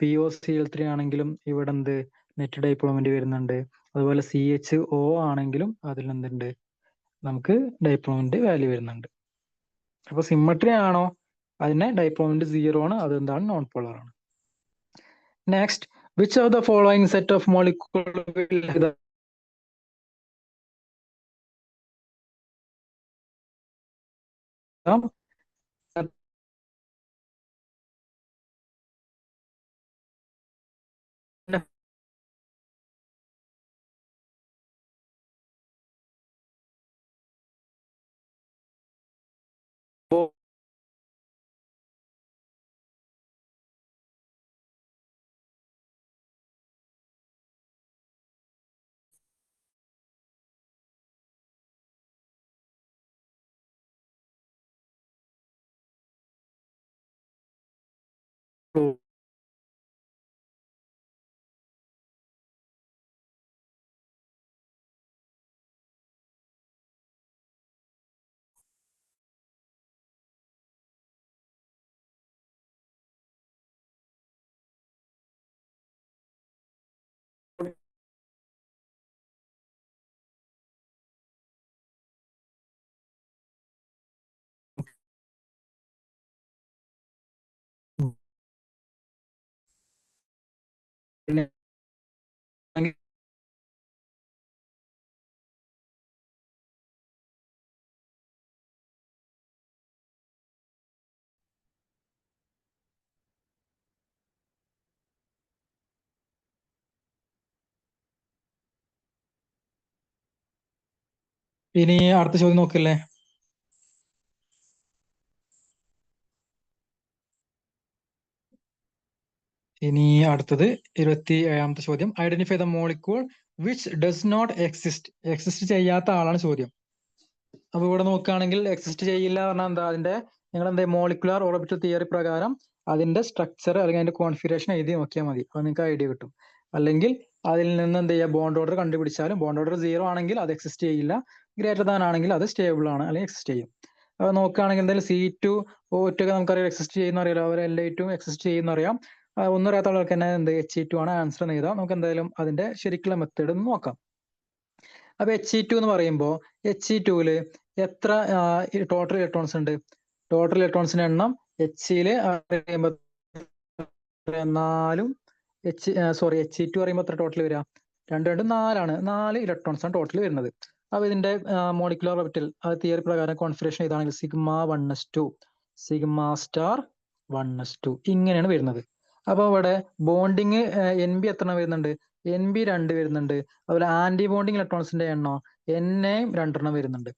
POCl3 ആണെങ്കിലും ഇവിടെ എന്ത് നെറ്റ് ഡൈപോൾ മൊമെന്റ് വരുന്നുണ്ട്. അതുപോലെ CHO ആണെങ്കിലും അതിൽ എന്തുണ്ട്, നമുക്ക് ഡൈപോൾ മൊമെന്റ് വാല്യൂ വരുന്നുണ്ട്. അപ്പൊ സിമ്മട്രി ആണോ അതിന് ഡൈപോൾ മൊമെന്റ് 0 ആണ്, അത് എന്താണ്, നോൺ പോളാർ ആണ്. Next, which of the following set of molecule will ഇനി അടുത്ത ചോദ്യം നോക്കല്ലേ. ഇനി അടുത്തത് 27ാമത്തെ ചോദ്യം. Identify the molecule which does not exist ചെയ്യാത്ത ആളാണ് ചോദ്യം. അപ്പൊ ഇവിടെ നോക്കുകയാണെങ്കിൽ എക്സിസ്റ്റ് ചെയ്യില്ല പറഞ്ഞാൽ എന്താ, അതിന്റെ നിങ്ങൾ എന്താ മോളിക്കുലാർ ഓർബിറ്റൽ തിയറി പ്രകാരം അതിന്റെ സ്ട്രക്ചർ അല്ലെങ്കിൽ അതിന്റെ കോൺഫിഗറേഷൻ എഴുതി നോക്കിയാൽ മതി. അപ്പൊ നിങ്ങൾക്ക് ഐഡിയ കിട്ടും. അല്ലെങ്കിൽ അതിൽ നിന്ന് എന്ത് ചെയ്യുക, ബോണ്ട് ഓർഡർ കണ്ടുപിടിച്ചാലും ബോണ്ട് ഓർഡർ 0 ആണെങ്കിൽ അത് എക്സിസ്റ്റ് ചെയ്യില്ല, ഗ്രേറ്റർ ദാൻ ആണെങ്കിൽ അത് സ്റ്റേബിൾ ആണ് അല്ലെങ്കിൽ എക്സിസ്റ്റ് ചെയ്യും. അപ്പൊ നോക്കുകയാണെങ്കിൽ എന്തായാലും C2O2 ഒക്കെ നമുക്കറിയാം എക്സിസ്റ്റ് ചെയ്യുന്ന അറിയാലോ, അവർ Li2 എക്സിസ്റ്റ് ചെയ്യുന്ന അറിയാം. ഒന്നും അറിയാത്ത ആൾക്ക് തന്നെ എന്ത് He2 ആണ് ആൻസർ എന്ന് എഴുതാം. നമുക്ക് എന്തായാലും അതിന്റെ ശരിക്കുള്ള മെത്തേഡ് ഒന്ന് നോക്കാം. അപ്പൊ He2 എന്ന് പറയുമ്പോൾ He2ല് എത്ര ടോട്ടൽ ഇലക്ട്രോൺസ് ഉണ്ട്? ടോട്ടൽ ഇലക്ട്രോൺസിന്റെ എണ്ണം H-ല് അറിയുമ്പോൾ 4 He2 പറയുമ്പോൾ എത്ര ടോട്ടൽ വരിക? 2 2 4 4 ഇലക്ട്രോൺസ് ആണ് ടോട്ടൽ വരുന്നത്. അപ്പൊ ഇതിന്റെ മോളിക്കുലർ ഓർബിറ്റൽ തിയറി പ്രകാരം കോൺഫിഗറേഷൻ ഇതാണെങ്കിൽ σ1s2 σ*1s2 ഇങ്ങനെയാണ് വരുന്നത്. അപ്പൊ ഇവിടെ ബോണ്ടിങ് NB എത്ര വരുന്നുണ്ട്? NB 2 വരുന്നുണ്ട്. അതുപോലെ ആന്റി ബോണ്ടിങ് ഇലക്ട്രോൺസിന്റെ എണ്ണം Na 2 വരുന്നുണ്ട്.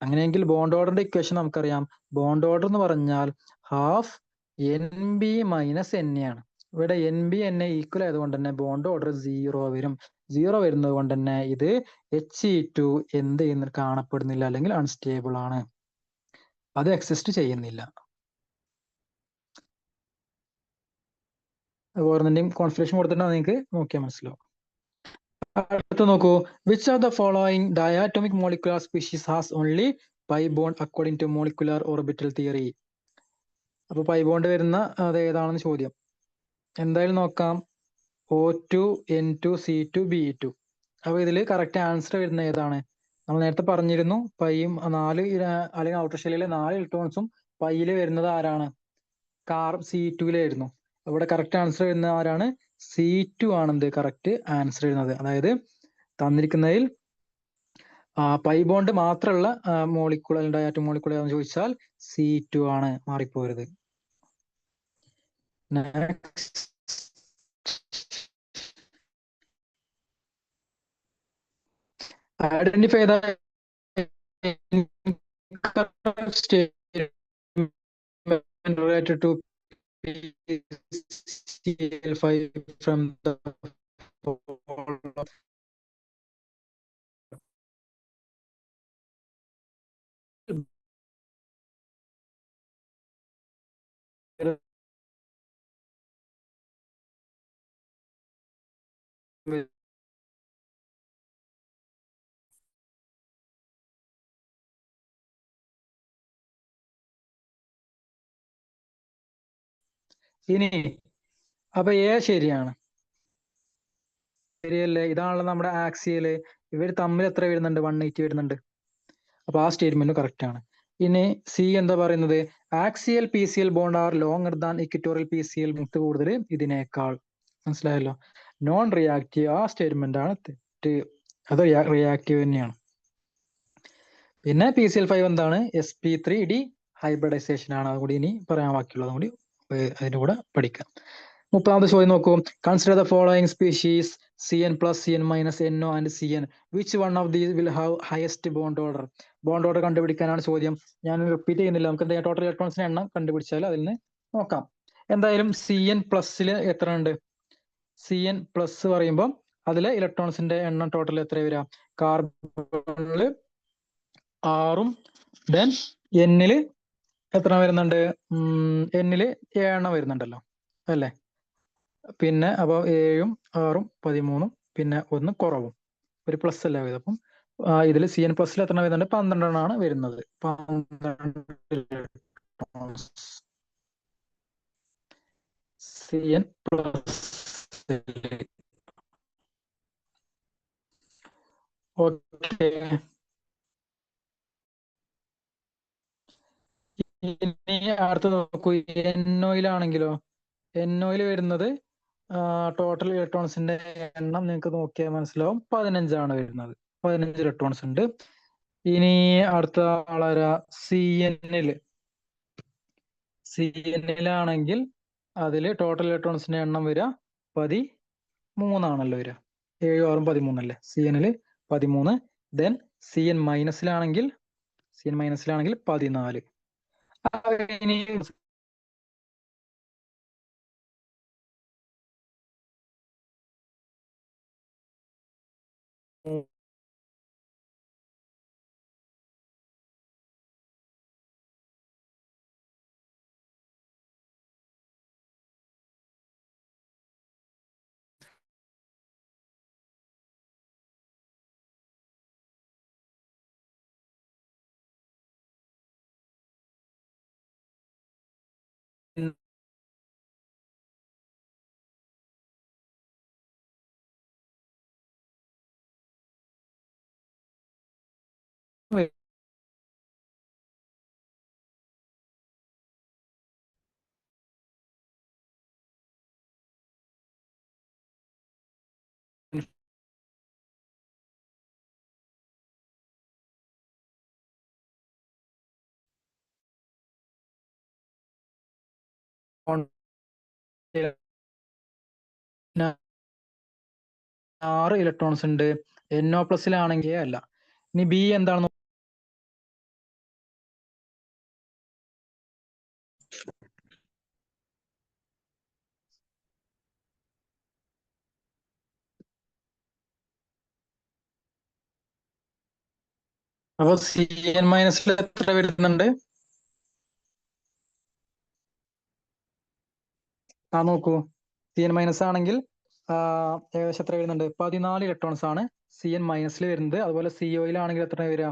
അങ്ങനെയെങ്കിൽ ബോണ്ട് ഓർഡറിന്റെ ഇക്വേഷൻ നമുക്കറിയാം. ബോണ്ട് ഓർഡർ എന്ന് പറഞ്ഞാൽ ഹാഫ് NB - Na ആണ്. ഇവിടെ NB Na ഈക്വൽ ആയതുകൊണ്ട് തന്നെ ബോണ്ട് ഓർഡർ 0 വരും. 0 വരുന്നത് കൊണ്ട് തന്നെ ഇത് He2 എന്ത് ചെയ്യുന്ന കാണപ്പെടുന്നില്ല, അല്ലെങ്കിൽ അൺസ്റ്റേബിൾ ആണ്, അത് എക്സിസ്റ്റ് ചെയ്യുന്നില്ല. ഓരോന്നിന്റെയും കോൺഫിഗറേഷൻ കൊടുത്തിട്ടുണ്ടെങ്കിൽ നിങ്ങൾക്ക് നോക്കിയാൽ മനസ്സിലാവും. അടുത്ത് നോക്കൂ, which of the following diatomic molecular species has only pi bond according to molecular orbital theory. അപ്പൊ പൈ ബോണ്ട് വരുന്ന അത് ഏതാണെന്ന് ചോദ്യം. എന്തായാലും നോക്കാം. O2, N2, C2, Be2. അപ്പൊ ഇതിൽ കറക്റ്റ് ആൻസർ വരുന്ന ഏതാണ്? നമ്മൾ നേരത്തെ പറഞ്ഞിരുന്നു പൈയും 4 അല്ലെങ്കിൽ ഔട്ടർ ഷെല്ലിലെ 4 ഇലക്ട്രോൺസും പൈയില് വരുന്നത് ആരാണ്? C2-ലായിരുന്നു. ഇവിടെ കറക്റ്റ് ആൻസർ വരുന്ന ആരാണ്? C2 ആണെന്ത് കറക്റ്റ് ആൻസർ വരുന്നത്. അതായത് തന്നിരിക്കുന്നതിൽ പൈ ബോണ്ട് മാത്രമുള്ള മോളിക്കൂൾ ഡയാറ്റം മോളിക്കൂൾ ഏതാണെന്ന് ചോദിച്ചാൽ C2 ആണ്, മാറിപ്പോരുത്. Next, identify the incorrect statement related to PCl5 from the following. ഇനി അപ്പൊ ശരിയാണ്, ശരിയല്ലേ? ഇതാണല്ലോ നമ്മുടെ ആക്സിയല്. ഇവർ തമ്മിൽ എത്ര വരുന്നുണ്ട്? 180 വരുന്നുണ്ട്. അപ്പൊ ആ സ്റ്റേറ്റ്മെന്റ് കറക്റ്റ് ആണ്. ഇനി സി എന്താ പറയുന്നത്? Axial PCl bond are longer than equatorial PCl length കൂടുതൽ ഇതിനേക്കാൾ. മനസ്സിലായല്ലോ? നോൺ റിയാക്റ്റീവ്, ആ സ്റ്റേറ്റ്മെന്റ് ആണ് തെറ്റ്. അത് റിയാക്റ്റീവ് തന്നെയാണ്. പിന്നെ PCl5 എന്താണ്? sp3d ഹൈബ്രിഡൈസേഷൻ ആണ്. അതുകൂടി ഇനി പറയാൻ ബാക്കിയുള്ളതും കൂടി അതിന്റെ കൂടെ പഠിക്കാം. 30ാമത്തെ ചോദ്യം നോക്കൂ. Consider the following species Cn+, Cn-, NO and Cn. Which one of these will have highest bond order? Bond order കണ്ടുപിടിക്കാനാണ് ചോദ്യം. ഞാൻ റിപ്പീറ്റ് ചെയ്യുന്നില്ല. നമുക്ക് എന്താ ടോട്ടൽ ഇലക്ട്രോൺസിന്റെ എണ്ണം കണ്ടുപിടിച്ചാൽ അതിൽ നിന്ന് നോക്കാം. എന്തായാലും Cn+ൽ എത്ര ഉണ്ട്? Cn+ പറയുമ്പോൾ അതിലെ ഇലക്ട്രോൺസിന്റെ എണ്ണം ടോട്ടൽ എത്ര വരാം? കാർബണില് 6ഉം ദെൻ എന്നില് എത്ര വരുന്നുണ്ട്? എന്നില് 7 വരുന്നുണ്ടല്ലോ അല്ലേ? പിന്നെ അപ്പൊ 7ഉം 6ഉം 13ഉം പിന്നെ 1 കുറവും, ഒരു പ്ലസ് അല്ല വരുന്നത്. അപ്പം ഇതിൽ Cn+ എത്ര വരുന്നുണ്ട്? 12 വരുന്നത്. 12 Cn+. ഓക്കെ, ഇനി അടുത്ത് നോക്കൂ. NOയിലാണെങ്കിലോ, NOയിൽ വരുന്നത് ടോട്ടൽ ഇലക്ട്രോൺസിന്റെ എണ്ണം നിങ്ങൾക്ക് നോക്കിയാൽ മനസ്സിലാവും 15 വരുന്നത്. 15 ഇലക്ട്രോൺസ് ഉണ്ട്. ഇനി അടുത്ത ആളാരാ? CNലാണെങ്കിൽ അതിൽ ടോട്ടൽ ഇലക്ട്രോൺസിന്റെ എണ്ണം വരിക 13 വരിക. 7, 6, 13 അല്ലേ? CNല് 13. Then Cn മൈനസിലാണെങ്കിൽ 14. ഇനി ന് 6 ഇലക്ട്രോൺസ് ഉണ്ട്. NO+ലാണെങ്കിൽ അല്ല. ഇനി ബി എന്താണെന്ന് അപ്പൊ CN- എത്ര വരുന്നുണ്ട്? നോക്കൂ, CN- ആണെങ്കിൽ ഏകദേശം എത്ര വരുന്നുണ്ട്? 14 ഇലക്ട്രോൺസ് ആണ് CN- വരുന്നത്. അതുപോലെ COയിലാണെങ്കിൽ എത്ര വരിക?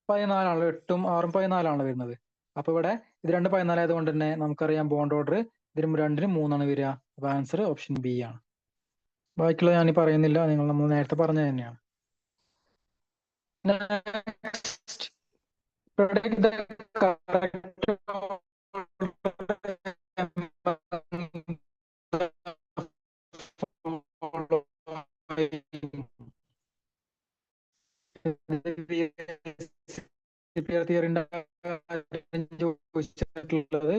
14ആണല്ലോ. 8ഉം 6ഉം 14ആണല്ലോ വരുന്നത്. അപ്പൊ ഇവിടെ ഇത് രണ്ട് 14 ആയതുകൊണ്ട് തന്നെ നമുക്കറിയാം ബോണ്ട് ഓർഡർ ഇതിനും 2നും 3ആണ് വരിക. അപ്പൊ ആൻസർ ഓപ്ഷൻ ബി ആണ്. ബാക്കിയുള്ളത് ഞാൻ പറയുന്നില്ല, നമ്മൾ നേരത്തെ പറഞ്ഞത് തന്നെയാണ്. Next, predict the correct theory ചോദിച്ചിട്ടുള്ളത്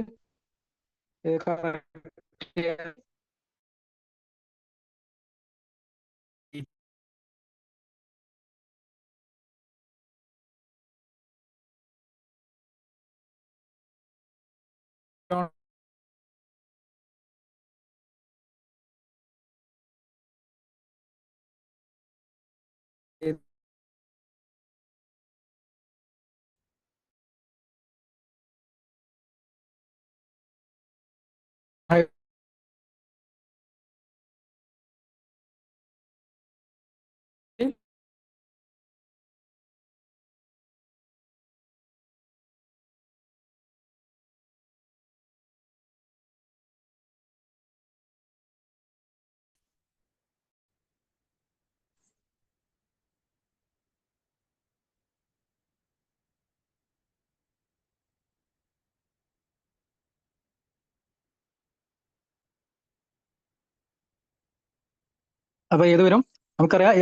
അപ്പൊ ഏത് വരും? നമുക്കറിയാം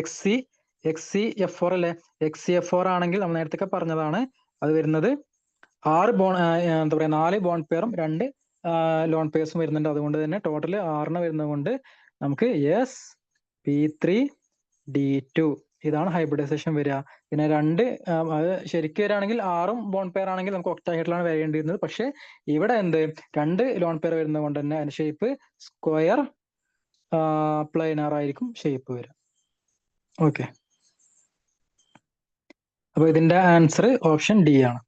XCF4 അല്ലേ? XCF4 ആണെങ്കിൽ നമ്മൾ നേരത്തെ പറഞ്ഞതാണ് അത് വരുന്നത് 6 എന്താ പറയാ 4 ബോണ്ട് പെയറും 2 ലോൺ പെയർസും വരുന്നുണ്ട്. അതുകൊണ്ട് തന്നെ ടോട്ടൽ 6 വരുന്നത് കൊണ്ട് നമുക്ക് sp3d2 ഇതാണ് ഹൈബ്രിഡൈസേഷൻ വരിക. പിന്നെ 2 അത് ശരിക്കും വരികയാണെങ്കിൽ 6ഉം ബോണ്ട് പെയർ ആണെങ്കിൽ നമുക്ക് ഒക്ടാഹെഡ്രലാണ് വരേണ്ടിയിരുന്നത്. പക്ഷെ ഇവിടെ 2 ലോൺ പെയർ വരുന്നത് കൊണ്ട് തന്നെ അതിന്റെ ഷേപ്പ് സ്ക്വയർ പ്ലൈനാർ ആയിരിക്കും ഷേപ്പ് വരിക. ഓക്കെ, അപ്പൊ ഇതിന്റെ ആൻസർ ഓപ്ഷൻ ഡി ആണ്.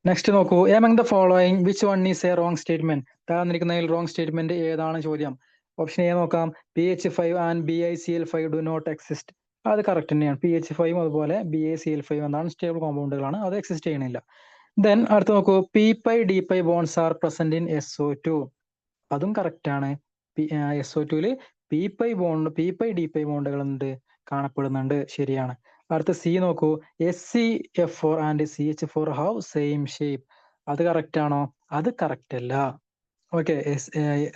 നെക്സ്റ്റ് നോക്കൂ, among the following which one is a wrong statement? താന്നിരിക്കുന്നതിൽ റോങ് സ്റ്റേറ്റ്മെന്റ് ഏതാണ് ചോദ്യം. ഓപ്ഷൻ എ നോക്കാം, PH5 and BiCl5 do not exist. അത് കറക്റ്റ് തന്നെയാണ്. PH5 അതുപോലെ BiCl5 എന്നാണ് സ്റ്റേബിൾ കോമ്പൗണ്ടുകളാണ്, അത് എക്സിസ്റ്റ് ചെയ്യണില്ല. ദെൻ അടുത്ത് നോക്കൂ, P-Pi-D-Pi bones R present in SO2. അതും കറക്റ്റ് ആണ്. SO2ല് P-Pi-D-Pi ബോണ്ടുകൾ കാണപ്പെടുന്നുണ്ട്, ശരിയാണ്. അടുത്ത സി നോക്കൂ, SCF4 and CH4 have same shape. അത് കറക്റ്റ് ആണോ? അത് കറക്റ്റ് അല്ല. ഓക്കെ,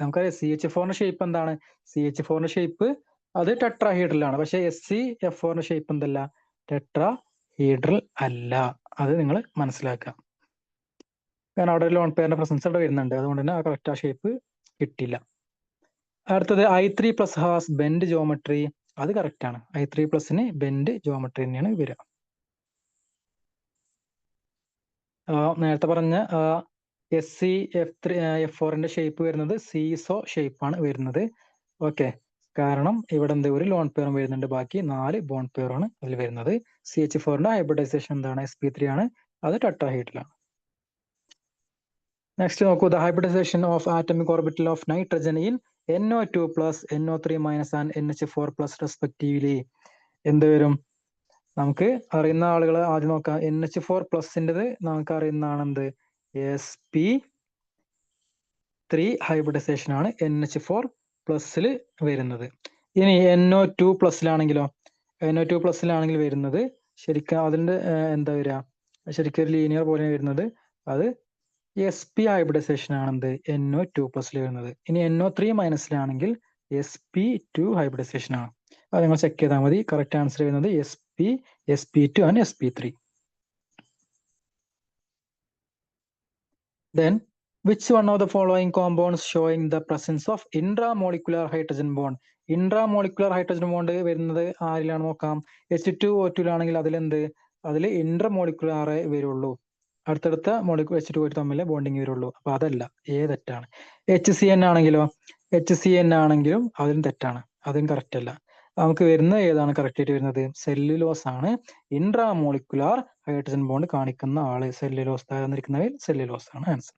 നമുക്കറിയാം CH4ന്റെ ഷേപ്പ് എന്താണ്? CH4ന്റെ ഷേപ്പ് അത് ടെട്രാഹീഡ്രലാണ്. പക്ഷെ SCF4ന്റെ ഷേപ്പ് എന്തല്ല? ടെട്രാഹീഡ്രൽ അല്ല. അത് നിങ്ങൾ മനസ്സിലാക്കുക. കാരണം അവിടെ ഒരു ലോൺ പെയറിന്റെ പ്രസൻസ് അവിടെ വരുന്നുണ്ട്, അതുകൊണ്ട് തന്നെ ആ കറക്റ്റ് ആ ഷേപ്പ് കിട്ടില്ല. അടുത്തത് I3+ ഹാസ് ബെൻഡ് ജോമെട്രി. അത് കറക്റ്റ് ആണ്. I3+ന് ബെൻഡ് ജോമെട്രി തന്നെയാണ് വരിക. നേരത്തെ പറഞ്ഞ SCF4ന്റെ ഷേപ്പ് വരുന്നത് സീസോ ഷേപ്പ് ആണ് വരുന്നത്. ഓക്കെ, കാരണം ഇവിടെ ഒരു ലോൺ പെയറും വരുന്നുണ്ട്, ബാക്കി 4 ബോണ്ട് പെയറാണ് അതിൽ വരുന്നത്. CH4ന്റെ ഹൈബ്രിഡൈസേഷൻ എന്താണ്? sp3 ആണ്, അത് ടെട്രാഹീഡ്രലാണ്. നെക്സ്റ്റ് നോക്കൂ, the hybridisation of atomic orbital of nitrogen in NO2+, NO3- and NH4+ respectively എന്ത് വരും? നമുക്ക് അറിയുന്ന ആളുകൾ ആദ്യം നോക്കാം. NH4+ൻ്റെത് നമുക്ക് അറിയുന്നതാണ് എന്ത്? sp3 ഹൈബ്രിഡൈസേഷൻ ആണ് NH4+ൽ വരുന്നത്. ഇനി NO2+ലാണെങ്കിലോ? NO2+ലാണെങ്കിൽ വരുന്നത് ശരിക്കും അതിന്റെ എന്താ വരിക? ശരിക്കും ഒരു ലീനിയർ പോലെ വരുന്നത്, അത് sp ഹൈബ്രിഡൈസേഷൻ ആണ് എന്ത്? NO2+ൽ വരുന്നത്. ഇനി NO3- sp2 ഹൈബ്രിഡൈസേഷൻ ആണ്. അത് നിങ്ങൾ ചെക്ക് ചെയ്താൽ മതി. കറക്റ്റ് ആൻസർ വരുന്നത് sp2 and sp3. Then which one of the following compounds showing the presence of intramolecular hydrogen bond? Intramolecular hydrogen bond വരുന്നത് ആരിലാണ് നോക്കാം. H2O2ലാണെങ്കിൽ അതിൽ ഇന്റർമോളിക്കുലാറേ വരുള്ളൂ. അടുത്തടുത്ത മോളിക്യൂൾ H2O2 തമ്മിൽ ബോണ്ടിങ് വരുള്ളൂ. അപ്പൊ അതല്ല, തെറ്റാണ്. HCN ആണെങ്കിലും അതിലും തെറ്റാണ്, അതും കറക്റ്റ് അല്ല. നമുക്ക് വരുന്നത് ഏതാണ് കറക്റ്റ് ആയിട്ട് വരുന്നത്? സെല്ലുലോസ് ആണ്. ഇൻട്രാമോളിക്കുലാർ ഹൈഡ്രജൻ ബോണ്ട് കാണിക്കുന്ന ആള് സെല്ലുലോസ്. തന്നിരിക്കുന്നവയിൽ സെല്ലുലോസ് ആണ് ആൻസർ.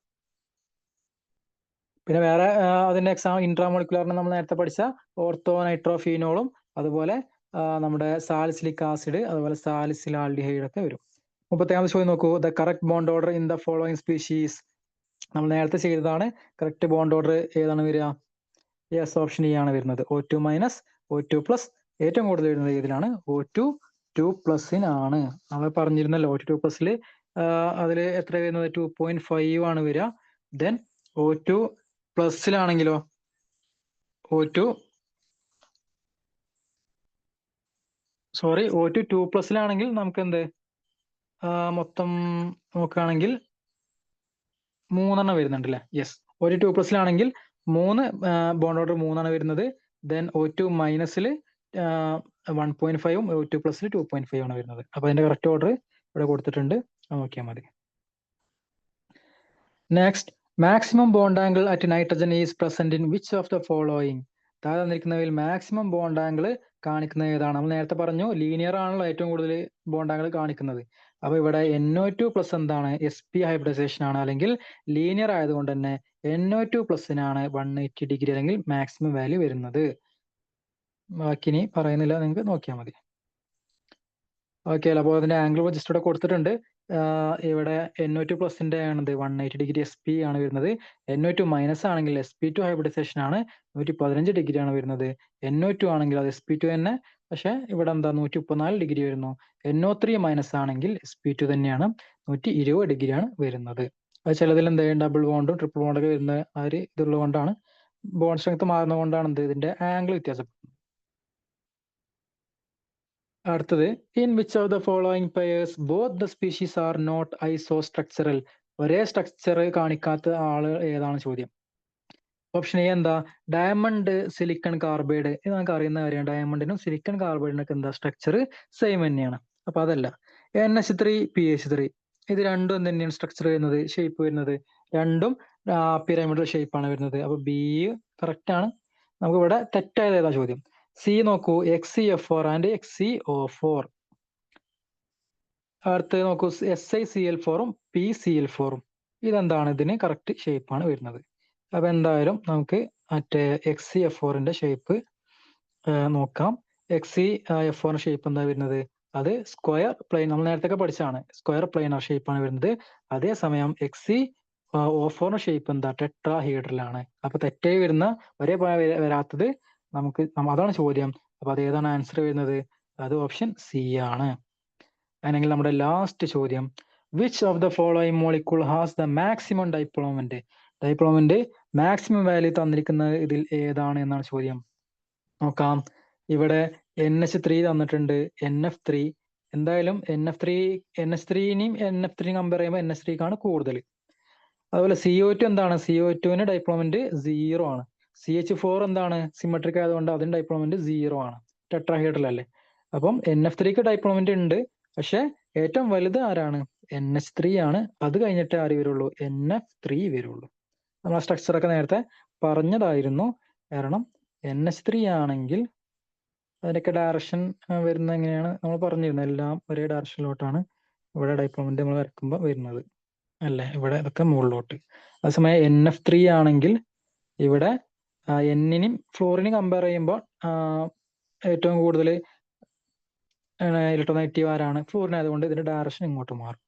പിന്നെ വേറെ അതിന്റെ എക്സാം ഇൻട്രാമോളിക്കുലാറിന് നമ്മൾ നേരത്തെ പഠിച്ച ഓർത്തോ നൈട്രോഫീനോളും അതുപോലെ നമ്മുടെ സാലിസിലിക് ആസിഡ് അതുപോലെ സാലിസിലാൽഡിഹൈഡ് ഒക്കെ വരും. 30ാമത് ചോദ്യം നോക്കൂ. The correct bond order in the following species. നമ്മൾ നേരത്തെ ചെയ്തതാണ്. കറക്റ്റ് ബോണ്ട് ഓർഡർ ഏതാണ് വരിക? യെസ്, ഓപ്ഷൻ ഇ ആണ് വരുന്നത്. O2 minus O2 plus. ഏറ്റവും കൂടുതൽ വരുന്നത് ഏതിലാണ്? O2 2+നാണ്. നമ്മൾ പറഞ്ഞിരുന്നല്ലോ O2 2+ല് അതിൽ എത്ര വരുന്നത്? 2.5 ആണ് വരിക. ദെൻ O2 പ്ലസിലാണെങ്കിലോ O2 2+ലാണെങ്കിൽ നമുക്ക് എന്ത് മൊത്തം നോക്കുകയാണെങ്കിൽ 3 വരുന്നുണ്ട് അല്ലേ? യെസ്, O2 2+ലാണെങ്കിൽ 3 ബോണ്ട് ഓർഡർ 3 വരുന്നത്. ദെൻ O2 മൈനസിൽ 1.5ഉം O2 പ്ലസിൽ 2.5 ആണ് വരുന്നത്. അപ്പൊ അതിന്റെ കറക്റ്റ് ഓർഡർ ഇവിടെ കൊടുത്തിട്ടുണ്ട്, നോക്കിയാൽ മതി. Next, maximum bond angle at nitrogen is present in which of the following. താഴെ തന്നിരിക്കുന്നവയിൽ മാക്സിമം ബോണ്ട് ആംഗിൾ കാണിക്കുന്നത് ഏതാണ്? നമ്മൾ നേരത്തെ പറഞ്ഞു ലീനിയർ ആണല്ലോ ഏറ്റവും കൂടുതൽ ബോണ്ട് ആംഗിൾ കാണിക്കുന്നത്. അപ്പൊ ഇവിടെ NO2+ എന്താണ്? sp ഹൈബ്രിഡൈസേഷൻ ആണ്. അല്ലെങ്കിൽ ലീനിയർ ആയതുകൊണ്ട് തന്നെ NO2+നാണ് 180 ഡിഗ്രി അല്ലെങ്കിൽ മാക്സിമം വാല്യൂ വരുന്നത്. ബാക്കി പറയുന്നില്ല, നിങ്ങൾക്ക് നോക്കിയാൽ മതി. ഓക്കെ അല്ല, അപ്പോൾ അതിന്റെ ആംഗിൾ ജസ്റ്റ് ഇവിടെ കൊടുത്തിട്ടുണ്ട്. ഇവിടെ NO2+ന്റെ ആണത് 180 ഡിഗ്രി SP ആണ് വരുന്നത്. NO2 മൈനസ് ആണെങ്കിൽ sp2 ഹൈബ്രിഡൈസേഷൻ ആണ്, 115 ഡിഗ്രി ആണ് വരുന്നത്. NO2 ആണെങ്കിൽ അത് sp2 തന്നെ, പക്ഷെ ഇവിടെ എന്താ 134 ഡിഗ്രി വരുന്നു. NO3 മൈനസ് ആണെങ്കിൽ sp2 തന്നെയാണ്, 120 ഡിഗ്രിയാണ് വരുന്നത്. അത് ചിലതിൽ എന്താ ഡബിൾ ബോണ്ടും ട്രിപ്പിൾ ബോണ്ടൊക്കെ വരുന്ന ആ ഒരു ഇതുള്ളത് കൊണ്ടാണ്, ബോണ്ട് സ്ട്രെങ്ത് മാറുന്നതുകൊണ്ടാണ് എന്ത് ഇതിന്റെ ആംഗിൾ വ്യത്യാസം. അടുത്തത്, in which of the following pairs both the species are not isostructural. ഒരേ സ്ട്രക്ചർ കാണിക്കാത്ത ആള് ഏതാണ് ചോദ്യം. ഓപ്ഷൻ എ എന്താ? Diamond silicon carbide. ഇത് നമുക്ക് അറിയുന്ന കാര്യമാണ്. ഡയമണ്ടിനും സിലിക്കൺ കാർബൈഡിനൊക്കെ എന്താ സ്ട്രക്ചർ സെയിം തന്നെയാണ്. അപ്പൊ അതല്ല. NH3PH3 ഇത് രണ്ടും തന്നെയാണ് സ്ട്രക്ചർ വരുന്നത്, ഷേപ്പ് വരുന്നത്. രണ്ടും പിരമിഡൽ ഷേപ്പ് ആണ് വരുന്നത്. അപ്പൊ ബി കറക്റ്റ് ആണ്. നമുക്ക് ഇവിടെ തെറ്റായത് ഏതാ ചോദ്യം? സി നോക്കൂ, XeF4 ആൻഡ് XeO4. അടുത്ത് നോക്കൂ, SiCl4ഉം PCl4ഉം. ഇതെന്താണ്? ഇതിന് കറക്റ്റ് ഷേപ്പ് ആണ് വരുന്നത്. അപ്പൊ എന്തായാലും നമുക്ക് മറ്റേ XeF4ന്റെ ഷേപ്പ് നോക്കാം. XeF4ന്റെ ഷേപ്പ് എന്താ വരുന്നത്? അത് സ്ക്വയർ പ്ലെയിൻ. നമ്മൾ നേരത്തെ പഠിച്ചാണ്, സ്ക്വയർ പ്ലെയിനർ ഷേപ്പ് ആണ് വരുന്നത്. അതേസമയം XeO4ന്റെ ഷേപ്പ് എന്താ? ടെട്രാഹീഡ്രലാണ്. അപ്പൊ തെറ്റായി വരുന്ന ഒരേ വരാത്തത് നമുക്ക്, അതാണ് ചോദ്യം. അപ്പൊ അത് ഏതാണ് ആൻസർ വരുന്നത്? അത് ഓപ്ഷൻ സി ആണ്. അല്ലെങ്കിൽ നമ്മുടെ ലാസ്റ്റ് ചോദ്യം, which of the following molecule has the maximum dipole moment. Dipole moment maximum value തന്നിരിക്കുന്നത് ഇതിൽ ഏതാണ് എന്നാണ് ചോദ്യം. നോക്കാം. ഇവിടെ NH3 തന്നിട്ടുണ്ട്, NF3. എന്തായാലും NH3നെയും NF3 കമ്പയർ ചെയ്യുമ്പോൾ NH3ക്കാണ് കൂടുതൽ. അതുപോലെ CO2 എന്താണ്? CO2ന് ഡൈപ്ലോമെന്റ് 0 ആണ്. CH4 എന്താണ്? സിമെട്രിക് ആയതുകൊണ്ട് അതിന് ഡൈപ്ലോമെന്റ് 0 ആണ്. ടെട്രാഹൈഡ്രൽ അല്ലേ? അപ്പം NF3ക്ക് ഡൈപ്ലോമെന്റ് ഉണ്ട്, പക്ഷെ ഏറ്റവും വലുത് ആരാണ്? NH3 ആണ്. അത് കഴിഞ്ഞിട്ട് ആര് വരുള്ളൂ? NF3 വരുള്ളൂ. നമ്മൾ ആ സ്ട്രക്ചർ ഒക്കെ നേരത്തെ പറഞ്ഞതായിരുന്നു. കാരണം NH3 ആണെങ്കിൽ അതിനൊക്കെ ഡയറക്ഷൻ വരുന്നത് എങ്ങനെയാണ് നമ്മൾ പറഞ്ഞിരുന്നത്. എല്ലാം ഒരേ ഡയറക്ഷനിലോട്ടാണ് ഇവിടെ ഡൈപ്ലോമെന്റ് നമ്മൾ വരയ്ക്കുമ്പോൾ വരുന്നത് അല്ലേ? ഇവിടെ ഇതൊക്കെ മുകളിലോട്ട്. അതേസമയം NF3 ആണെങ്കിൽ ഇവിടെ Nനെയും ഫ്ലോറിനെയും കമ്പയർ ചെയ്യുമ്പോൾ ഏറ്റവും കൂടുതൽ ഇലക്ട്രോനെഗറ്റീവ് ആരാണ്? ഫ്ലോറിനായതുകൊണ്ട് ഇതിന്റെ ഡയറക്ഷൻ ഇങ്ങോട്ട് മാറും.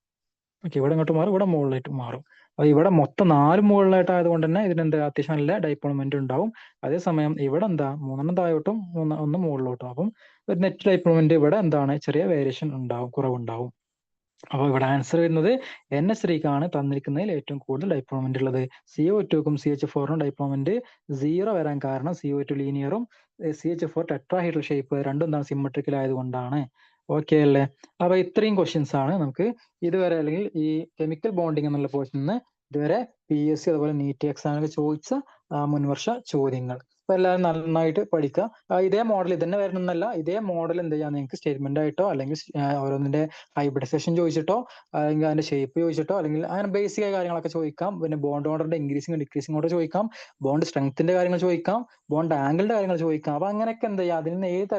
ഓക്കെ, ഇവിടെ ഇങ്ങോട്ട് മാറും, ഇവിടെ മുകളിലായിട്ട് മാറും. അപ്പൊ ഇവിടെ മൊത്തം 4 മുകളിലായിട്ട് ആയതുകൊണ്ട് തന്നെ ഇതിനെന്താ അത്യാവശ്യം നല്ല ഡൈപോൾമെന്റ് ഉണ്ടാവും. അതേസമയം ഇവിടെ എന്താ 3 താഴോട്ടും 1 മുകളിലോട്ടും. അപ്പം ഒരു നെറ്റ് ഡൈപോൾമെന്റ് ഇവിടെ എന്താണ് ചെറിയ വേരിയേഷൻ ഉണ്ടാവും, കുറവുണ്ടാവും. അപ്പൊ ഇവിടെ ആൻസർ വരുന്നത് NH3ക്കാണ് തന്നിരിക്കുന്നതിൽ ഏറ്റവും കൂടുതൽ ഡൈപോൾമെന്റ് ഉള്ളത്. CO2ക്കും CH4നും ഡൈപോൾമെന്റ് 0 വരാൻ കാരണം CO2 ലീനിയറും CH4 ടെട്രാഹൈഡ്രൽ ഷേപ്പ് രണ്ടും എന്താണ് സിമെട്രിക്കൽ ആയതുകൊണ്ടാണ്. ഓക്കെ അല്ലേ? അപ്പൊ ഇത്രയും ക്വസ്റ്റ്യൻസ് ആണ് നമുക്ക് ഇതുവരെ, അല്ലെങ്കിൽ ഈ കെമിക്കൽ ബോണ്ടിങ് എന്നുള്ള പോർഷനിൽ നിന്ന് ഇതുവരെ PSC അതുപോലെ നീറ്റ് എക്സാമിനൊക്കെ ചോദിച്ച മുൻവർഷ ചോദ്യങ്ങൾ. അപ്പൊ എല്ലാവരും നന്നായിട്ട് പഠിക്കുക. ഇതേ മോഡൽ ഇതന്നെ വരണമെന്നല്ല, ഇതേ മോഡൽ എന്ത് ചെയ്യാം നിങ്ങൾക്ക് സ്റ്റേറ്റ്മെന്റ് ആയിട്ടോ അല്ലെങ്കിൽ ഓരോന്നിന്റെ ഹൈബ്രിഡൈസേഷൻ ചോദിച്ചിട്ടോ അല്ലെങ്കിൽ അതിന്റെ ഷേപ്പ് ചോദിച്ചിട്ടോ അല്ലെങ്കിൽ അങ്ങനെ ബേസിക് ആയ കാര്യങ്ങളൊക്കെ ചോദിക്കാം. പിന്നെ ബോണ്ട് ഓർഡറിന്റെ ഇൻക്രീസിംഗ് ഡിക്രീസിംഗ് ഓർഡർ ചോദിക്കാം, ബോണ്ട് സ്ട്രെങ്ത്തിന്റെ കാര്യങ്ങൾ ചോദിക്കാം, ബോണ്ട് ആംഗിളിന്റെ കാര്യങ്ങൾ ചോദിക്കാം. അപ്പൊ അങ്ങനെയൊക്കെ എന്ത് ചെയ്യാം, അതിൽ നിന്ന് ഏത്